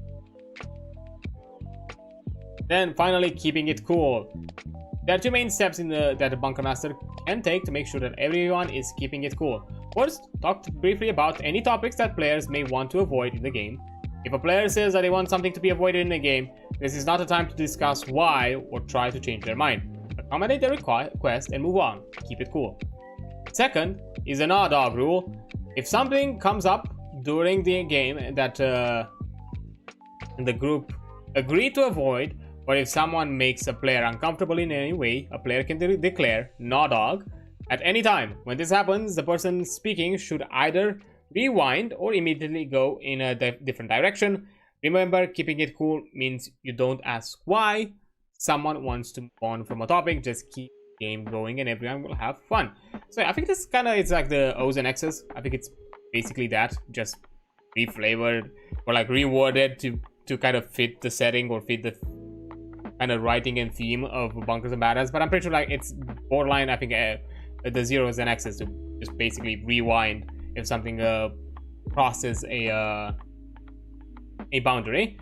Then finally, keeping it cool. There are two main steps that the Bunker Master can take to make sure that everyone is keeping it cool. First, talk briefly about any topics that players may want to avoid in the game. If a player says that they want something to be avoided in the game, this is not a time to discuss why or try to change their mind. Accommodate their request and move on. Keep it cool. Second is a no dog rule. If something comes up during the game that the group agreed to avoid, or if someone makes a player uncomfortable in any way, a player can declare no dog at any time. When this happens, the person speaking should either rewind or immediately go in a different direction. Remember, keeping it cool means you don't ask why someone wants to move on from a topic. Just keep the game going and everyone will have fun. So I think this kind of, it's like the O's and X's. I think it's basically that, just reflavored or like reworded to kind of fit the setting or fit the kind of writing and theme of Bunkers and Badasses. But I'm pretty sure like it's borderline, I think the zeros and X's to just basically rewind if something crosses a boundary.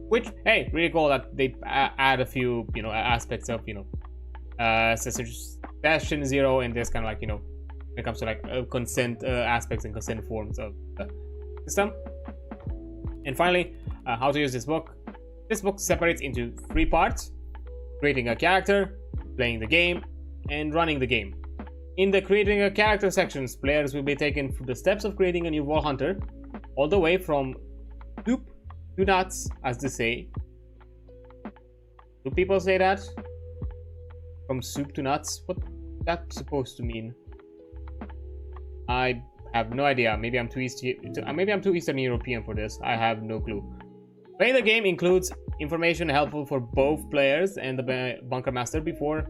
Which, hey, really cool that they add a few, you know, aspects of, you know, session 0 and this kind of like, you know, when it comes to like consent aspects and consent forms of the system. And finally, how to use this book. This book separates into 3 parts: creating a character, playing the game, and running the game. In the creating a character sections, players will be taken through the steps of creating a new Wall Hunter, all the way from soup to nuts, as they say. Do people say that? From soup to nuts? What that's supposed to mean? I have no idea. Maybe I'm too Eastern European for this. I have no clue. Playing the game includes information helpful for both players and the Bunker Master before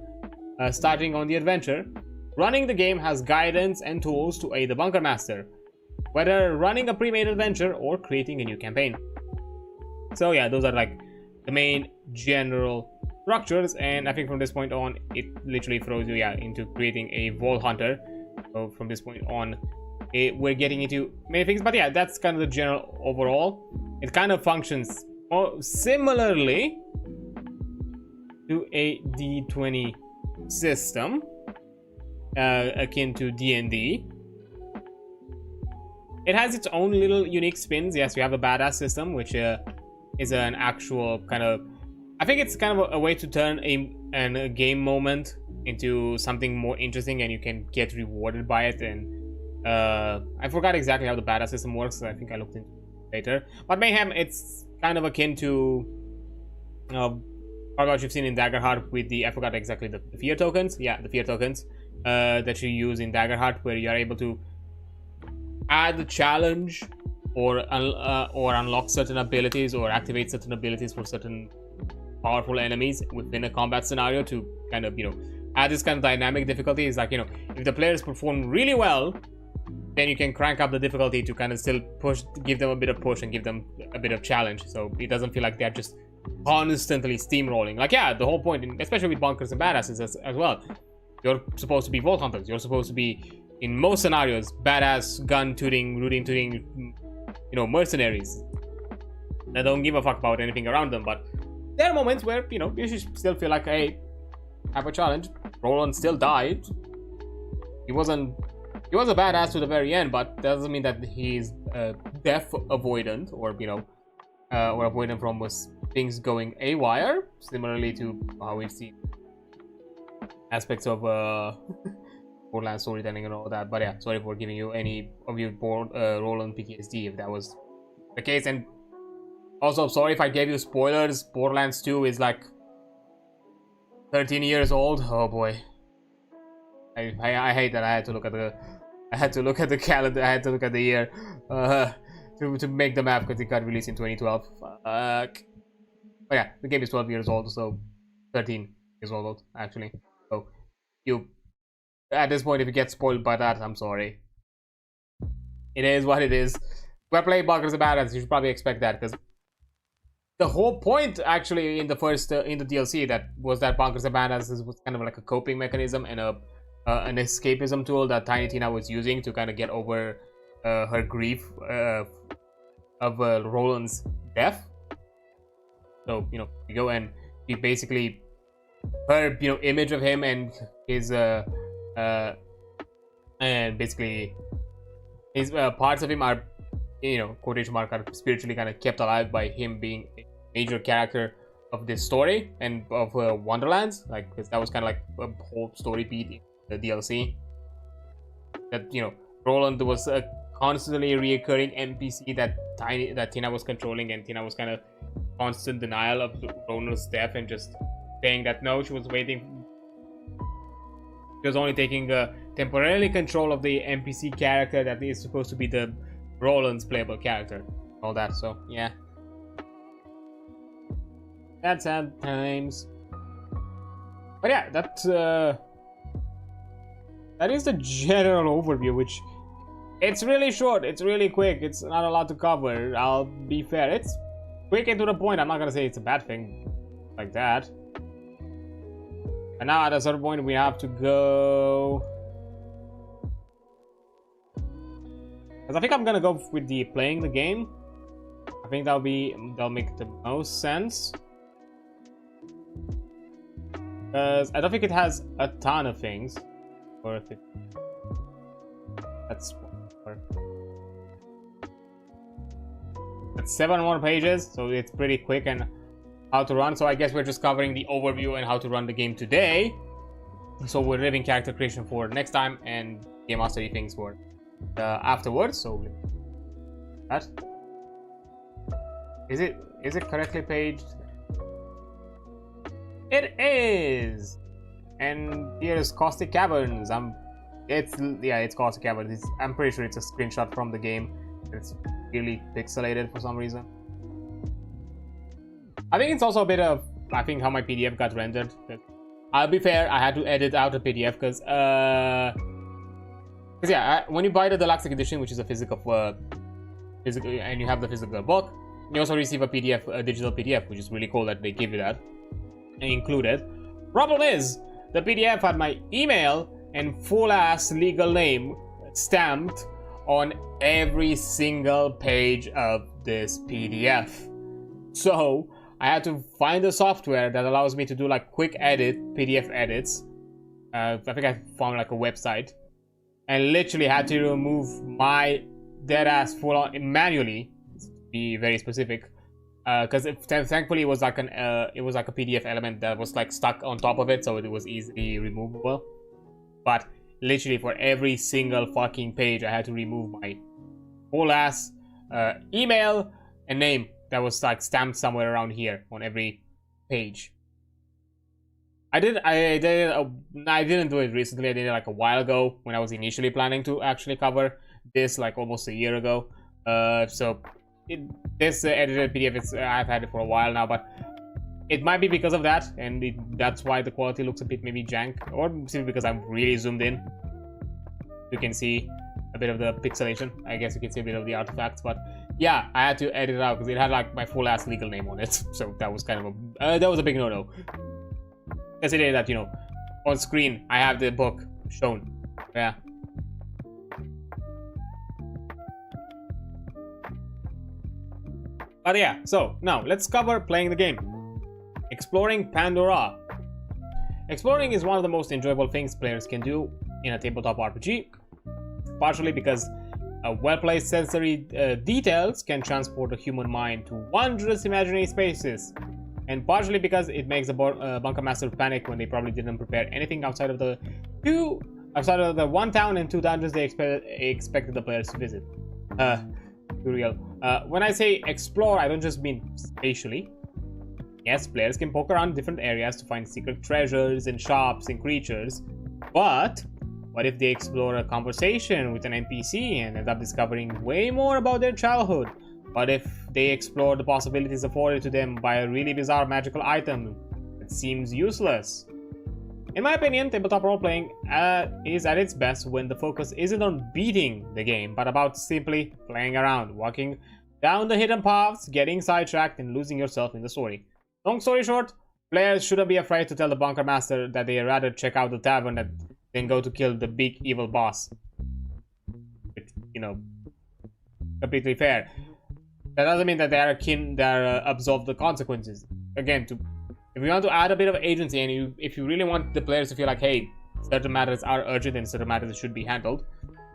starting on the adventure. Running the game has guidance and tools to aid the Bunker Master, whether running a pre-made adventure or creating a new campaign. So yeah, those are like the main general structures, and I think from this point on it literally throws you into creating a Vault Hunter. So from this point on we're getting into many things, but yeah, that's kind of the general overall. It kind of functions similarly to a D20 system, akin to D&D. It has its own little unique spins. Yes, we have a badass system, which is an actual kind of, I think it's kind of a way to turn a game moment into something more interesting, and you can get rewarded by it. And I forgot exactly how the badass system works, so I think I looked into it later. But Mayhem, it's kind of akin to what you've seen in Daggerheart with the, I forgot exactly, the fear tokens. Yeah, the fear tokens that you use in Daggerheart, where you are able to add the challenge or unlock certain abilities or activate certain abilities for certain powerful enemies within a combat scenario to kind of, add this kind of dynamic difficulty. Is like, if the players perform really well, then you can crank up the difficulty to kind of still give them a bit of push and give them a bit of challenge, so it doesn't feel like they're just constantly steamrolling. Like, yeah, the whole point, especially with Bunkers and Badasses as well, you're supposed to be Vault Hunters. You're supposed to be, in most scenarios, badass, gun-tooting, looting-tooting, mercenaries that don't give a fuck about anything around them. But there are moments where, you should still feel like, hey, have a challenge. Roland still died. He was a badass to the very end, but that doesn't mean that he's death avoidant or or avoidant from things going awire. Similarly to how we've seen aspects of Borderlands storytelling and all that. But yeah, sorry for giving you any of your Roland PTSD if that was the case. And also, sorry if I gave you spoilers. Borderlands 2 is like 13 years old. Oh boy, I hate that I had to look at the calendar. I had to look at the year to make the map, because it got released in 2012. But yeah, the game is 12 years old, so 13 years old actually. So you, at this point, if you get spoiled by that, I'm sorry. It is what it is. We're playing Bunkers and Badasses. You should probably expect that, because the whole point actually in the first in the DLC that Bunkers and Badasses was kind of like a coping mechanism and an escapism tool that Tiny Tina was using to kind of get over her grief of Roland's death. So you go and you basically, her image of him and his and basically his parts of him are, quotation mark, are spiritually kind of kept alive by him being a major character of this story and of Wonderlands. Like, cause that was kind of like a whole story beat in the DLC. That Roland was a constantly reoccurring NPC that Tina was controlling, and Tina was kind of constant denial of Roland's death and just saying that no, she was waiting. She was only taking temporarily control of the NPC character that is supposed to be the Roland's playable character. All that, so yeah. That's sad times. But yeah, that is the general overview, which it's really short, it's really quick, it's not a lot to cover. I'll be fair, it's quick and to the point. I'm not gonna say it's a bad thing like that. And now at a certain point we have to go, because I think I'm gonna go with the playing the game. I think that'll make the most sense, because I don't think it has a ton of things. Or if it, that's 7 more pages, so it's pretty quick and how to run. So I guess we're just covering the overview and how to run the game today. So we're leaving character creation for next time and game mastery things for afterwards. So that is it correctly paged? It is. And here's Caustic Caverns. It's Caustic Caverns. I'm pretty sure it's a screenshot from the game. It's really pixelated for some reason. I think it's also a bit of, I think, how my PDF got rendered. I'll be fair, I had to edit out a PDF because yeah, when you buy the deluxe edition, which is a physical and you have the physical book, You also receive a PDF, a digital PDF, which is really cool that they give you that included. Problem is, the PDF had my email and full-ass legal name stamped on every single page of this PDF. So I had to find a software that allows me to do like quick PDF edits. I think I found like a website, and literally had to remove my dead-ass full-on manually, to be very specific, because thankfully it was like a PDF element that was like stuck on top of it, so it was easily removable. But literally for every single fucking page, I had to remove my whole ass email and name that was like stamped somewhere around here on every page. I didn't do it recently. I did it like a while ago when I was initially planning to actually cover this, like almost a year ago. This edited PDF, I've had it for a while now, but it might be because of that, and that's why the quality looks a bit maybe jank, or simply because I'm really zoomed in. You can see a bit of the pixelation. I guess you can see a bit of the artifacts, but yeah, I had to edit it out because it had like my full ass legal name on it. So that was kind of that was a big no-no. Considering that, you know, on screen I have the book shown. Yeah. But yeah, so now let's cover playing the game. Exploring Pandora. Exploring is one of the most enjoyable things players can do in a tabletop RPG, partially because well-placed sensory details can transport the human mind to wondrous imaginary spaces, and partially because it makes the bunker master panic when they probably didn't prepare anything outside of the one town and 2 dungeons they expected the players to visit. Too real. When I say explore, I don't just mean spatially. Yes, players can poke around different areas to find secret treasures and shops and creatures, but what if they explore a conversation with an NPC and end up discovering way more about their childhood? What if they explore the possibilities afforded to them by a really bizarre magical item that seems useless? In my opinion, tabletop role-playing is at its best when the focus isn't on beating the game, but about simply playing around, walking down the hidden paths, getting sidetracked, and losing yourself in the story. Long story short, players shouldn't be afraid to tell the bunker master that they'd rather check out the tavern than go to kill the big evil boss. You know, completely fair. That doesn't mean that they are absolved the consequences. Again, if you want to add a bit of agency, and if you really want the players to feel like, hey, certain matters are urgent and certain matters should be handled,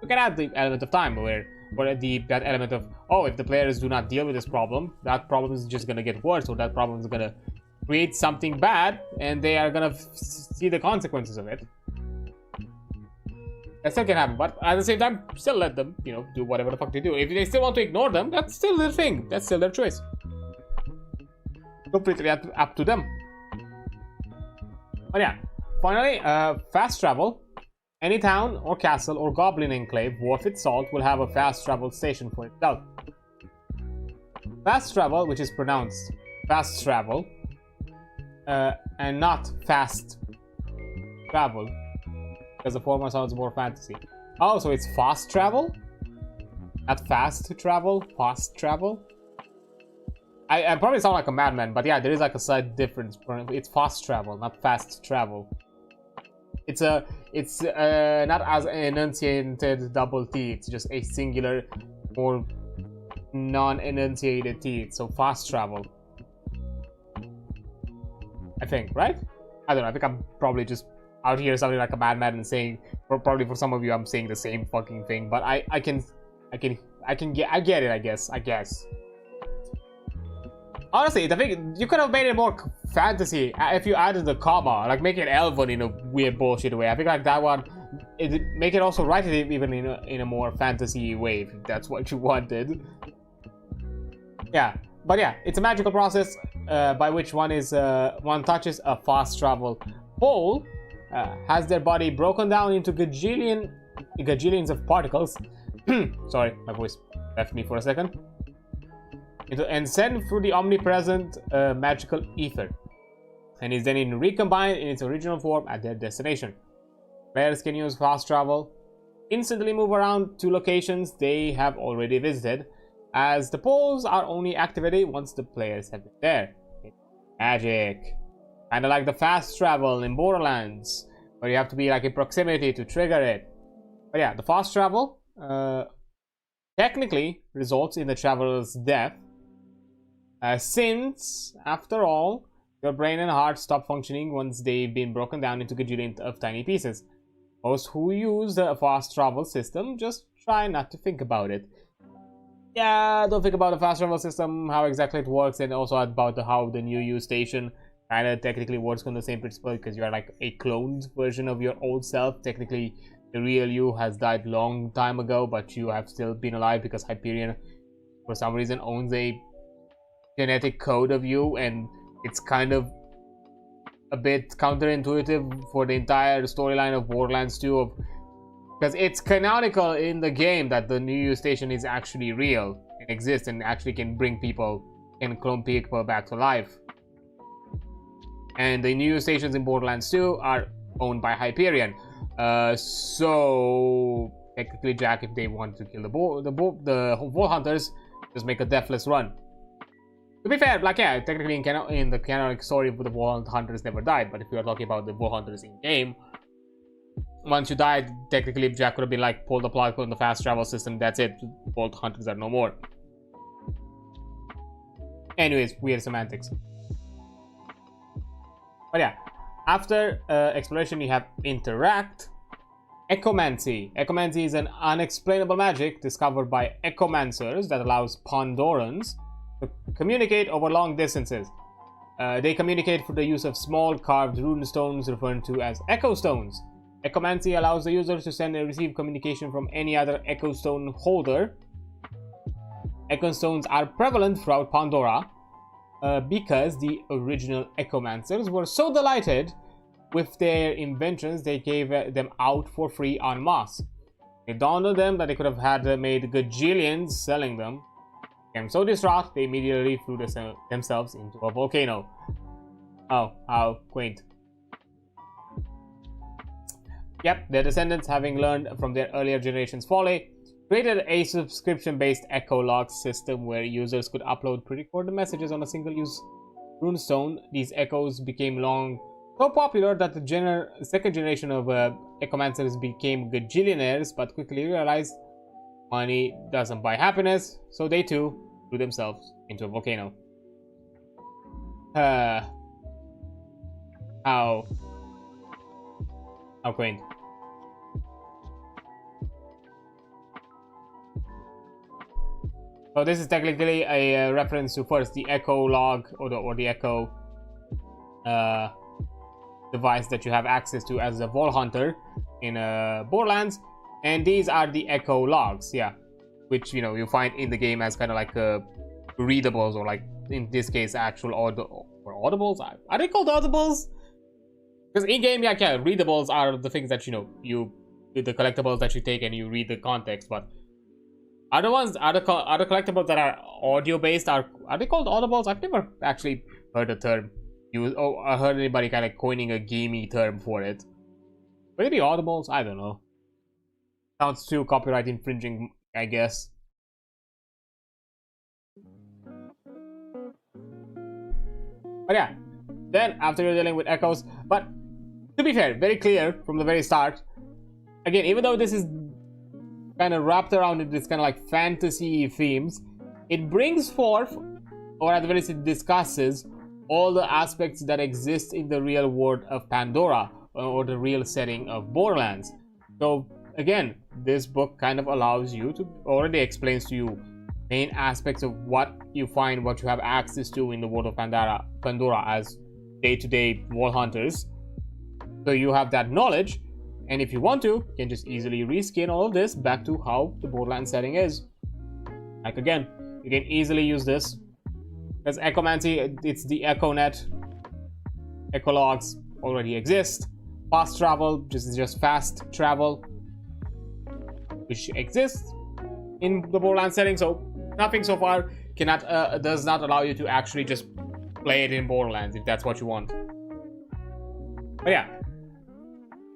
you can add the element of time that element of, oh, if the players do not deal with this problem, that problem is just going to get worse, or that problem is going to create something bad, and they are going to see the consequences of it. That still can happen, but at the same time, still let them, you know, do whatever the fuck they do. If they still want to ignore them, that's still their thing. That's still their choice. Completely up to them. But yeah, finally, fast travel. Any town or castle or goblin enclave worth its salt will have a fast travel station for itself. Fast travel, which is pronounced fast travel, and not fast travel, because the former sounds more fantasy. Oh, so it's fast travel? Not fast travel? Fast travel? I probably sound like a madman, but yeah, there is like a slight difference. It's fast travel, not fast travel. It's not as enunciated double T. It's just a singular, more non-enunciated T. So fast travel, I think, right? I don't know. I think I'm probably just out here something like a madman and saying, probably for some of you, I'm saying the same fucking thing. But I get it. I guess. Honestly, I think you could have made it more fantasy if you added the comma, like make it elven in a weird bullshit way. I think like that one, make it also write it even in a more fantasy way if that's what you wanted. Yeah, but yeah, it's a magical process by which one touches a fast travel pole, has their body broken down into gajillions of particles. Sorry, my voice left me for a second. And sent through the omnipresent magical ether, and is then recombined in its original form at their destination. Players can use fast travel, instantly move around to locations they have already visited, as the polls are only activated once the players have been there. It's magic. Kind of like the fast travel in Borderlands, where you have to be like in proximity to trigger it. But yeah, the fast travel technically results in the traveler's death, since, after all, your brain and heart stop functioning once they've been broken down into gajillions of tiny pieces. Most who use the fast travel system just try not to think about it. Yeah, don't think about the fast travel system, how exactly it works, and also about how the new U station kind of technically works on the same principle, because you are like a cloned version of your old self. Technically, the real you has died long time ago, but you have still been alive because Hyperion, for some reason, owns a genetic code of you, and it's kind of a bit counterintuitive for the entire storyline of Borderlands 2, because it's canonical in the game that the new U station is actually real and exists and actually can bring people and clone people back to life. And the new stations in Borderlands 2 are owned by Hyperion. So technically, Jack, if they want to kill the Vault Hunters, just make a deathless run. To be fair, like, yeah, technically in the canonic story, the Vault Hunters never died. But if you are talking about the Vault Hunters in game, once you died, technically Jack would have been like, pull the plug on the fast travel system. That's it. Vault Hunters are no more. Anyways, weird semantics. But yeah, after exploration, you have interact. Echomancy. Echomancy is an unexplainable magic discovered by echomancers that allows Pandorans to communicate over long distances. They communicate through the use of small carved rune stones referred to as echo stones. Echomancy allows the user to send and receive communication from any other echo stone holder. Echo stones are prevalent throughout Pandora, because the original Echomancers were so delighted with their inventions, they gave them out for free en masse. It dawned on them that they could have had made gajillions selling them. Became so distraught, they immediately threw themselves into a volcano. Oh, how quaint. Yep, their descendants, having learned from their earlier generation's folly, created a subscription-based echo log system where users could upload pre-recorded messages on a single-use runestone. These echoes became so popular that the second generation of echomancers became gajillionaires, but quickly realized money doesn't buy happiness, so they too threw themselves into a volcano. How quaint. So this is technically a reference to first the echo log or the echo device that you have access to as a Vault Hunter in Borderlands, and these are the echo logs, yeah, which you find in the game as kind of like readables, or like in this case actual audibles. Are they called audibles? Because in game, yeah, readables are the things that the collectibles that you take and you read the context, but other collectibles that are audio based are they called audibles? I've never actually heard the term used, or I heard anybody kind of coining a gamey term for it. Would it be audibles? I don't know. Sounds too copyright infringing, I guess. But yeah, then after you're dealing with echoes, but to be fair, very clear from the very start. Again, even though this is kind of wrapped around in this kind of like fantasy themes, it brings forth, or at the very least it discusses, all the aspects that exist in the real world of Pandora, or the real setting of Borderlands. So again, this book kind of allows you to, already explains to you main aspects of what you find, what you have access to in the world of Pandora as day-to-day Vault Hunters. So you have that knowledge, and if you want to, you can just easily reskin all of this back to how the Borderlands setting is. Like again, you can easily use this because Echomancy, it's the EchoNet. Echologs already exist. Fast travel, this is just fast travel, which exists in the Borderlands setting. So nothing so far does not allow you to actually just play it in Borderlands if that's what you want. But yeah,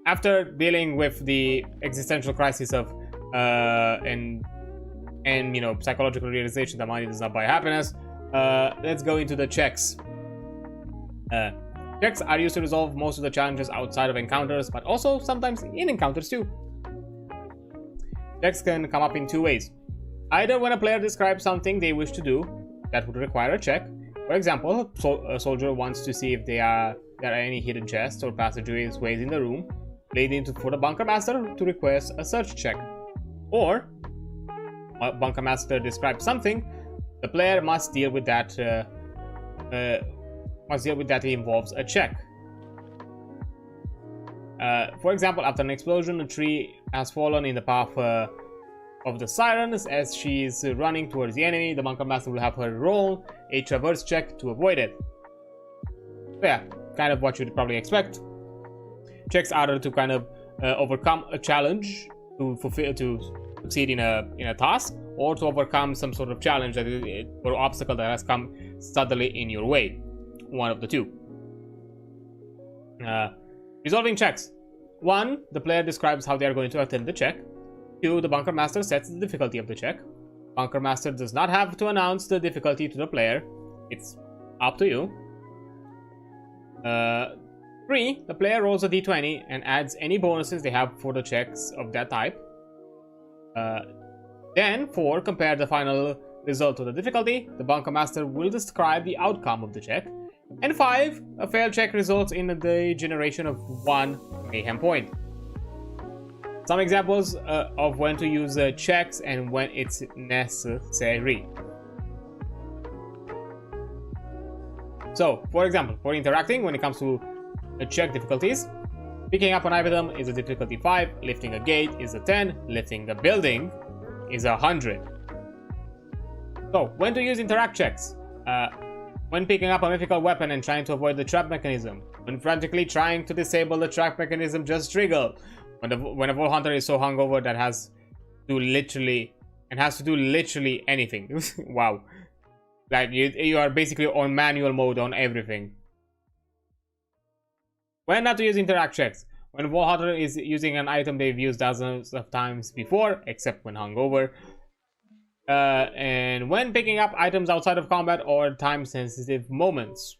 after dealing with the existential crisis of and and, you know, psychological realization that money does not buy happiness, let's go into the checks. Checks are used to resolve most of the challenges outside of encounters, but also sometimes in encounters too. Checks can come up in two ways. Either when a player describes something they wish to do that would require a check. For example, a soldier wants to see if there are any hidden chests or passageways in the room leading for the bunker master to request a search check. Or a bunker master describes something, the player must deal with that. Involves a check. For example, after an explosion, a tree has fallen in the path of the sirens. As she is running towards the enemy, the bunker master will have her roll a traverse check to avoid it. So yeah, kind of what you'd probably expect. Checks are to kind of overcome a challenge, to succeed in a task, or to overcome some sort of challenge or obstacle that has come suddenly in your way. One of the two. Resolving checks. 1. The player describes how they are going to attempt the check. 2. The bunker master sets the difficulty of the check. Bunker master does not have to announce the difficulty to the player. It's up to you. 3. The player rolls a d20 and adds any bonuses they have for the checks of that type. Then 4. Compare the final result to the difficulty. The bunker master will describe the outcome of the check. And 5. A failed check results in the generation of 1 mayhem point. Some examples of when to use checks and when it's necessary. So, for example, for interacting, when it comes to check difficulties, picking up an item is a difficulty 5, lifting a gate is a 10, lifting a building is 100. So, when to use interact checks? When picking up a mythical weapon and trying to avoid the trap mechanism. When frantically trying to disable the trap mechanism just trigger. When a Vault Hunter is so hungover that has to do literally anything. Wow. Like you are basically on manual mode on everything. When not to use interact checks. When a Vault Hunter is using an item they've used dozens of times before, except when hungover. And when picking up items outside of combat or time-sensitive moments.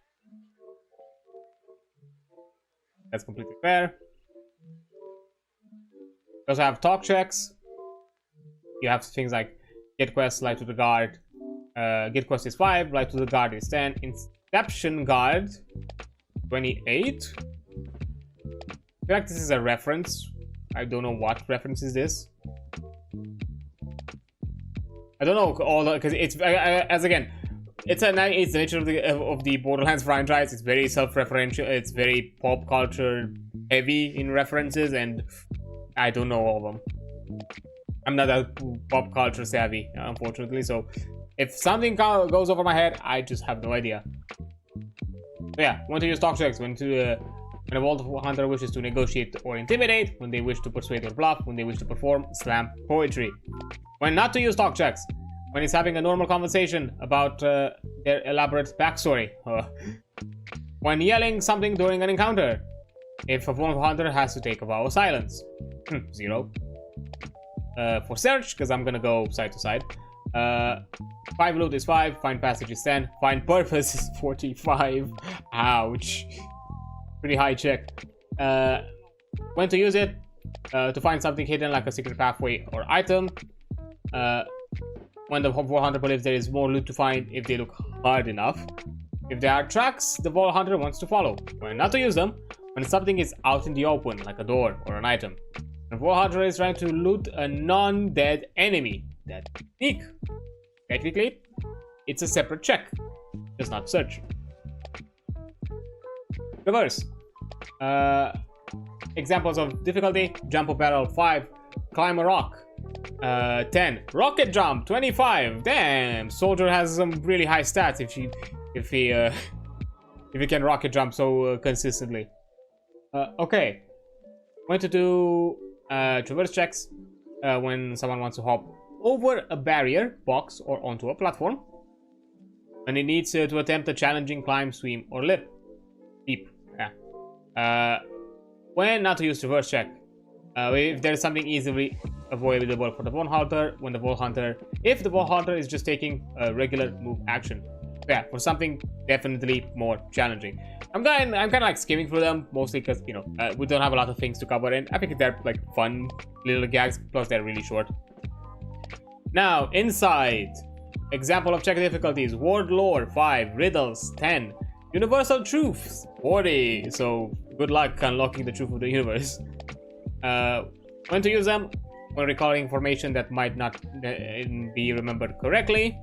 That's completely fair. You also have talk checks. You have things like get quest, light to the guard. Get quest is 5, light to the guard is 10. Inception guard 28. I feel like this is a reference. I don't know what reference is this. I don't know all because it's as again, it's the nature of the Borderlands franchise. It's very self-referential. It's very pop culture heavy in references, and I don't know all of them. I'm not that pop culture savvy, unfortunately. So if something goes over my head, I just have no idea. So yeah, when to use talk checks, when a Vault Hunter wishes to negotiate or intimidate, when they wish to persuade or bluff, when they wish to perform slam poetry. When not to use talk checks, when he's having a normal conversation about their elaborate backstory. When yelling something during an encounter. If a Vault Hunter has to take a vow of silence. 0. For search, because I'm gonna go side to side. 5 loot is 5, find passage is 10, find purpose is 45. Ouch. Pretty high check. When to use it. To find something hidden like a secret pathway or item. When the Vault Hunter believes there is more loot to find if they look hard enough. If there are tracks the Vault Hunter wants to follow. When not to use them. When something is out in the open, like a door or an item. When Vault Hunter is trying to loot a non-dead enemy. That sneak. Technically, it's a separate check. Does not search. Reverse. Examples of difficulty: jump a barrel 5, climb a rock 10, rocket jump 25. Damn, soldier has some really high stats if he can rocket jump so consistently. Okay, when to do traverse checks. When someone wants to hop over a barrier, box, or onto a platform. When it needs to attempt a challenging climb, swim, or leap. Yeah. When not to use traverse check. If there is something easily avoidable for the Vault Hunter, if the Vault Hunter is just taking a regular move action. So yeah, for something definitely more challenging. I'm kind of like skimming through them, mostly because, you know, we don't have a lot of things to cover, and I think they're like fun little gags, plus they're really short. Now, inside. Example of check difficulties: Word Lore 5, Riddles 10, Universal Truths 40. So good luck unlocking the truth of the universe. When to use them: when recalling information that might not be remembered correctly,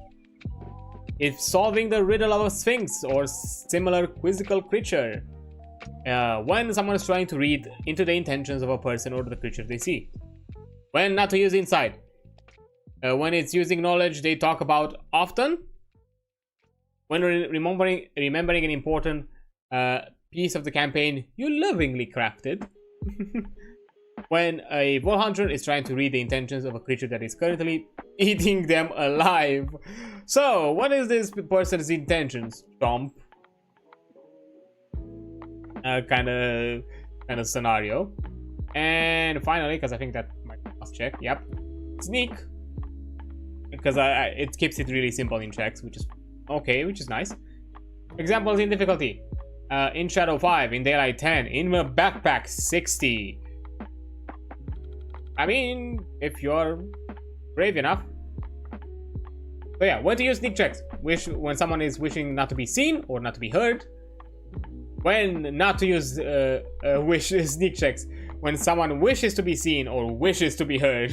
if solving the riddle of a sphinx or similar quizzical creature, when someone is trying to read into the intentions of a person or the creature they see, when not to use insight, when it's using knowledge they talk about often, when remembering an important piece of the campaign you lovingly crafted, when a Vault Hunter is trying to read the intentions of a creature that is currently eating them alive. So, what is this person's intentions? Stomp. Kind of scenario. And finally, because I think that my last check, yep, sneak. Because it keeps it really simple in checks, which is okay, which is nice. Examples in difficulty: in Shadow 5, in Daylight 10, in the Backpack 60. I mean, if you're brave enough. But yeah, when to use sneak checks: when someone is wishing not to be seen or not to be heard. When not to use sneak checks: when someone wishes to be seen or wishes to be heard.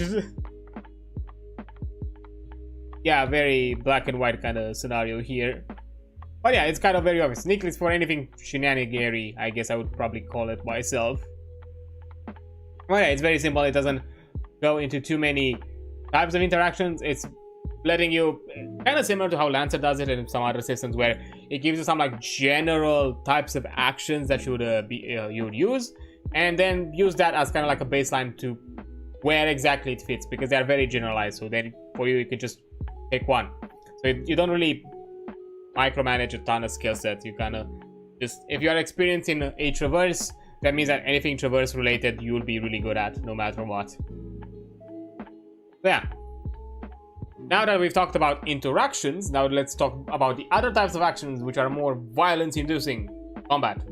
Yeah, very black and white kind of scenario here. But yeah, it's kind of very obvious. Sneak is for anything shenanigans, I guess I would probably call it myself. But yeah, it's very simple. It doesn't go into too many types of interactions. It's letting you, kind of similar to how Lancer does it in some other systems, where it gives you some like general types of actions that you would you would use, and then use that as kind of like a baseline to where exactly it fits, because they're very generalized. So then for you can just pick one. So you don't really micromanage a ton of skill sets. You kind of just, if you're experienced in a traverse, that means that anything traverse related you will be really good at no matter what. So yeah. Now that we've talked about interactions, now let's talk about the other types of actions which are more violence-inducing combat.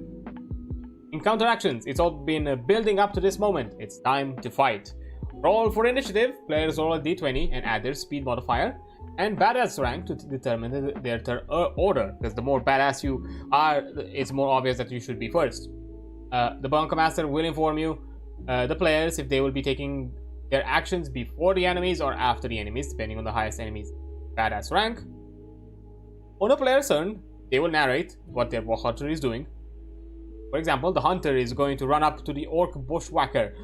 In counteractions, it's all been building up to this moment. It's time to fight. Roll for initiative. Players roll a d20 and add their speed modifier and badass rank to determine their turn order. Because the more badass you are, it's more obvious that you should be first. The Bunker Master will inform you, the players, if they will be taking their actions before the enemies or after the enemies, depending on the highest enemy's badass rank. On a player's turn, they will narrate what their hunter is doing. For example, the hunter is going to run up to the orc bushwhacker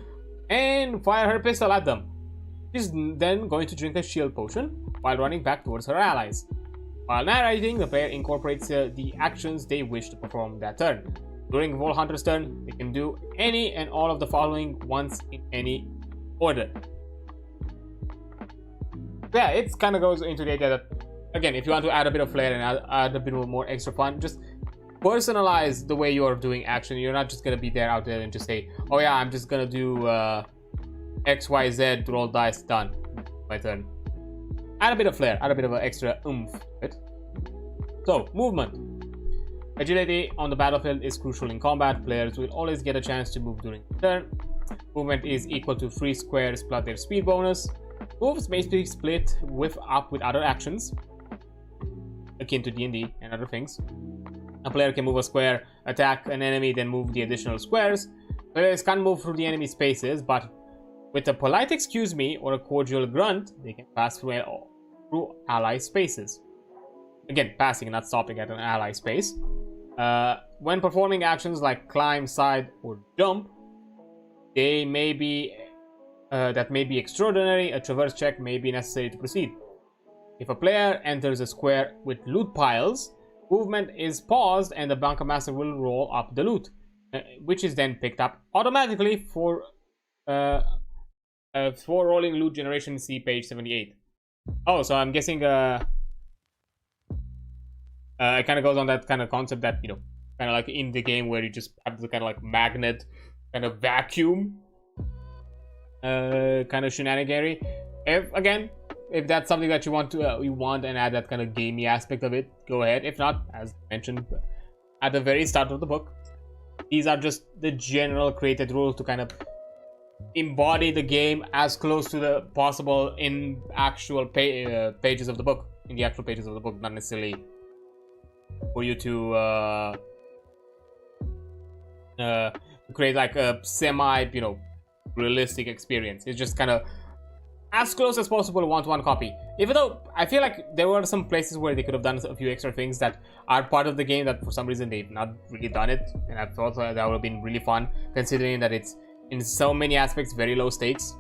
and fire her pistol at them. She's then going to drink a shield potion while running back towards her allies. While narrating, the player incorporates the actions they wish to perform that turn. During Vault Hunter's turn, they can do any and all of the following once in any order. Yeah, it kind of goes into the idea that, again, if you want to add a bit of flair and add a bit of more extra fun, just personalize the way you're doing action. You're not just gonna be there out there and just say, oh yeah, I'm just gonna do XYZ, roll dice, done, my turn. Add a bit of flair, add a bit of an extra oomph. Right? So, movement. Agility on the battlefield is crucial in combat. Players will always get a chance to move during the turn. Movement is equal to 3 squares plus their speed bonus. Moves may be split up with other actions, akin to D&D and other things. A player can move a square, attack an enemy, then move the additional squares. Players can't move through the enemy spaces, but with a polite excuse me or a cordial grunt, they can pass through ally spaces. Again, passing, not stopping at an ally space. When performing actions like climb, side, or jump, that may be extraordinary. A traverse check may be necessary to proceed. If a player enters a square with loot piles, movement is paused and the Bunker Master will roll up the loot, which is then picked up automatically for rolling loot generation. See page 78. Oh, so I'm guessing it kind of goes on that kind of concept that, you know, kind of like in the game where you just have the kind of like magnet kind of vacuum. kind of shenaniganery. If that's something that you want and add that kind of gamey aspect of it, go ahead. If not, as mentioned at the very start of the book, these are just the general created rules to kind of embody the game as close to the possible in actual pages of the book, not necessarily for you to create like a semi, realistic experience. It's just kind of as close as possible one-to-one copy. Even though I feel like there were some places where they could have done a few extra things that are part of the game that for some reason they've not really done it, and I thought that would have been really fun, considering that it's in so many aspects very low stakes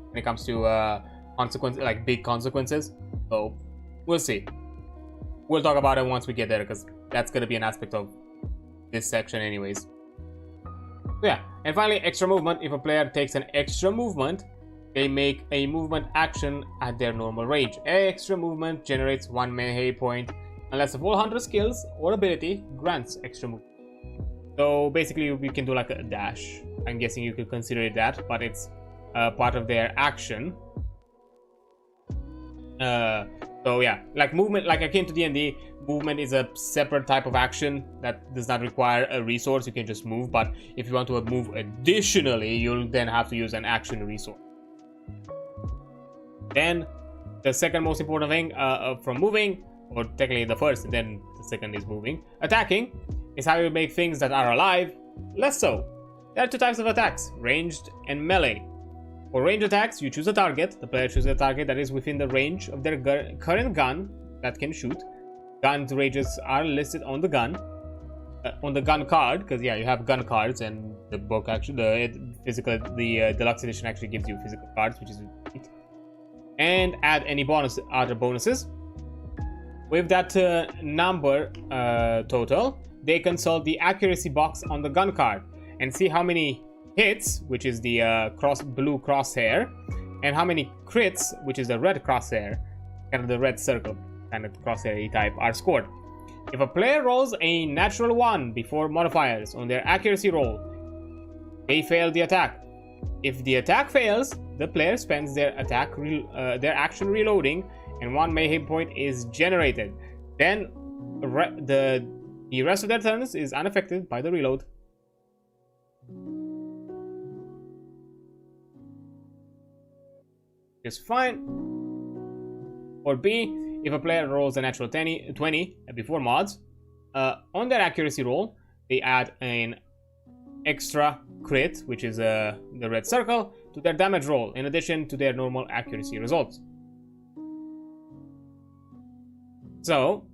when it comes to big consequences. So we'll see. We'll talk about it once we get there, because that's going to be an aspect of this section anyways. So yeah, and finally, extra movement. If a player takes an extra movement, they make a movement action at their normal range. Extra movement generates 1 melee point unless a full hunter skills or ability grants extra movement. So basically we can do like a dash. I'm guessing you could consider it that, but it's part of their action. So yeah, like movement, like akin to D&D, movement is a separate type of action that does not require a resource. You can just move, but if you want to move additionally, you'll then have to use an action resource. Then the second most important thing from moving, or technically the first and then the second is moving, attacking is how you make things that are alive less so. There are two types of attacks, ranged and melee. For ranged attacks, you choose a target. The player chooses a target that is within the range of their current gun that can shoot. Gun ranges are listed on the gun card, because yeah, you have gun cards, and the book actually, the deluxe edition actually gives you physical cards, which is neat. And add any other bonuses. With that number total, they consult the accuracy box on the gun card and see how many hits, which is the blue crosshair, and how many crits, which is the red crosshair, kind of the red circle kind of crosshair type, are scored. If a player rolls a natural 1 before modifiers on their accuracy roll, they fail the attack. If the attack fails, the player spends their action reloading, and 1 mayhem point is generated. Then the rest of their turns is unaffected by the reload. Just fine. Or B, if a player rolls a natural 20 before mods, on their accuracy roll, they add an extra crit, which is the red circle, to their damage roll, in addition to their normal accuracy results. So,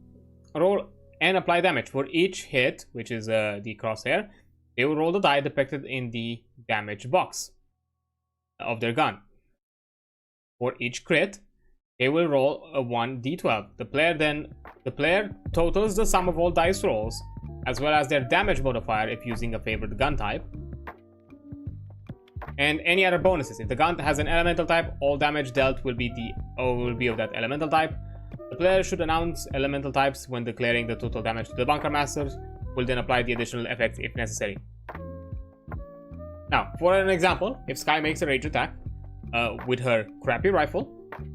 roll and apply damage. For each hit, which is the crosshair, they will roll the die depicted in the damage box of their gun. For each crit, they will roll a 1d12. The player totals the sum of all dice rolls, as well as their damage modifier if using a favorite gun type, and any other bonuses. If the gun has an elemental type, all damage dealt will be of that elemental type. The player should announce elemental types when declaring the total damage to the bunker masters. Will then apply the additional effects if necessary. Now, for an example, if Sky makes a rage attack with her crappy rifle,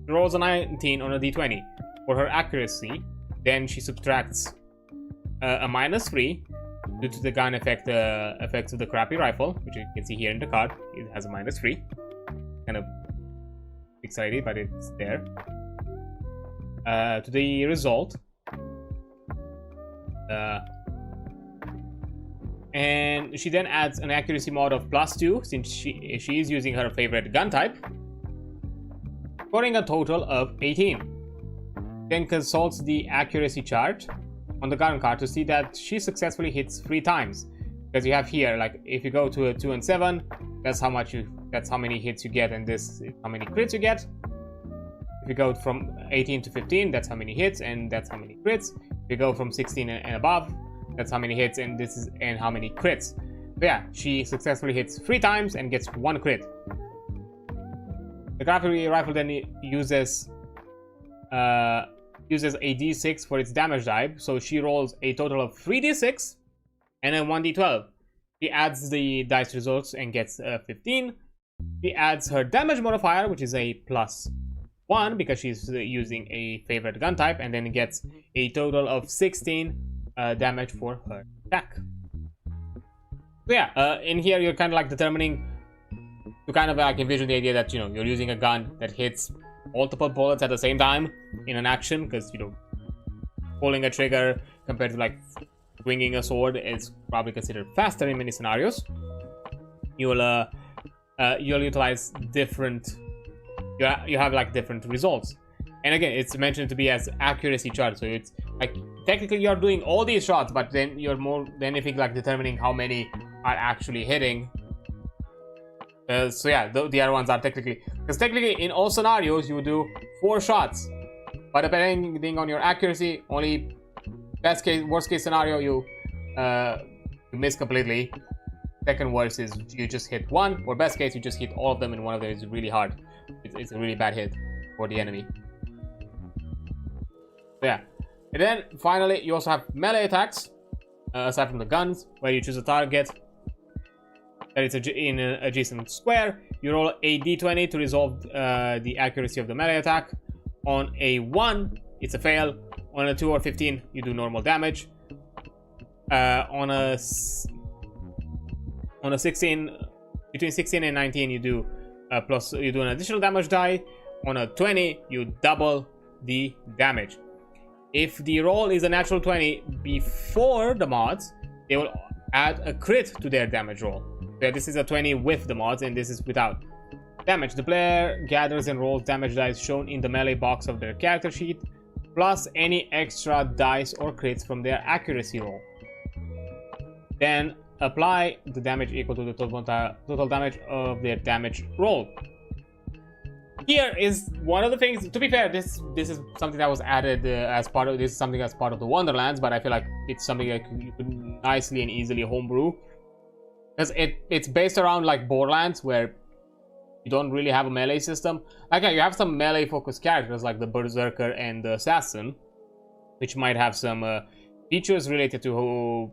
she rolls a 19 on a d20 for her accuracy, then she subtracts a -3 due to the gun effects of the crappy rifle, which you can see here in the card. It has a -3. Kind of excited, but it's there. To the result. And she then adds an accuracy mod of +2 since she is using her favorite gun type, scoring a total of 18. Then consults the accuracy chart on the gun card to see that she successfully hits 3 times. Because you have here, like if you go to a 2 and 7, that's how many hits you get, and this is how many crits you get. If you go from 18 to 15, that's how many hits, and that's how many crits. If you go from 16 and above, that's how many hits, and and how many crits. But yeah, she successfully hits 3 times and gets 1 crit. The crappy rifle then uses a d6 for its damage die, so she rolls a total of 3d6 and then 1d12. She adds the dice results and gets 15. She adds her damage modifier, which is a +1 because she's using a favorite gun type, and then gets a total of 16 damage for her attack. So yeah, in here you're kind of like determining to kind of like envision the idea that, you know, you're using a gun that hits multiple bullets at the same time in an action, because, you know, pulling a trigger compared to like swinging a sword is probably considered faster in many scenarios. You'll utilize different, you have like different results, and again, it's mentioned to be as accuracy chart, so it's like technically you're doing all these shots, but then you're more than anything like determining how many are actually hitting. So yeah, the other ones are technically, because technically in all scenarios you do 4 shots, but depending on your accuracy, only worst case scenario you miss completely. Second worst is you just hit 1, or best case you just hit all of them, and one of them is really hard. It's a really bad hit for the enemy. So yeah, and then finally you also have melee attacks, aside from the guns, where you choose a target that is in an adjacent square. You roll a d20 to resolve the accuracy of the melee attack. On a 1, it's a fail. On a 2 or 15, you do normal damage. On a 16, between 16 and 19, you do you do an additional damage die. On a 20, you double the damage. If the roll is a natural 20 before the mods, they will add a crit to their damage roll. So this is a 20 with the mods, and this is without damage. The player gathers and rolls damage dice shown in the melee box of their character sheet, plus any extra dice or crits from their accuracy roll. Then apply the damage equal to the total damage of their damage roll. Here is one of the things. To be fair, this is something that was added as part of the Wonderlands, but I feel like it's something that you could nicely and easily homebrew, because it's based around like Borderlands, where you don't really have a melee system. Okay, you have some melee focused characters like the Berserker and the Assassin, which might have some features related to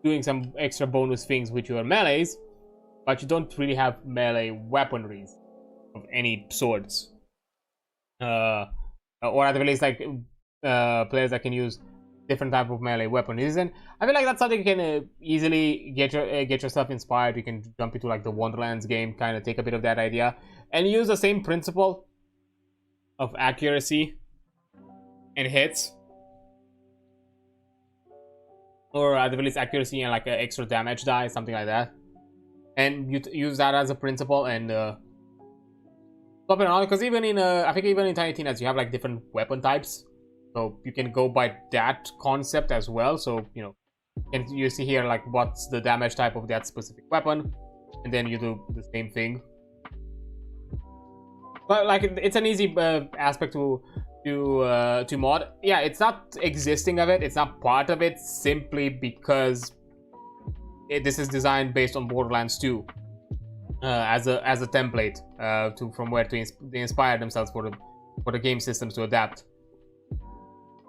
doing some extra bonus things with your melees, but you don't really have melee weaponries of any sorts, or at the very least like players that can use different type of melee weaponries. And I feel like that's something you can easily get yourself inspired. You can jump into like the Wonderlands game, kind of take a bit of that idea and use the same principle of accuracy and hits, or at the very least accuracy and like an extra damage die, something like that, and you use that as a principle and swap it around. Because even in I think even in Tiny Tina's you have like different weapon types, so you can go by that concept as well. So, you know, and you see here like what's the damage type of that specific weapon, and then you do the same thing. But like it's an easy aspect to mod. Yeah, it's not existing of it, it's not part of it, simply because this is designed based on Borderlands 2 as a template from where they inspire themselves for the game systems to adapt.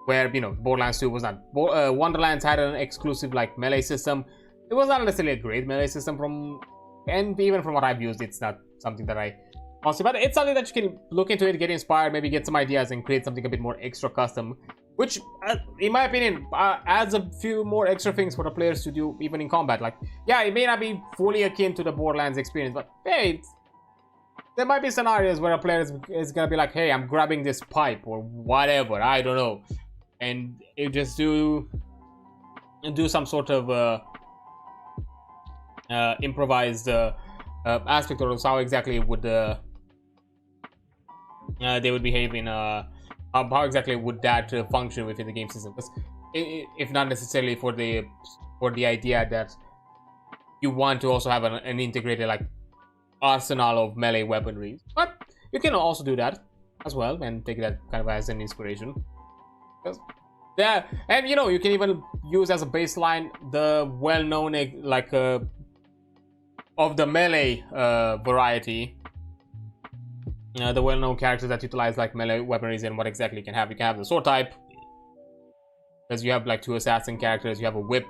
Where, you know, Borderlands 2 was not. Wonderlands had an exclusive like melee system. It was not necessarily a great melee system and even from what I've used, it's not something that I honestly, but it's something that you can look into it, get inspired, maybe get some ideas and create something a bit more extra custom, which in my opinion adds a few more extra things for the players to do even in combat. Like, yeah, it may not be fully akin to the Borderlands experience, but hey, there might be scenarios where a player is gonna be like, hey, I'm grabbing this pipe or whatever, I don't know, and you just do some sort of improvised aspect, or how exactly would they would behave in how exactly would that function within the game system. Because if not necessarily for the idea that you want to also have an integrated like arsenal of melee weaponry, but you can also do that as well and take that kind of as an inspiration. Yeah, and you know, you can even use as a baseline the well-known like of the melee variety, the well-known characters that utilize like melee weaponries and what exactly you can have. You can have the sword type, because you have like 2 assassin characters. You have a whip,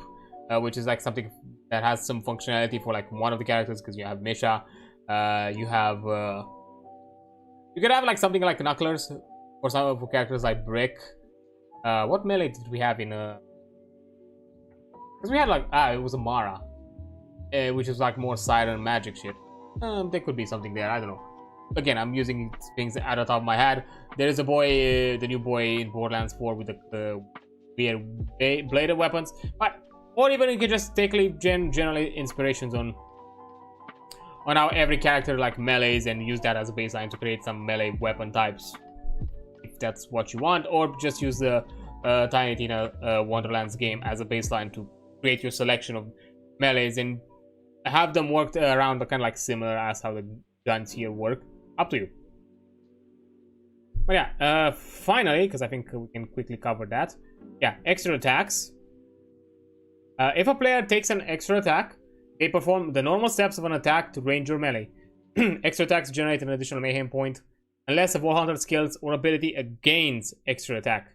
which is like something that has some functionality for like one of the characters, because you have Misha. You have you could have like something like knucklers for some of the characters like Brick. What melee did we have in because we had like it was a Mara, which is like more siren magic shit. There could be something there, I don't know. Again, I'm using things at the top of my head. There is a boy, the new boy in Borderlands 4 with the weird bladed weapons, but or even you can just take generally inspirations on how every character like melees and use that as a baseline to create some melee weapon types, if that's what you want, or just use the Tiny Tina Wonderlands game as a baseline to create your selection of melees and have them worked around the kind of like similar as how the guns here work. Up to you. But yeah, finally, because I think we can quickly cover that. Yeah, extra attacks. If a player takes an extra attack, they perform the normal steps of an attack to range or melee. Extra attacks generate an additional mayhem point unless a Vault Hunter skills or ability gains extra attack.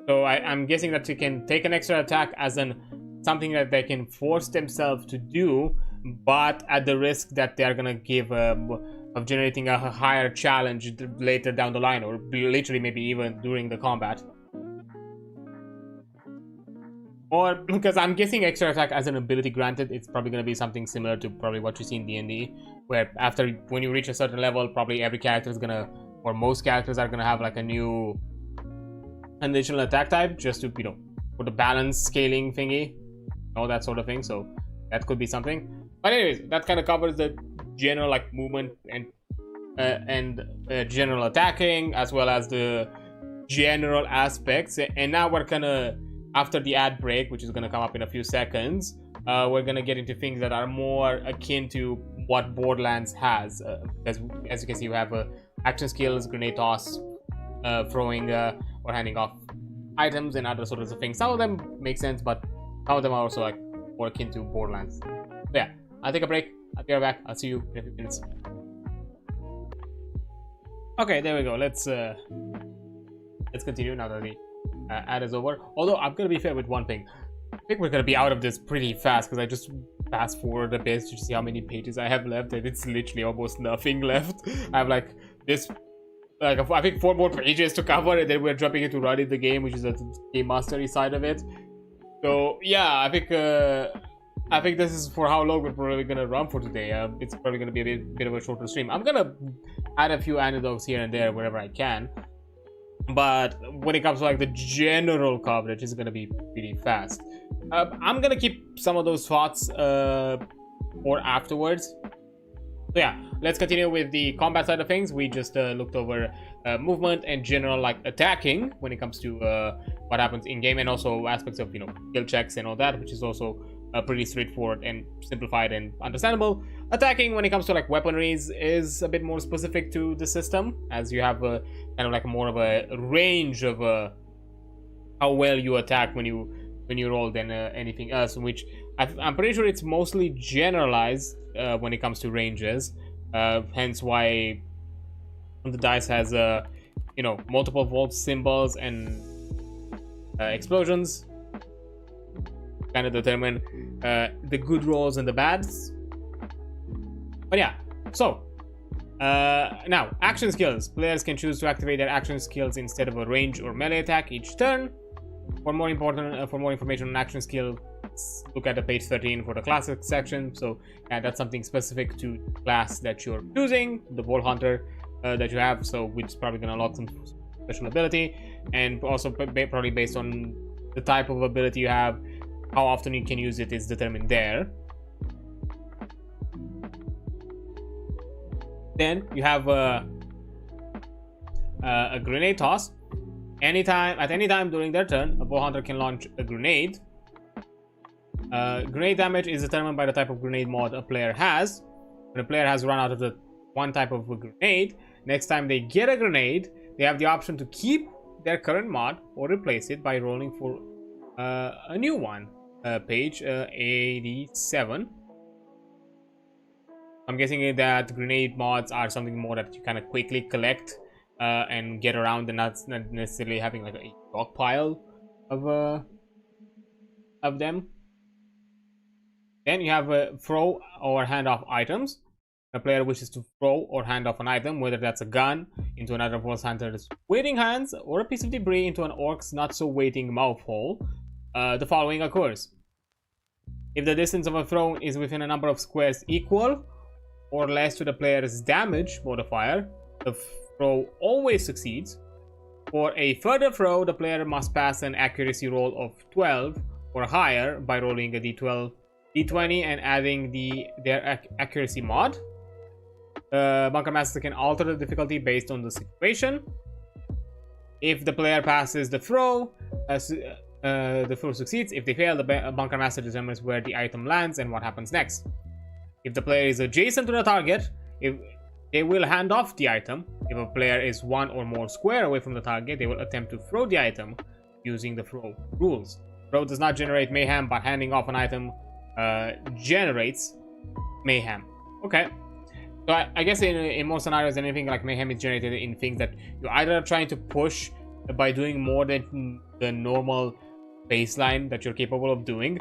So I'm guessing that you can take an extra attack as something that they can force themselves to do, but at the risk that they're gonna give of generating a higher challenge later down the line, or literally maybe even during the combat. Or because I'm guessing extra attack as an ability granted, it's probably gonna be something similar to probably what you see in D&D, where when you reach a certain level, probably every character is gonna, or most characters are gonna have like a new additional attack type, just to, you know, for the balance scaling thingy, all that sort of thing. So that could be something. But anyways, that kind of covers the general like movement and general attacking, as well as the general aspects. And now we're gonna, after the ad break, which is gonna come up in a few seconds, we're gonna get into things that are more akin to what Borderlands has. Because as you can see, you have action skills, grenade toss, throwing or handing off items, and other sorts of things. Some of them make sense, but some of them are also like more akin to Borderlands. So yeah, I'll take a break. I'll be right back. I'll see you in a few minutes. Okay, there we go. Let's continue now that the ad is over. Although I'm gonna be fair with one thing. I think we're gonna be out of this pretty fast because I just fast forward a bit to see how many pages I have left, and it's literally almost nothing left. I have like this, like I think 4 more pages to cover, and then we're jumping into running the game, which is the game mastery side of it. So yeah, I think this is for how long we're probably gonna run for today. It's probably gonna be a bit of a shorter stream. I'm gonna add a few anecdotes here and there wherever I can, but when it comes to like the general coverage, it's gonna be pretty fast. I'm gonna keep some of those thoughts for afterwards. So yeah, let's continue with the combat side of things. We just looked over movement and general like attacking when it comes to what happens in game, and also aspects of, you know, skill checks and all that, which is also pretty straightforward and simplified and understandable. Attacking when it comes to like weaponries is a bit more specific to the system, as you have a kind of like more of a range of how well you attack when you roll than anything else, which I'm pretty sure it's mostly generalized when it comes to ranges, hence why the dice has you know, multiple volt symbols and explosions kind of determine the good rolls and the bads. But yeah, so now action skills. Players can choose to activate their action skills instead of a range or melee attack each turn. For more information on action skill, look at the page 13 for the classic section. So yeah, that's something specific to class that you're choosing, the Vault Hunter that you have, so which is probably gonna unlock some special ability, and also probably based on the type of ability you have, how often you can use it is determined there. Then you have a grenade toss. At any time during their turn, a Vault Hunter can launch a grenade. Grenade damage is determined by the type of grenade mod a player has. When a player has run out of the one type of a grenade, next time they get a grenade, they have the option to keep their current mod or replace it by rolling for a new one. Page 87. I'm guessing that grenade mods are something more that you kind of quickly collect and get around, and not necessarily having like a stockpile of them. Then you have throw or hand off items. The player wishes to throw or hand off an item, whether that's a gun into another force hunter's waiting hands or a piece of debris into an orc's not so waiting mouth hole. The following occurs. If the distance of a throw is within a number of squares equal or less to the player's damage modifier, the throw always succeeds. For a further throw, the player must pass an accuracy roll of 12 or higher by rolling a d20 and adding their accuracy mod. Bunker Master can alter the difficulty based on the situation. If the player passes the throw succeeds. If they fail, the Bunker Master determines where the item lands and what happens next. If the player is adjacent to the target, they will hand off the item. If a player is one or more square away from the target, they will attempt to throw the item using the throw rules. Throw does not generate mayhem, but handing off an item generates mayhem. Okay. So I guess in most scenarios, anything like mayhem is generated in things that you're either trying to push by doing more than the normal baseline that you're capable of doing.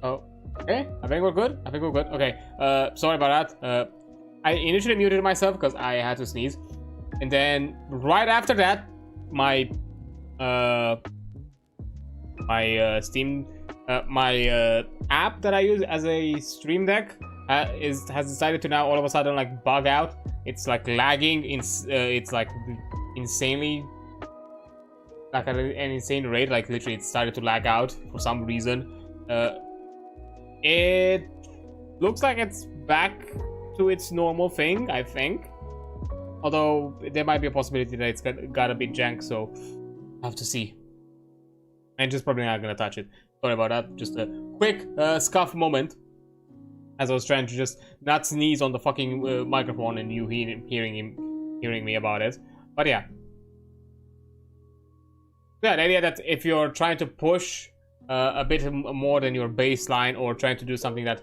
Oh, okay. I think we're good. Okay. Sorry about that. I initially muted myself because I had to sneeze, and then right after that, my Steam, my app that I use as a stream deck has decided to now all of a sudden like bug out. It's like lagging. It's like insanely, like at an insane rate. Like literally, it started to lag out for some reason. It looks like it's back to its normal thing, I think. Although there might be a possibility that it's got a bit jank, so I have to see. And just probably not gonna touch it. Sorry about that. Just a quick scuff moment as I was trying to just not sneeze on the fucking microphone and you hearing me about it. But yeah. Yeah, the idea that if you're trying to push a bit more than your baseline, or trying to do something that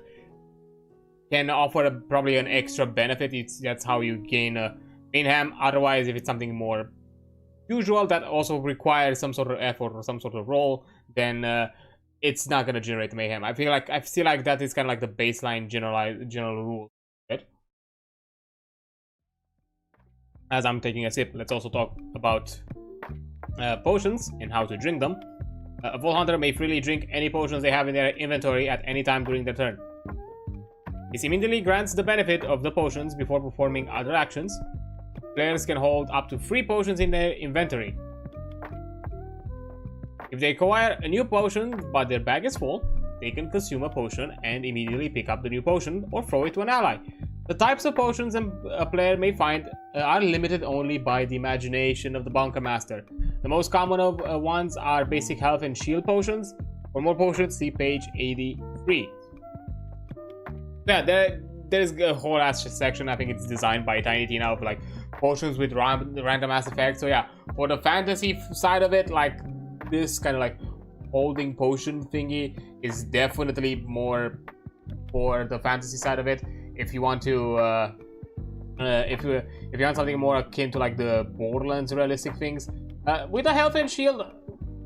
can offer probably an extra benefit, that's how you gain mayhem. Otherwise, if it's something more usual that also requires some sort of effort or some sort of roll, then it's not gonna generate mayhem. I feel like that is kind of like the baseline general rule. Right? As I'm taking a sip, let's also talk about potions and how to drink them. A Vault Hunter may freely drink any potions they have in their inventory at any time during their turn. This immediately grants the benefit of the potions before performing other actions. Players can hold up to 3 potions in their inventory. If they acquire a new potion but their bag is full, they can consume a potion and immediately pick up the new potion or throw it to an ally. The types of potions a player may find are limited only by the imagination of the Bunker Master. The most common of ones are basic health and shield potions. For more potions, see page 83. Yeah, there's a whole ass section. I think it's designed by Tiny Tina of like potions with random ass effects. So yeah, for the fantasy side of it, like this kind of like holding potion thingy is definitely more for the fantasy side of it. If you want to, if you want something more akin to like the Borderlands realistic things, with the health and shield,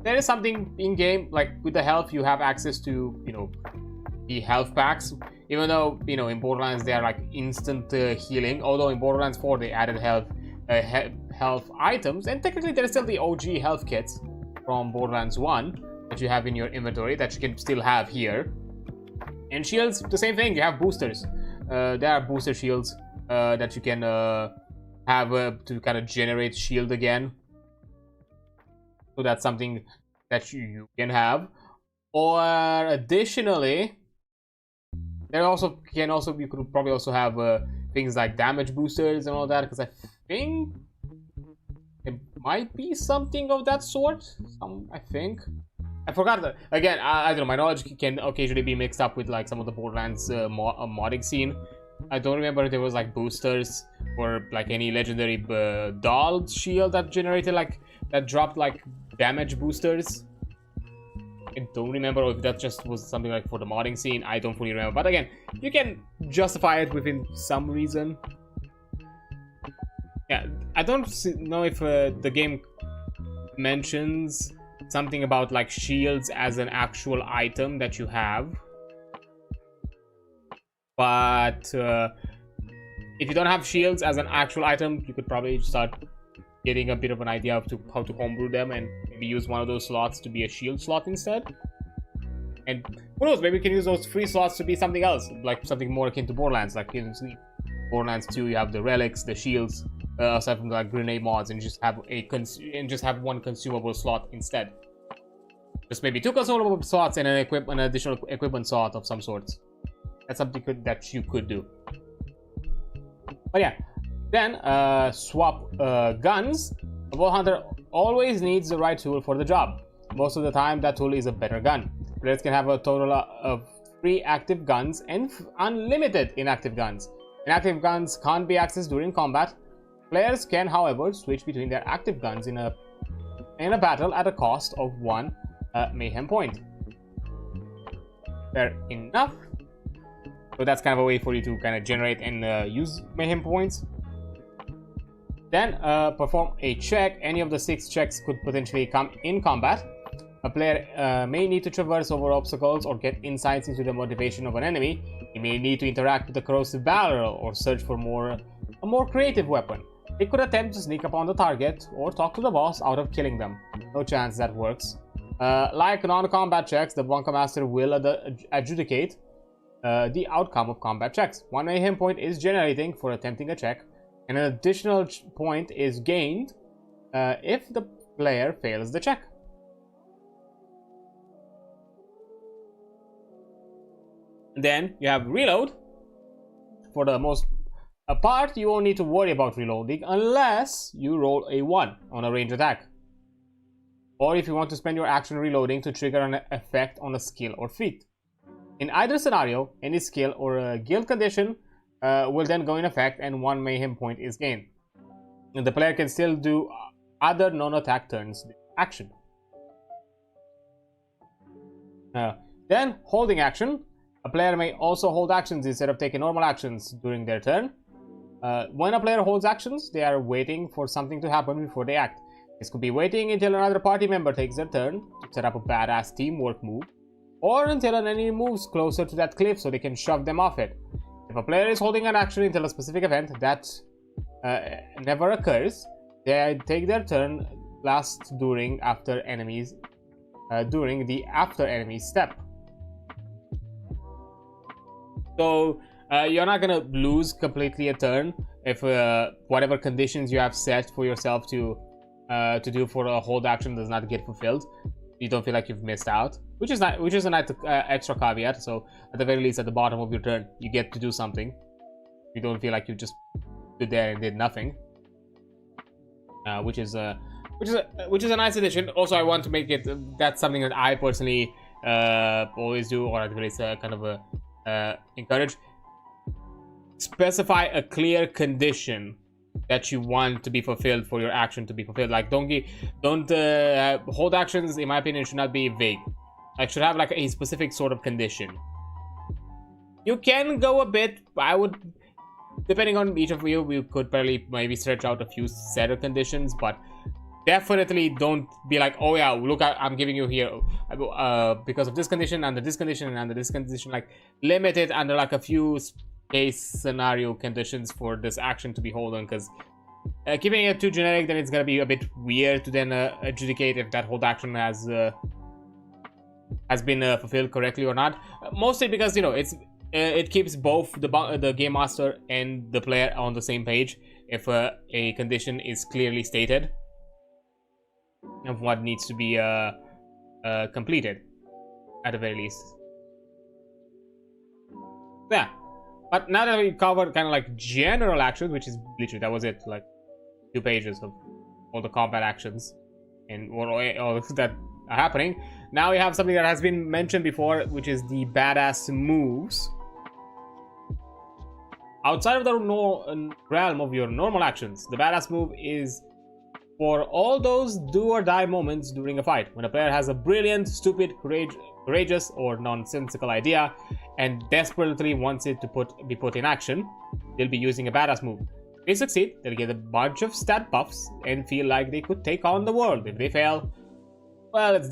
there is something in game. Like with the health, you have access to the health packs. Even though in Borderlands they are like instant healing. Although in Borderlands 4 they added health items, and technically there's still the OG health kits from Borderlands 1. that you have in your inventory that you can still have here. And shields, the same thing. You have boosters. There are booster shields that you can have to kind of generate shield again. So that's something that you can have. Or additionally, you could probably also have things like damage boosters and all that, because I think it might be something of that sort. I forgot that. Again, I don't know, my knowledge can occasionally be mixed up with like some of the Borderlands modding scene. I don't remember if there was like boosters or like any legendary doll shield that generated like, that dropped like damage boosters. I don't remember, or if that just was something like for the modding scene. I don't fully remember, but again, you can justify it within some reason. Yeah, I don't know if the game mentions something about like shields as an actual item that you have, but if you don't have shields as an actual item, you could probably start getting a bit of an idea of how to homebrew them and maybe use one of those slots to be a shield slot instead. And who knows, maybe you can use those free slots to be something else, like something more akin to Borderlands. Like in Borderlands 2, you have the relics, the shields, aside from like grenade mods, and just have one consumable slot instead. Just maybe 2 consumable slots and an additional equipment slot of some sorts. That's something that you could do. But yeah. Then, swap guns. A ball hunter always needs the right tool for the job. Most of the time, that tool is a better gun. Players can have a total of 3 active guns and unlimited inactive guns. Inactive guns can't be accessed during combat. Players can, however, switch between their active guns in a battle at a cost of 1 mayhem point. Fair enough. So that's kind of a way for you to kind of generate and use mayhem points. Then perform a check. Any of the 6 checks could potentially come in combat. A player may need to traverse over obstacles or get insights into the motivation of an enemy. He may need to interact with the corrosive barrel or search for a more creative weapon. He could attempt to sneak upon the target or talk to the boss out of killing them. No chance that works. Like non-combat checks, the Bunker Master will adjudicate the outcome of combat checks. 1 mayhem point is generating for attempting a check, and an additional point is gained if the player fails the check. Then you have reload. For the most part, you won't need to worry about reloading unless you roll a 1 on a range attack, or if you want to spend your action reloading to trigger an effect on a skill or feat. In either scenario, any skill or a guild condition will then go in effect and 1 mayhem point is gained. And the player can still do other non-attack turns action. Then holding action. A player may also hold actions instead of taking normal actions during their turn. When a player holds actions, they are waiting for something to happen before they act. This could be waiting until another party member takes their turn to set up a badass teamwork move, or until an enemy moves closer to that cliff so they can shove them off it. If a player is holding an action until a specific event that never occurs, they take their turn last during the after enemies step. So you're not gonna lose completely a turn if whatever conditions you have set for yourself to do for a hold action does not get fulfilled. You don't feel like you've missed out, which is a nice extra caveat. So at the very least, at the bottom of your turn, you get to do something. You don't feel like you just stood there and did nothing, which is a nice addition. Also, I want to make it that's something that I personally always do, or at the very least kind of encourage. Specify a clear condition that you want to be fulfilled for your action to be fulfilled. Like don't hold actions, in my opinion, should not be vague. Like should have like a specific sort of condition. You can go a bit, I would, depending on each of you, we could probably maybe stretch out a few set of conditions, but definitely don't be like, oh yeah, look, I'm giving you here because of this condition, under this condition, and under this condition. Like limit it under like a few case scenario conditions for this action to be held on, because keeping it too generic, then it's gonna be a bit weird to then adjudicate if that hold action has has been fulfilled correctly or not. Mostly because, you know, it keeps both the game master and the player on the same page if a condition is clearly stated of what needs to be completed at the very least. Yeah, but now that we covered kind of like general actions, which is literally, that was it, like 2 pages of all the combat actions and all that are happening. Now we have something that has been mentioned before, which is the badass moves. Outside of the realm of your normal actions, the badass move is for all those do-or-die moments during a fight. When a player has a brilliant, stupid, courageous, or nonsensical idea and desperately wants it to be put in action, they'll be using a badass move. If they succeed, they'll get a bunch of stat buffs and feel like they could take on the world. If they fail, well, it's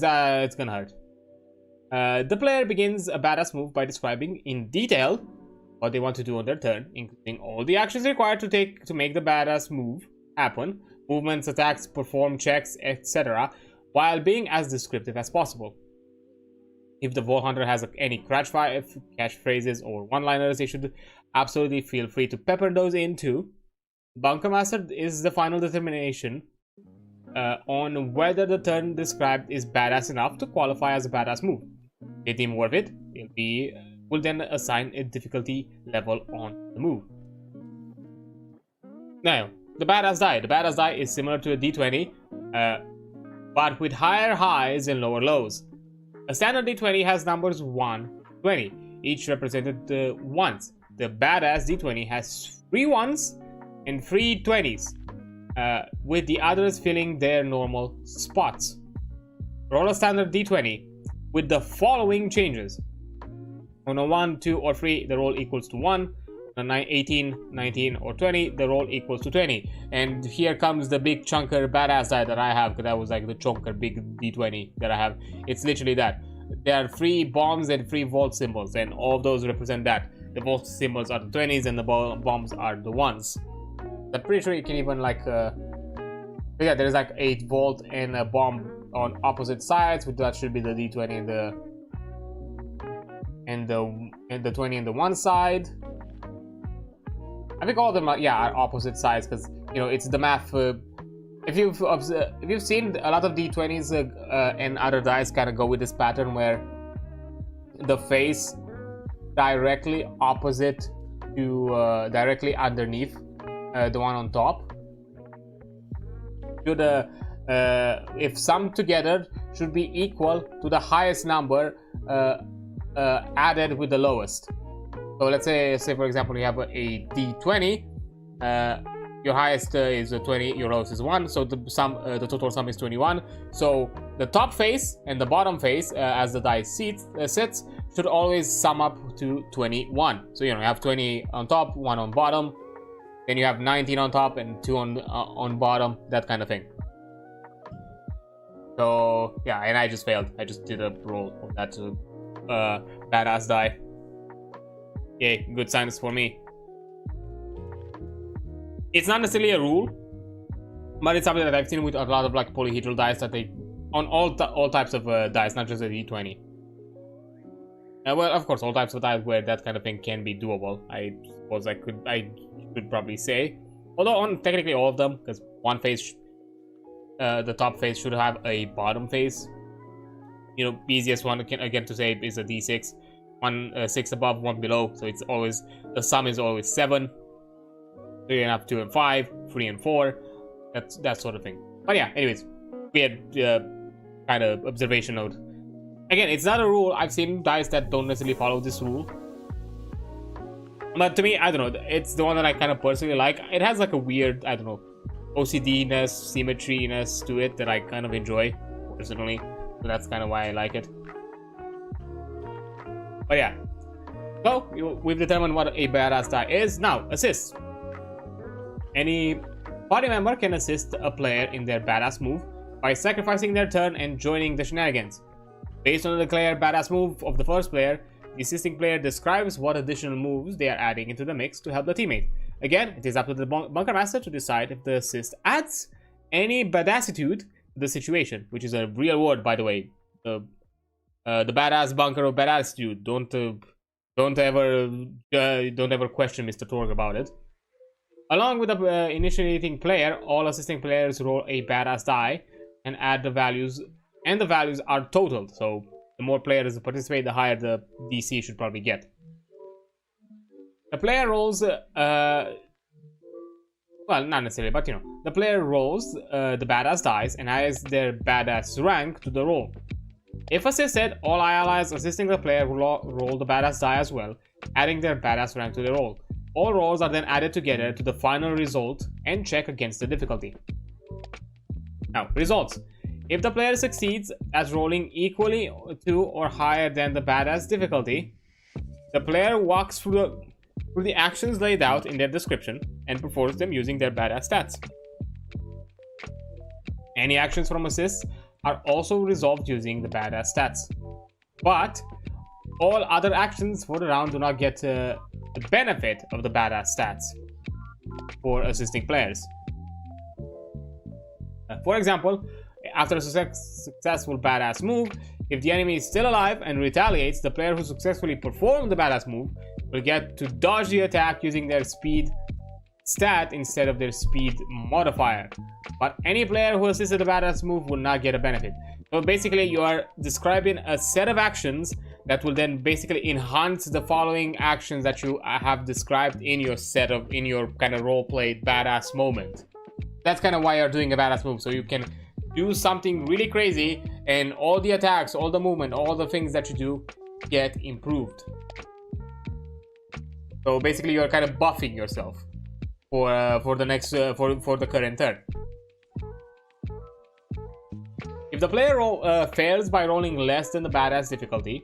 gonna hurt. The player begins a badass move by describing in detail what they want to do on their turn, including all the actions required to make the badass move happen, movements, attacks, perform checks, etc., while being as descriptive as possible. If the Vault Hunter has any catchphrases or one-liners, they should absolutely feel free to pepper those in too. Bunker Master is the final determination on whether the turn described is badass enough to qualify as a badass move. If they deem worth it, will then assign a difficulty level on the move. Now, the badass die. The badass die is similar to a d20, but with higher highs and lower lows. A standard d20 has numbers 1 to 20, each represented once. The badass d20 has 3 1s and 3 20s, with the others filling their normal spots. Roll a standard d20 with the following changes. On a 1, 2, or 3, the roll equals to 1. On a 18, 19, or 20, the roll equals to 20. And here comes the big chunker badass die that I have, because that was like the chunker big d20 that I have. It's literally that. There are 3 bombs and 3 vault symbols, and all of those represent that. The vault symbols are the 20s and the bombs are the 1s. I'm pretty sure you can even like yeah, there's like 8 vault and a bomb on opposite sides, which that should be the d20 and the 20 on the one side. I think all of them are, yeah, are opposite sides, because you know it's the math. If you've seen a lot of d20s and other dice kind of go with this pattern where the face directly opposite to directly underneath the one on top should if summed together should be equal to the highest number added with the lowest. So let's say for example you have a d20, your highest is 20, your lowest is 1, so the total sum is 21. So the top face and the bottom face, as the dice sits, should always sum up to 21. So you know you have 20 on top, 1 on bottom, then you have 19 on top and 2 on bottom, that kind of thing. So yeah, and I just failed. I just did a roll of that badass die. Yay, good signs for me. It's not necessarily a rule, but it's something that I've seen with a lot of like polyhedral dice that they on all types of dice, not just a d20. Well, of course, all types of dice where that kind of thing can be doable. I suppose I should probably say, although on technically all of them, because one face, the top face should have a bottom face. You know, easiest one again to say is a d6. 6 above, 1 below, so it's always the sum is always 7. 3 and up, 2 and 5, 3 and 4, that sort of thing. But yeah, anyways, weird kind of observation note. Again, it's not a rule. I've seen dice that don't necessarily follow this rule, but to me, I don't know, it's the one that I kind of personally like. It has like a weird, I don't know, OCD-ness, symmetry-ness to it that I kind of enjoy personally, so that's kind of why I like it. But yeah, so we've determined what a badass die is. Now, assists. Any party member can assist a player in their badass move by sacrificing their turn and joining the shenanigans. Based on the declared badass move of the first player, the assisting player describes what additional moves they are adding into the mix to help the teammate. Again, it is up to the Bunker Master to decide if the assist adds any badassitude to the situation, which is a real word, by the way. the badass bunker or badass dude. Don't ever question Mr. Torg about it. Along with the initiating player, all assisting players roll a badass die and add the values, and the values are totaled. So the more players participate, the higher the DC should probably get. The player rolls, well, not necessarily, but the player rolls the badass dice and adds their badass rank to the roll. If assisted, all allies assisting the player will roll the badass die as well, adding their badass rank to the roll. All rolls are then added together to the final result and check against the difficulty. Now, results. If the player succeeds at rolling equally to or higher than the badass difficulty, the player walks through the actions laid out in their description and performs them using their badass stats. Any actions from assists are also resolved using the badass stats. But all other actions for the round do not get the benefit of the badass stats for assisting players. For example, after a successful badass move, if the enemy is still alive and retaliates, the player who successfully performed the badass move will get to dodge the attack using their speed stat instead of their speed modifier. But any player who assisted the badass move will not get a benefit. So basically you are describing a set of actions that will then basically enhance the following actions that you have described in your kind of role-played badass moment. That's kind of why you're doing a badass move, so you can do something really crazy and all the attacks, all the movement, all the things that you do get improved. So basically you're kind of buffing yourself for the next for the current turn. If the player fails by rolling less than the badass difficulty,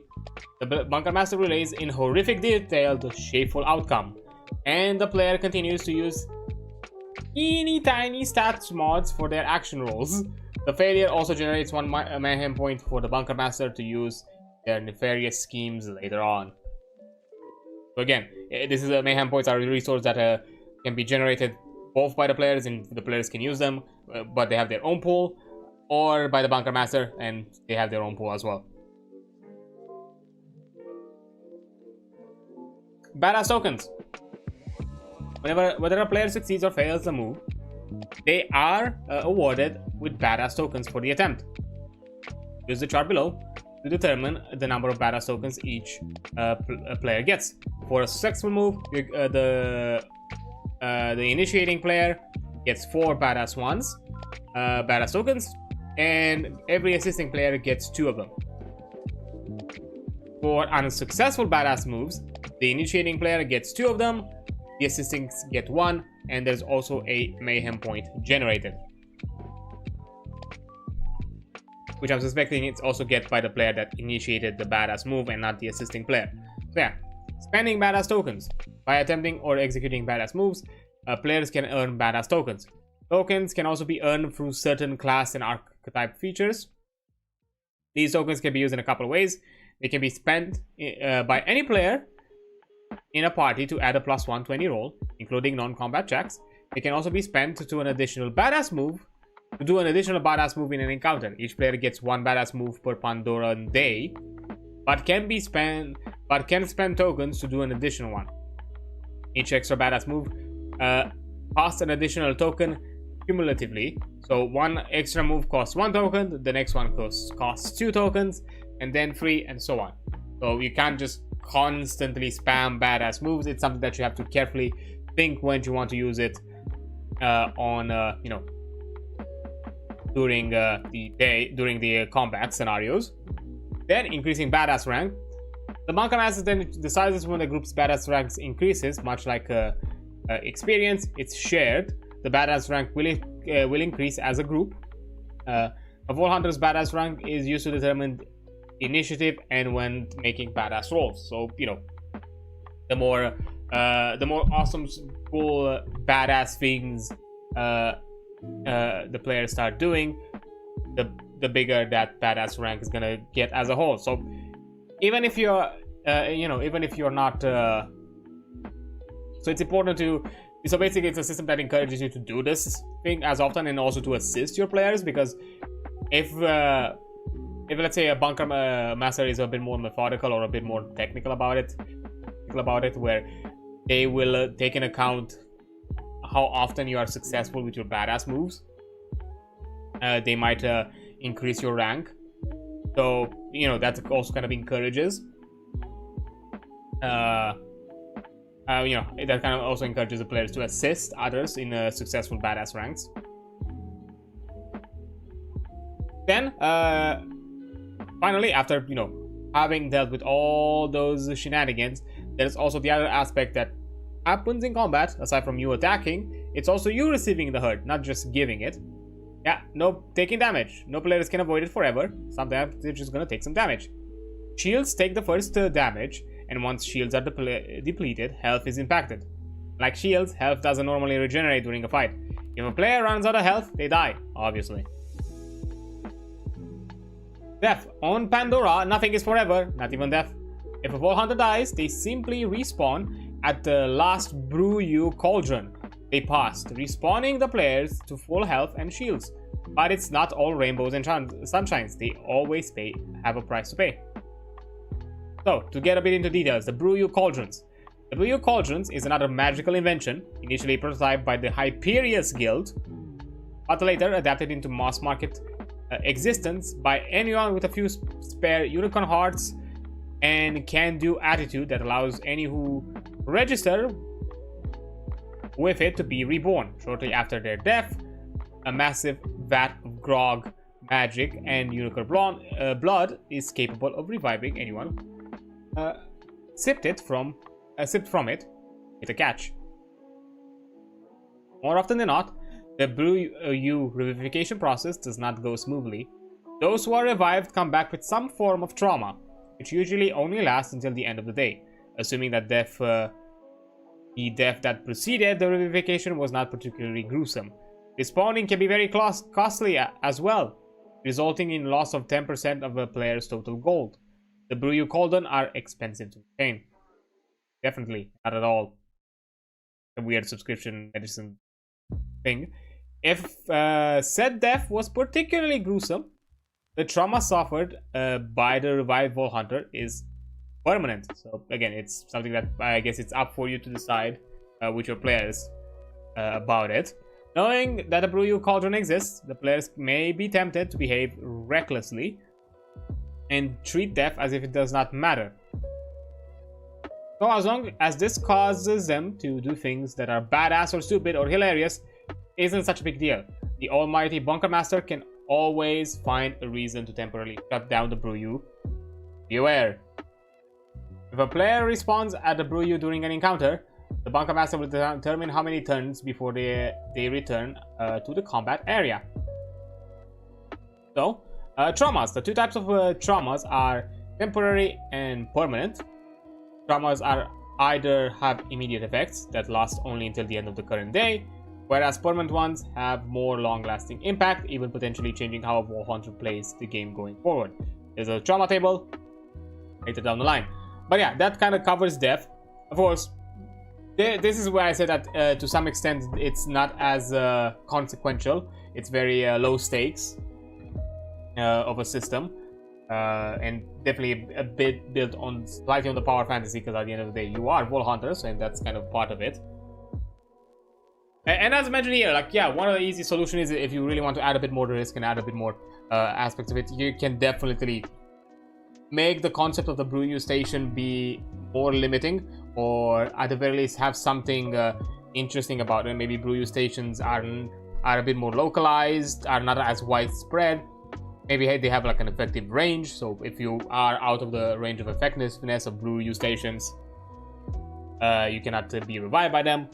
the Bunker Master relays in horrific detail the shameful outcome, and the player continues to use teeny tiny stats mods for their action rolls. The failure also generates one mayhem point for the Bunker Master to use their nefarious schemes later on. So again, this is mayhem points are a resource that can be generated both by the players and the players can use them, but they have their own pool, or by the Bunker Master and they have their own pool as well. Badass tokens. Whether a player succeeds or fails the move, they are awarded with badass tokens for the attempt. Use the chart below to determine the number of badass tokens each player gets. For a successful move, the initiating player gets 4 badass ones, badass tokens, and every assisting player gets 2 of them. For unsuccessful badass moves, the initiating player gets 2 of them, the assistants get 1, and there's also a mayhem point generated, which I'm suspecting it's also get by the player that initiated the badass move and not the assisting player. So yeah, spending badass tokens. By attempting or executing badass moves, players can earn badass tokens. Tokens can also be earned through certain class and archetype features. These tokens can be used in a couple of ways. They can be spent by any player in a party to add a +1 20 roll, including non-combat checks. They can also be spent to do an additional badass move. To do an additional badass move in an encounter, each player gets 1 badass move per Pandoran day, but can spend tokens to do an additional one. Each extra badass move costs an additional token cumulatively. So one extra move costs 1 token, the next one costs 2 tokens, and then 3, and so on. So you can't just constantly spam badass moves. It's something that you have to carefully think when you want to use it during the combat scenarios. Then increasing badass rank. The Bunker Master then decides when the group's badass ranks increases, much like experience, it's shared. The badass rank will increase as a group. A Vol Hunter's badass rank is used to determine initiative and when making badass rolls. So the more awesome, cool, badass things the players start doing, the bigger that badass rank is gonna get as a whole. So even if you're not so it's important to, so basically it's a system that encourages you to do this thing as often and also to assist your players, because if if let's say a bunker master is a bit more methodical or a bit more technical about it, where they will take in account how often you are successful with your badass moves, they might increase your rank. So, you know, that also kind of encourages you know, that kind of also encourages the players to assist others in successful badass ranks. Then, finally, after, you know, having dealt with all those shenanigans, there's also the other aspect that happens in combat. Aside from you attacking, it's also you receiving the hurt, not just giving it. Yeah, no taking damage. No players can avoid it forever. Sometimes they're just gonna take some damage. Shields take the first damage, and once shields are depleted, health is impacted. Like shields, health doesn't normally regenerate during a fight. If a player runs out of health, they die, obviously. Death. On Pandora, nothing is forever, not even death. If a Vault Hunter dies, they simply respawn at the last Brew You Cauldron they passed, respawning the players to full health and shields. But it's not all rainbows and sunshines. They always have a price to pay. So, to get a bit into details, the Brew You Cauldrons. The Brew You Cauldrons is another magical invention, initially prototyped by the Hyperius Guild, but later adapted into mass market existence by anyone with a few spare unicorn hearts and can-do attitude that allows any who register with it to be reborn. Shortly after their death, a massive vat of grog, magic, and unicorn blood is capable of reviving anyone sipped from it with a catch. More often than not, the Brew You revivification process does not go smoothly. Those who are revived come back with some form of trauma, which usually only lasts until the end of the day, assuming that the death that preceded the revivification was not particularly gruesome. Respawning can be very costly as well, resulting in loss of 10% of a player's total gold. The Brew You Cauldron are expensive to obtain. Definitely not at all a weird subscription medicine thing. If said death was particularly gruesome, the trauma suffered by the revived Vault Hunter is permanent. So again, it's something that I guess it's up for you to decide with your players about it. Knowing that a Brew You Cauldron exists, the players may be tempted to behave recklessly and treat death as if it does not matter. So as long as this causes them to do things that are badass or stupid or hilarious, isn't such a big deal. The almighty Bunker Master can always find a reason to temporarily shut down the Brew You. Beware. If a player respawns at the Brew You during an encounter, the Bunker Master will determine how many turns before they return to the combat area. So, traumas. The two types of traumas are temporary and permanent. Traumas are either have immediate effects that last only until the end of the current day, whereas permanent ones have more long-lasting impact, even potentially changing how a Vault Hunter plays the game going forward. There's a trauma table later down the line. But yeah, that kind of covers death. Of course, this is where I say that to some extent it's not as consequential. It's very low stakes of a system. And definitely a bit built on slightly on the power fantasy, because at the end of the day you are Vault Hunters, and that's kind of part of it. And as I mentioned here, like, yeah, one of the easy solutions is if you really want to add a bit more risk and add a bit more aspects of it, you can definitely make the concept of the Brew You station be more limiting, or at the very least have something interesting about it. Maybe Brew You stations are a bit more localized, are not as widespread. Maybe they have like an effective range, so if you are out of the range of effectiveness of Brew You stations, you cannot be revived by them.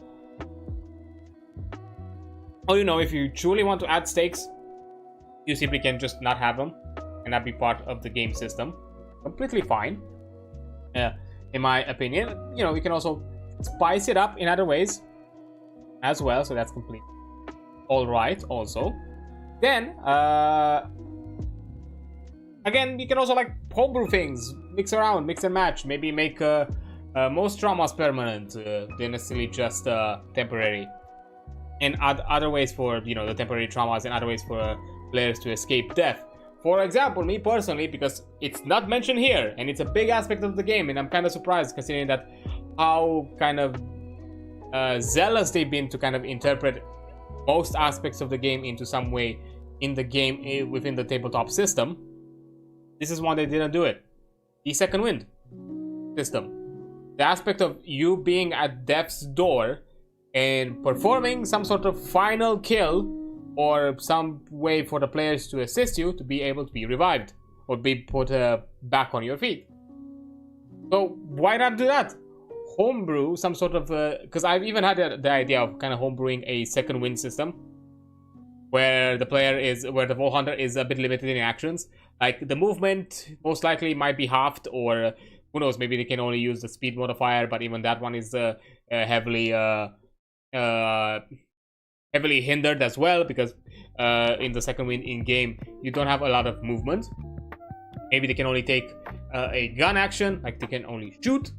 Or, you know, if you truly want to add stakes, you simply can just not have them and not be part of the game system. Completely fine, in my opinion. You know, you can also spice it up in other ways as well, so that's completely alright also. Then, again, you can also like homebrew things, mix around, mix and match, maybe make most traumas permanent, they're necessarily just temporary. And other ways for, you know, the temporary traumas, and other ways for players to escape death. for example, me personally, because it's not mentioned here, and it's a big aspect of the game, and I'm kind of surprised considering that how kind of zealous they've been to kind of interpret most aspects of the game into some way in the game within the tabletop system. This is one they didn't do it. The second wind system. The aspect of you being at death's door and performing some sort of final kill or some way for the players to assist you to be able to be revived or be put back on your feet. So why not do that? Homebrew some sort of because I've even had the idea of kind of homebrewing a second wind system where the Vault Hunter is a bit limited in actions. Like the movement most likely might be halved, or who knows, maybe they can only use the speed modifier, but even that one is heavily hindered as well, because in the second wind in game you don't have a lot of movement. Maybe they can only take a gun action, like they can only shoot,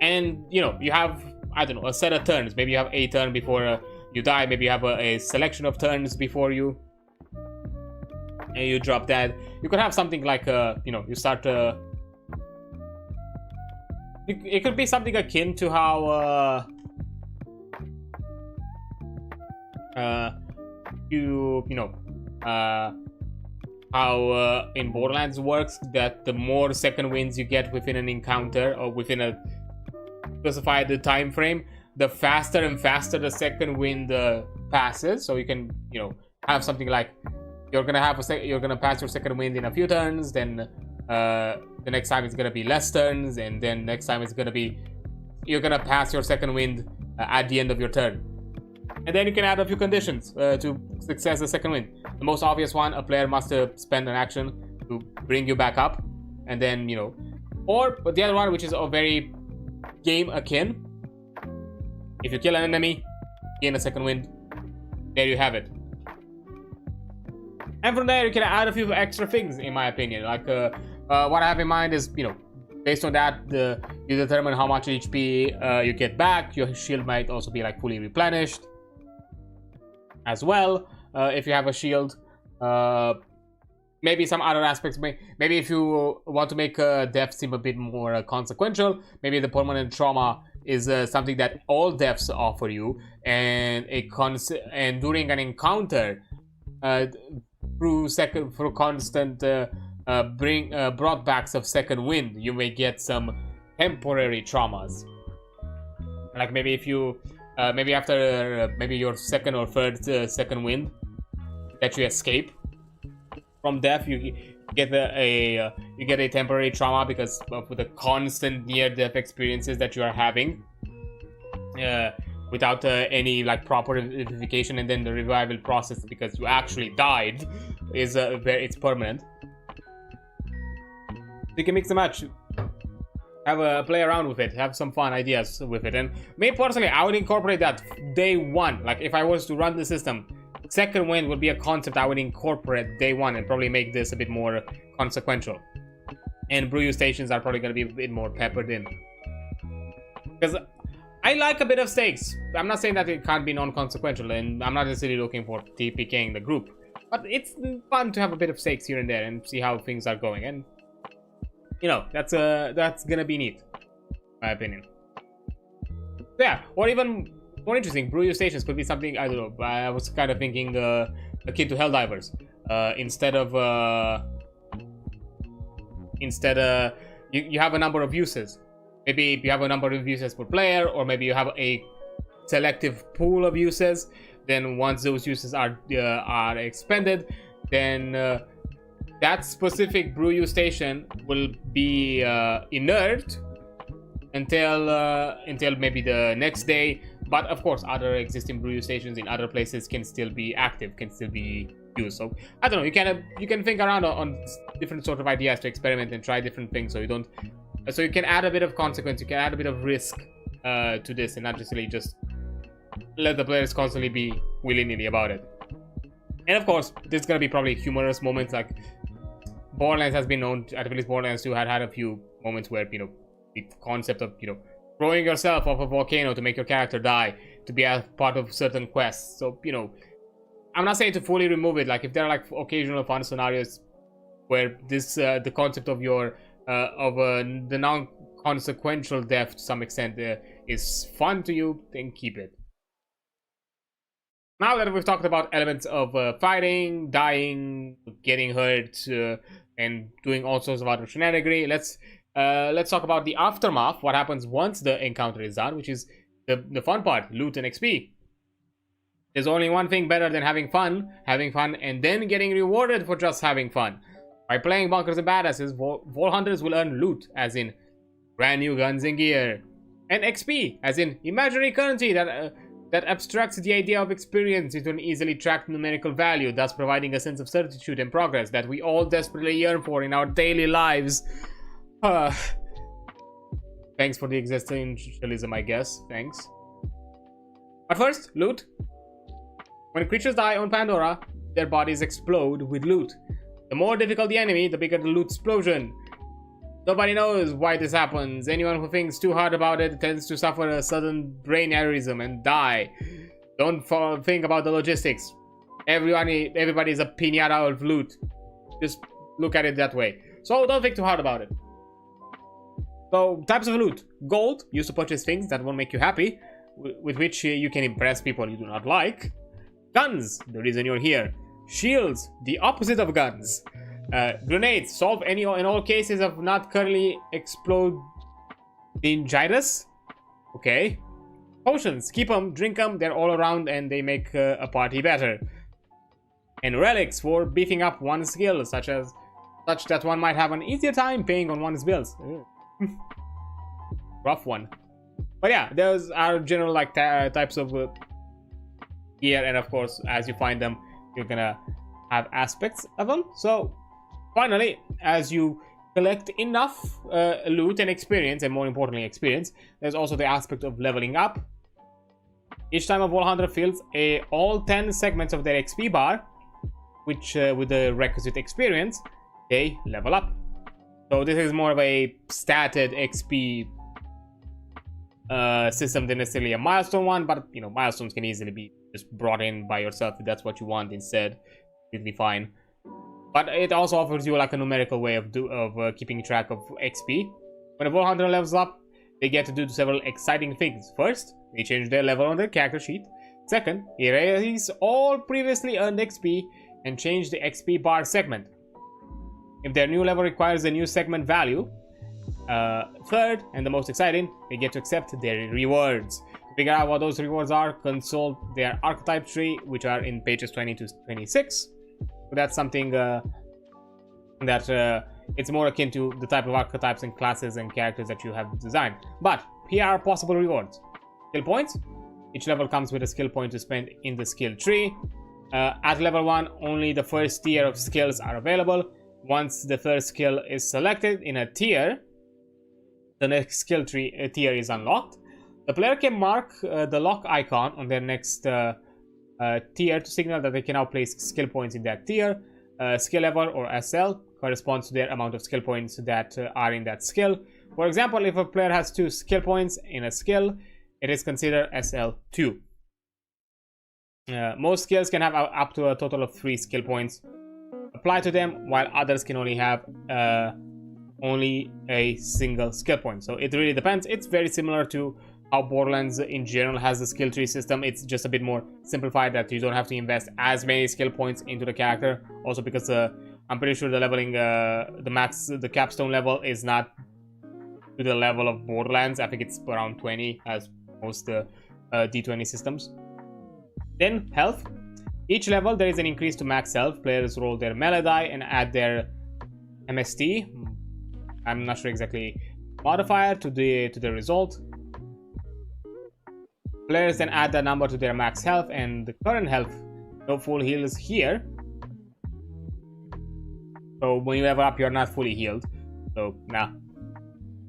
and you know, you have, I don't know, a set of turns. Maybe you have a turn before you die, maybe you have a selection of turns before you and you drop dead. You could have something like you know, you start it could be something akin to how how in Borderlands works, that the more second winds you get within an encounter or within a specified time frame, the faster and faster the second wind passes. So you can, you know, have something like you're gonna pass your second wind in a few turns, then the next time it's gonna be less turns, and then next time it's gonna be you're gonna pass your second wind at the end of your turn. And then you can add a few conditions to success the second wind. The most obvious one, a player must spend an action to bring you back up, and then, you know, but the other one, which is a very game akin, if you kill an enemy, gain a second wind. There you have it. And from there you can add a few extra things, in my opinion. Like what I have in mind is, you know, based on that, you determine how much HP you get back. Your shield might also be like fully replenished as well, if you have a shield. Maybe some other aspects, maybe if you want to make death seem a bit more consequential, maybe the permanent trauma is something that all deaths offer you, and during an encounter, through constant brought-backs of second wind, you may get some temporary traumas. Like maybe if you maybe after maybe your second or third second wind that you escape from death, you get a temporary trauma because of the constant near-death experiences that you are having without any like proper identification, and then the revival process, because you actually died, is it's permanent. You can mix and match, play around with it, have some fun ideas with it. And me personally, I would incorporate that day one. Like if I was to run the system, second wind would be a concept I would incorporate day one and probably make this a bit more consequential. And brew stations are probably going to be a bit more peppered in, because I like a bit of stakes. I'm not saying that it can't be non-consequential, and I'm not necessarily looking for TPKing the group, but it's fun to have a bit of stakes here and there and see how things are going. And you know, that's gonna be neat, in my opinion. Yeah, or even more interesting, brew stations could be something, I don't know, I was kind of thinking akin to Helldivers. You have a number of uses. Maybe you have a number of uses per player, or maybe you have a selective pool of uses. Then once those uses are expended, then that specific brew station will be inert until maybe the next day. But of course, other existing brew stations in other places can still be active, can still be used. So I don't know. You can think around on different sort of ideas to experiment and try different things. So you can add a bit of consequence. You can add a bit of risk to this, and not necessarily just let the players constantly be willy-nilly about it. And of course, there's gonna be probably humorous moments. Like Borderlands has been known, at least Borderlands 2 had a few moments where, you know, the concept of, you know, throwing yourself off a volcano to make your character die to be a part of certain quests. So, you know, I'm not saying to fully remove it. Like if there are like occasional fun scenarios where this the concept of your the non-consequential death to some extent is fun to you, then keep it. Now that we've talked about elements of fighting, dying, getting hurt, and doing all sorts of other shenanigans, let's talk about the aftermath. What happens once the encounter is done, which is the fun part: loot and XP. There's only one thing better than having fun, and then getting rewarded for just having fun. By playing Bunkers and Badasses, Vault Hunters will earn loot, as in brand new guns and gear, and XP, as in imaginary currency that abstracts the idea of experience into an easily tracked numerical value, thus providing a sense of certitude and progress that we all desperately yearn for in our daily lives. Thanks for the existentialism, I guess. Thanks. But first, loot. When creatures die on Pandora, their bodies explode with loot. The more difficult the enemy, the bigger the loot explosion. Nobody knows why this happens. Anyone who thinks too hard about it tends to suffer a sudden brain aneurysm and die. Don't think about the logistics. Everybody is a piñata of loot. Just look at it that way. So don't think too hard about it. So, types of loot. Gold, used to purchase things that won't make you happy, with which you can impress people you do not like. Guns, the reason you're here. Shields, the opposite of guns. Grenades, solve any in all cases of not currently explode dangerous. Okay. Potions, keep them, drink them, they're all around and they make a party better. And relics for beefing up one's skill, such that one might have an easier time paying on one's bills. Rough one. But yeah, those are general like types of gear, and of course, as you find them, you're gonna have aspects of them. So finally, as you collect enough loot and experience, and more importantly experience, there's also the aspect of leveling up. Each time a Vault Hunter fills all 10 segments of their XP bar, which with the requisite experience, they level up. So this is more of a statted XP system than necessarily a milestone one, but you know, milestones can easily be just brought in by yourself if that's what you want instead. Completely fine. But it also offers you like a numerical way of keeping track of XP. When a Vault Hunter levels up, they get to do several exciting things. First, they change their level on their character sheet. Second, erase all previously earned XP and change the XP bar segment. If their new level requires a new segment value. Third, and the most exciting, they get to accept their rewards. To figure out what those rewards are, consult their archetype tree, which are in pages 20 to 26. So that's something that it's more akin to the type of archetypes and classes and characters that you have designed. But here are possible rewards. Skill points. Each level comes with a skill point to spend in the skill tree. At level 1, only the first tier of skills are available. Once the first skill is selected in a tier, the next skill tree tier is unlocked. The player can mark the lock icon on their next tier to signal that they can now place skill points in that tier. Skill level, or SL, corresponds to their amount of skill points that are in that skill. For example, if a player has 2 skill points in a skill, it is considered SL2. Most skills can have up to a total of 3 skill points applied to them, while others can only have only a single skill point. So it really depends. It's very similar to how Borderlands in general has the skill tree system. It's just a bit more simplified, that you don't have to invest as many skill points into the character. Also because I'm pretty sure the leveling, the capstone level is not to the level of Borderlands. I think it's around 20 as most D20 systems. Then health. Each level there is an increase to max health. Players roll their melee die and add their MST. I'm not sure exactly modifier to the result. Players then add that number to their max health and the current health. No full heals here. So when you level up, you're not fully healed. So nah,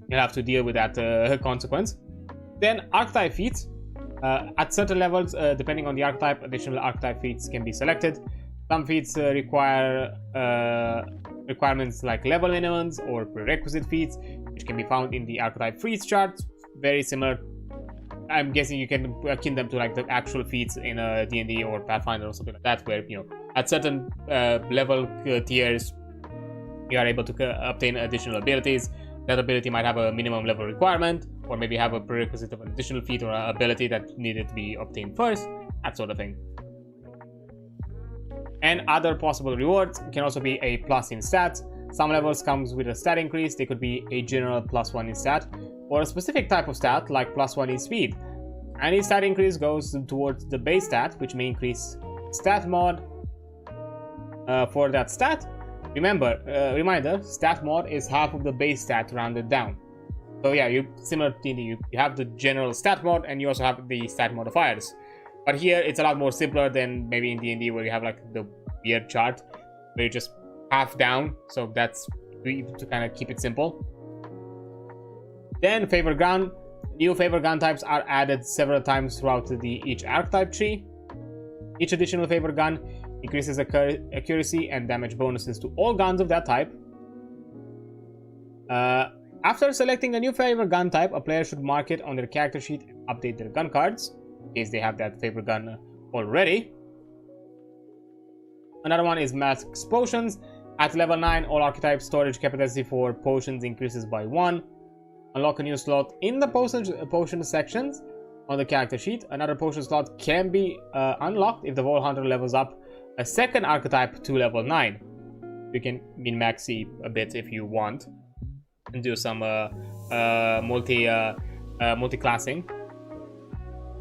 you'll have to deal with that consequence. Then archetype feats. At certain levels, depending on the archetype, additional archetype feats can be selected. Some feats require requirements like level minimums or prerequisite feats, which can be found in the archetype feats chart. Very similar I'm guessing you can akin them to like the actual feats in a D&D or Pathfinder or something like that, where, you know, at certain level tiers, you are able to obtain additional abilities. That ability might have a minimum level requirement, or maybe have a prerequisite of an additional feat or ability that needed to be obtained first, that sort of thing. And other possible rewards can also be a plus in stats. Some levels comes with a stat increase. They could be a general +1 in stat, or a specific type of stat like +1 in speed. Any stat increase goes towards the base stat, which may increase stat mod for that stat. Remember, reminder, stat mod is half of the base stat rounded down. So yeah, similar to D&D, you have the general stat mod, and you also have the stat modifiers. But here it's a lot more simpler than maybe in D&D, where you have like the weird chart where you just half down. So that's to kind of keep it simple. Then favor gun. New favor gun types are added several times throughout each archetype tree. Each additional favor gun increases accuracy and damage bonuses to all guns of that type. After selecting a new favor gun type, a player should mark it on their character sheet and update their gun cards, in case they have that favor gun already. Another one is max potions. At level 9, all archetype storage capacity for potions increases by 1. Unlock a new slot in the potion sections on the character sheet. Another potion slot can be unlocked if the Wall Hunter levels up a second archetype to level 9. You can min-max a bit if you want, and do some multi-classing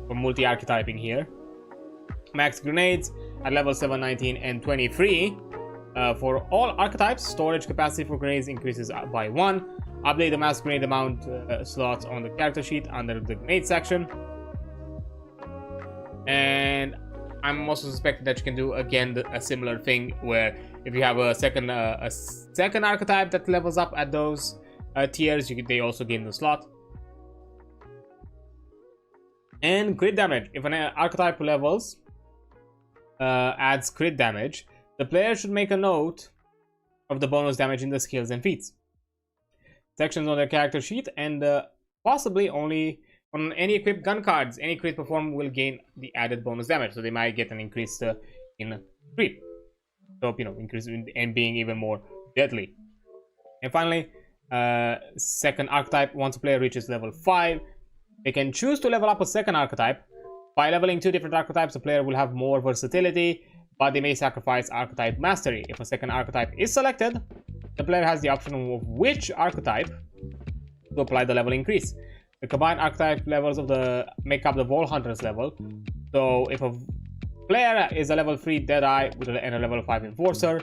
or multi-archetyping here. Max grenades at level 7, 19, and 23. For all archetypes, storage capacity for grenades increases by 1. Update the max grenade amount slots on the character sheet under the grenade section. And I'm also suspecting that you can do again a similar thing, where if you have a second archetype that levels up at those tiers, they also gain the slot. And crit damage. If an archetype levels adds crit damage, the player should make a note of the bonus damage in the skills and feats sections on their character sheet, and possibly only on any equipped gun cards. Any crit performed will gain the added bonus damage, so they might get an increase in crit. So, you know, increase in being even more deadly. And finally, second archetype. Once a player reaches level 5, they can choose to level up a second archetype. By leveling 2 different archetypes, the player will have more versatility, but they may sacrifice archetype mastery. If a second archetype is selected, the player has the option of which archetype to apply the level increase. The combined archetype levels make up the Wall Hunter's level. So if a player is a level 3 Deadeye and a level 5 Enforcer,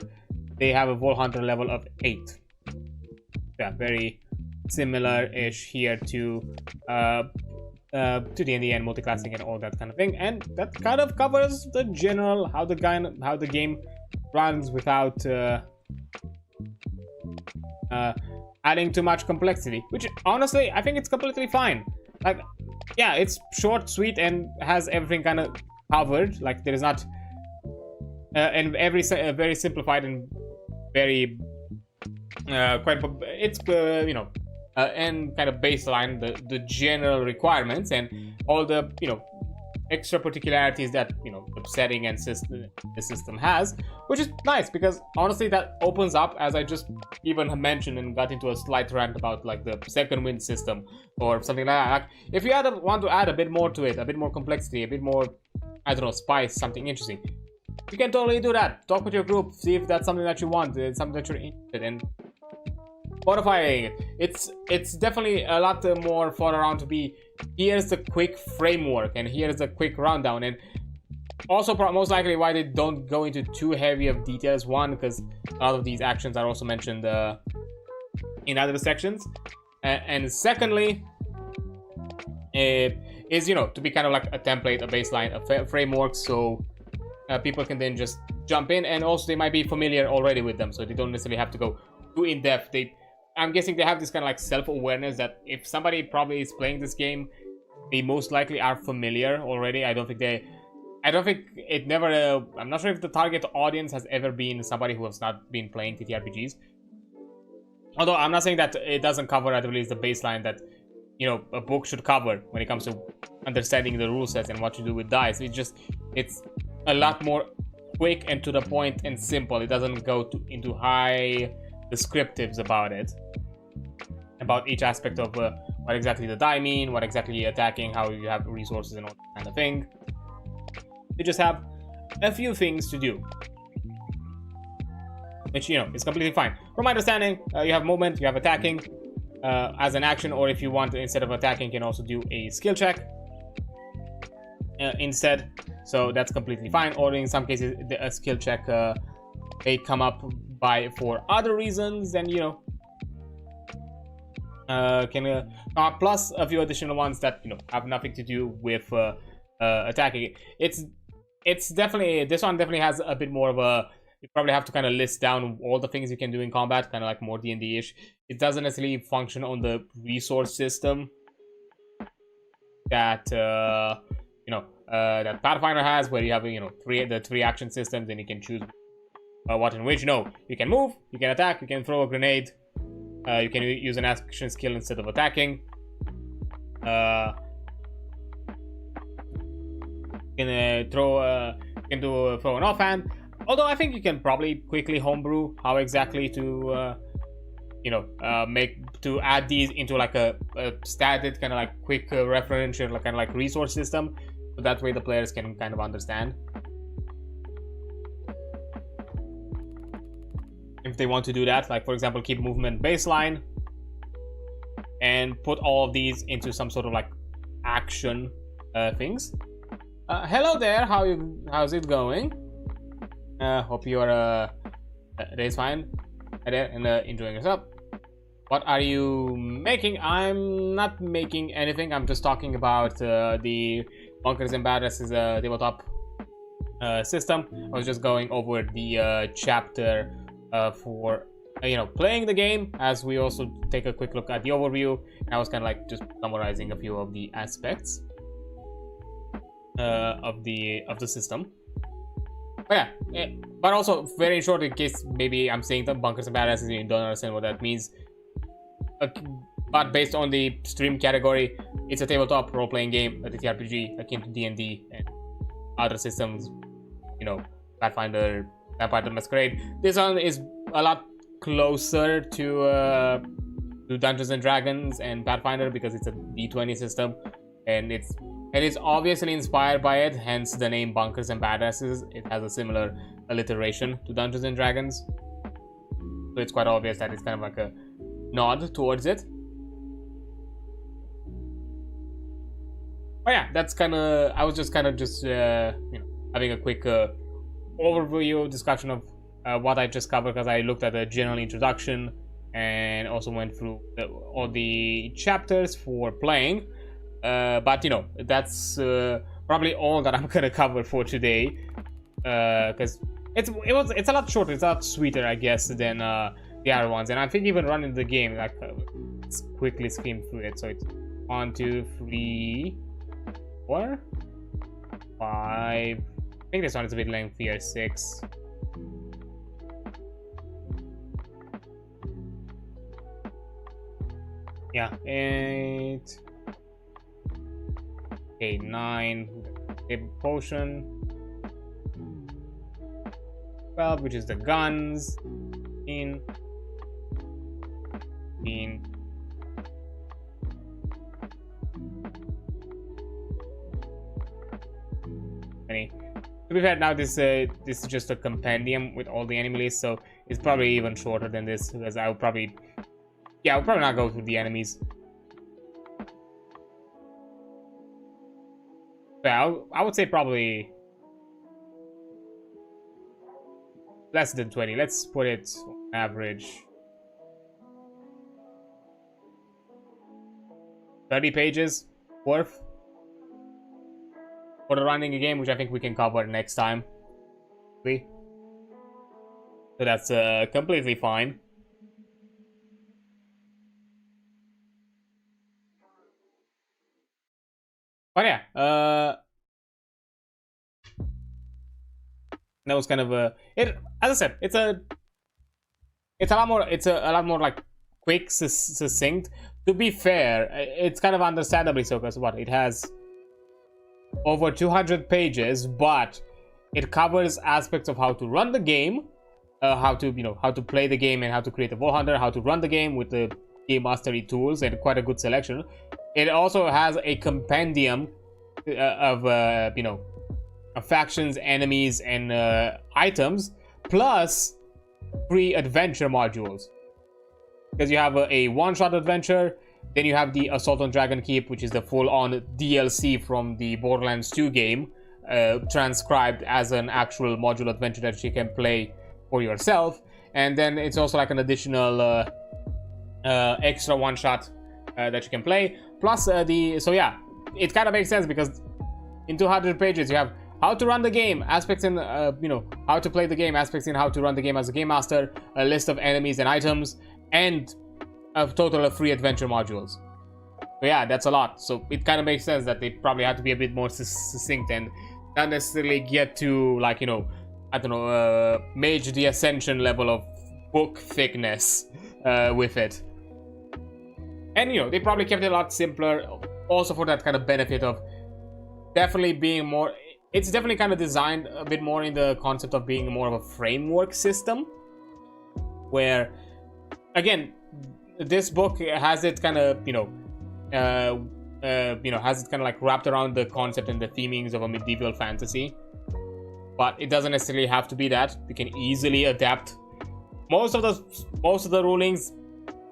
they have a Wall Hunter level of 8. Yeah, very similar-ish here to D&D and multiclassing and all that kind of thing. And that kind of covers the general how the game runs without adding too much complexity, which honestly I think it's completely fine. Like, yeah, it's short, sweet, and has everything kind of covered. Like, there is not and very simplified and very quite, it's you know, and kind of baseline the general requirements and all the, you know, extra particularities that, you know, the setting and the system has, which is nice, because honestly that opens up, as I just even mentioned and got into a slight rant about like the second wind system or something like that. Like, if you want to add a bit more to it, a bit more complexity, a bit more, I don't know, spice, something interesting, you can totally do that. Talk with your group, see if that's something that you want, it's something that you're interested in. Modifying it, it's definitely a lot more fun around to be, here's the quick framework and here's the quick rundown. And also most likely why they don't go into too heavy of details. One, because a lot of these actions are also mentioned in other sections, and secondly, is, you know, to be kind of like a template, a baseline, a framework, so people can then just jump in, and also they might be familiar already with them, so they don't necessarily have to go too in depth. I'm guessing they have this kind of like self-awareness that if somebody probably is playing this game, they most likely are familiar already. I'm not sure if the target audience has ever been somebody who has not been playing TTRPGs. Although I'm not saying that it doesn't cover at least the baseline that a book should cover when it comes to understanding the rule sets and what to do with dice. It's a lot more quick and to the point and simple. It doesn't go into high descriptives about it, about each aspect of what exactly the die mean, what exactly you're attacking, how you have resources and all that kind of thing. You just have a few things to do, which is completely fine. From my understanding, you have movement, you have attacking as an action, or if you want, instead of attacking, you can also do a skill check instead. So that's completely fine. Or in some cases, a skill check may come up for other reasons, and can plus a few additional ones that have nothing to do with attacking. It's definitely, this one definitely has a bit more of a, you probably have to kind of list down all the things you can do in combat, kind of like more D&D-ish. It doesn't necessarily function on the resource system that that Pathfinder has, where you have the three action systems, and you can choose what and which. No, you can move, you can attack, you can throw a grenade, you can use an action skill instead of attacking. You can throw an offhand. Although I think you can probably quickly homebrew how exactly to add these into like a static kind of like quick referential kind of like resource system, so that way the players can kind of understand if they want to do that. Like, for example, keep movement baseline and put all of these into some sort of like action things. Hello there, how's it going? Hope your day is fine and enjoying yourself. What are you making? I'm not making anything. I'm just talking about the Bunkers and Badasses tabletop system. I was just going over the chapter for playing the game, as we also take a quick look at the overview. And I was kind of like just summarizing a few of the aspects of the system. But yeah, but also very short, in case maybe I'm saying the Bunkers and Badasses and you don't understand what that means. But based on the stream category, it's a tabletop role-playing game, a TTRPG akin to D&D and other systems, Pathfinder, Vampire the Masquerade. This one is a lot closer to Dungeons and Dragons and Pathfinder, because it's a D20 system, and it's obviously inspired by it, hence the name Bunkers and Badasses. It has a similar alliteration to Dungeons and Dragons, so it's quite obvious that it's kind of like a nod towards it. But yeah, that's kind of, I was just kind of having a quick overview discussion of what I just covered, because I looked at the general introduction and also went through all the chapters for playing. But that's probably all that I'm gonna cover for today, because it's a lot shorter, it's a lot sweeter, I guess, than the other ones. And I think even running the game, like, let's quickly skim through it. So it's 1, 2, 3, 4, 5. I think this one is a bit lengthier. 6. Yeah, 8. Okay, 9. A potion. 12, which is the guns. 15. 15. To be fair, now this is just a compendium with all the enemy lists, so it's probably even shorter than this, because I'll probably not go through the enemies. Well, I would say probably less than 20. Let's put it on average 30 pages worth for the running a game, which I think we can cover next time. So that's completely fine. But yeah, that was kind of it. As I said, it's a lot more like quick, succinct. To be fair, it's kind of understandably so, because what, it has over 200 pages, but it covers aspects of how to run the game, how to play the game, and how to create a wall hunter, how to run the game with the game mastery tools, and quite a good selection. It also has a compendium of factions, enemies, and items, plus free adventure modules. Because you have a one-shot adventure, then you have the Assault on Dragon Keep, which is the full-on DLC from the Borderlands 2 game, transcribed as an actual module adventure that you can play for yourself. And then it's also like an additional extra one-shot that you can play. Plus so yeah, it kind of makes sense, because in 200 pages you have how to run the game, aspects in how to play the game, aspects in how to run the game as a game master, a list of enemies and items, and a total of free adventure modules. So yeah, that's a lot. So it kind of makes sense that they probably have to be a bit more succinct and not necessarily get to, like, I don't know, Mage the Ascension level of book thickness with it. And they probably kept it a lot simpler, also for that kind of benefit of definitely being more. It's definitely kind of designed a bit more in the concept of being more of a framework system, where, again, this book has it kind of has it kind of like wrapped around the concept and the themings of a medieval fantasy, but it doesn't necessarily have to be that. You can easily adapt most of the rulings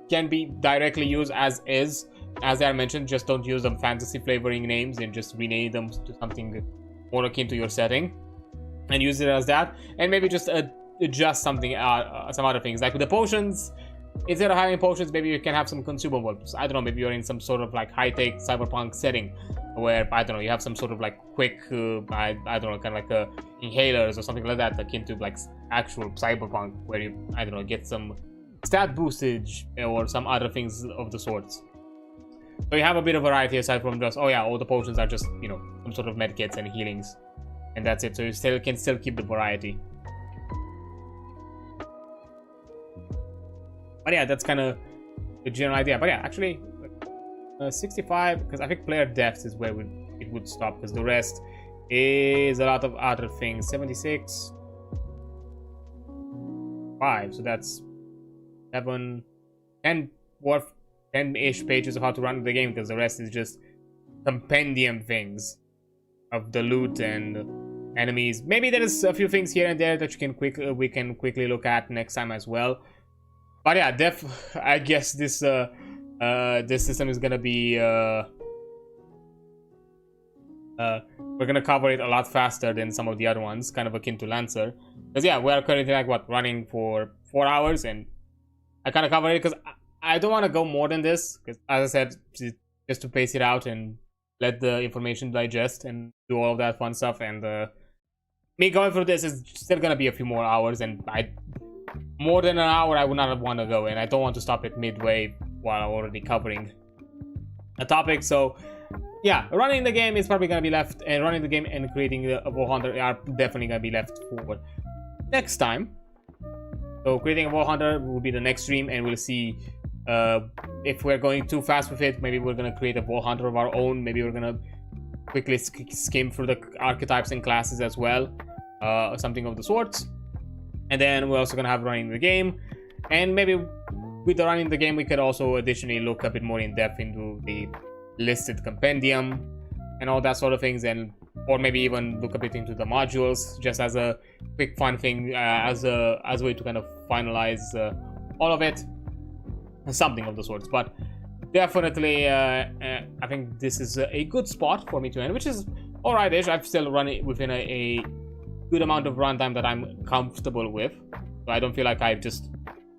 can be directly used as is, as I mentioned. Just don't use them fantasy flavoring names, and just rename them to something more akin to your setting and use it as that. And maybe just adjust something, some other things, like with the potions. Instead of having potions, maybe you can have some consumables. I don't know, maybe you're in some sort of like high-tech cyberpunk setting where, I don't know, you have some sort of like quick I don't know, kind of like inhalers or something like that, akin to like actual cyberpunk, where you, I don't know, get some stat boostage or some other things of the sorts. So you have a bit of variety aside from just, oh yeah, all the potions are just, some sort of medkits and healings, and that's it. So you can still keep the variety. But yeah, that's kind of the general idea. But yeah, actually, 65, because I think player deaths is where it would stop, because the rest is a lot of other things. 76, 5, so that's 7, 10 worth 10-ish pages of how to run the game, because the rest is just compendium things of the loot and enemies. Maybe there is a few things here and there that we can quickly look at next time as well. But yeah, I guess this this system is gonna be we're gonna cover it a lot faster than some of the other ones, kind of akin to Lancer. Because yeah, we are currently like running for 4 hours, and I kind of cover it because I don't want to go more than this, because as I said, just to pace it out and let the information digest and do all of that fun stuff. And me going through this is still gonna be a few more hours, and more than an hour I would not want to go, and I don't want to stop it midway while I'm already covering a topic. So yeah, running the game is probably gonna be left, and running the game and creating a wall hunter are definitely gonna be left for next time. So creating a wall hunter will be the next stream, and we'll see if we're going too fast with it. Maybe we're gonna create a wall hunter of our own. Maybe we're gonna quickly skim through the archetypes and classes as well, something of the sorts. And then we're also gonna have running the game, and maybe with the running the game we could also additionally look a bit more in depth into the listed compendium and all that sort of things, and or maybe even look a bit into the modules just as a quick fun thing, as a way to kind of finalize all of it, something of the sorts. But definitely I think this is a good spot for me to end, which is alright-ish. I've still run it within a good amount of runtime that I'm comfortable with, so I don't feel like I've just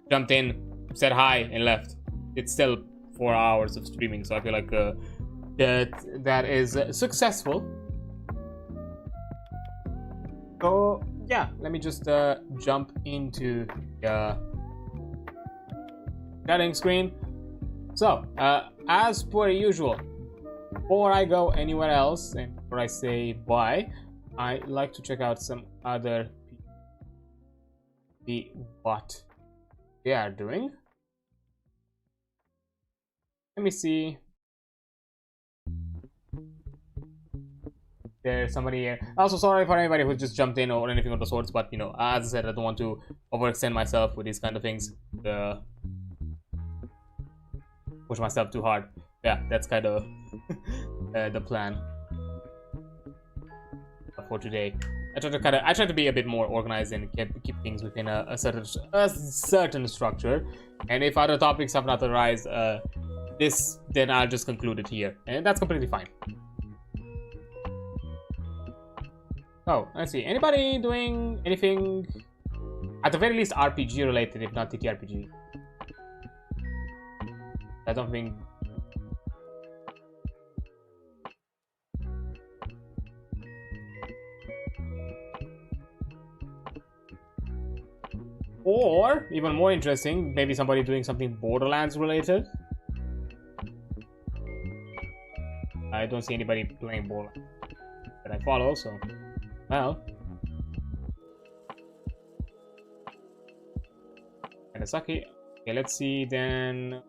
jumped in, said hi, and left. It's still 4 hours of streaming, so I feel like that is successful. So yeah, let me just jump into the chatting screen. So as per usual, before I go anywhere else and before I say bye, I like to check out some other people, see what they are doing. Let me see. There's somebody here. Also, sorry for anybody who just jumped in or anything of the sorts, but you know, as I said, I don't want to overextend myself with these kind of things. Push myself too hard. Yeah, that's kind of the plan for today. I try to be a bit more organized and keep things within a certain structure. And if other topics have not arisen, then I'll just conclude it here, and that's completely fine. Oh, let's see. Anybody doing anything at the very least RPG related, if not TTRPG? I don't think. Or, even more interesting, maybe somebody doing something Borderlands related. I don't see anybody playing Borderlands that I follow, so, well. Kinda sucky. Okay, let's see then.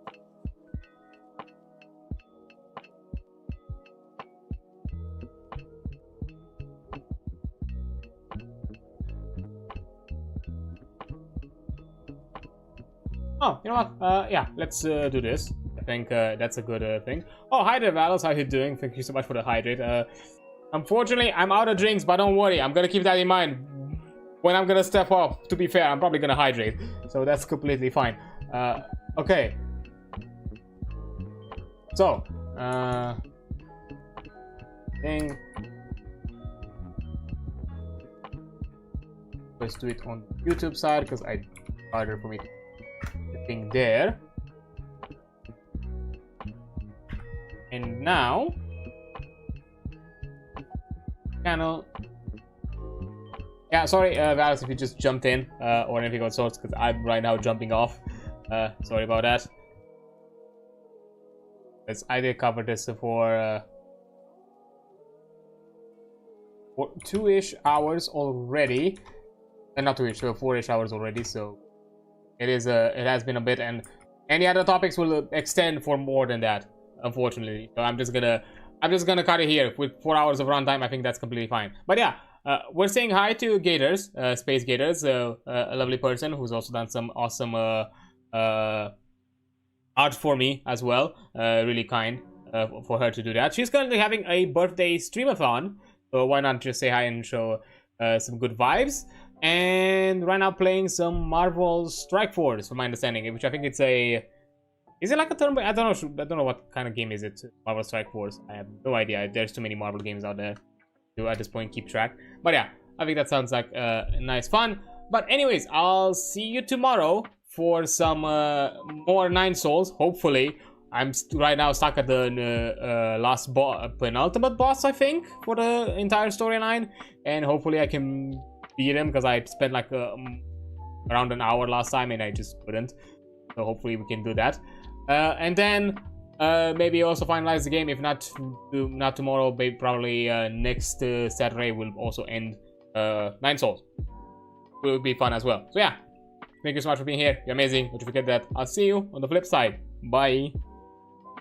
Oh, you know what? Yeah, let's do this. I think that's a good thing. Oh, hi there, Valos. How you doing? Thank you so much for the hydrate. Unfortunately, I'm out of drinks, but don't worry. I'm gonna keep that in mind when I'm gonna step off. To be fair, I'm probably gonna hydrate, so that's completely fine. Okay. So, thing. Let's do it on YouTube side because it's harder for me. The thing there, and now channel. Yeah, sorry, Valis, if you just jumped in or anything of sorts, because I'm right now jumping off. Sorry about that. I did cover this for 2-ish hours already, and not 2-ish, so 4-ish hours already. So. It has been a bit, and any other topics will extend for more than that, unfortunately. So I'm just gonna cut it here with 4 hours of runtime. I think that's completely fine. But yeah, we're saying hi to Gators, Space Gators, a lovely person who's also done some awesome art for me as well. Really kind for her to do that. She's currently having a birthday streamathon, so why not just say hi and show some good vibes. And right now playing some Marvel Strike Force, from my understanding, which I think it's a. Is it like a turn? I don't know what kind of game is it. Marvel Strike Force. I have no idea. There's too many Marvel games out there to at this point keep track. But yeah, I think that sounds like nice fun. But anyways, I'll see you tomorrow for some more 9 souls. Hopefully, I'm right now stuck at the last penultimate boss, I think, for the entire storyline, and hopefully I can beat him because I spent like around an hour last time and I just couldn't. So hopefully we can do that, and then maybe also finalize the game. If not tomorrow, maybe probably next Saturday we'll also end 9 souls. It will be fun as well. So yeah, thank you so much for being here. You're amazing. Don't you forget that. I'll see you on the flip side. Bye.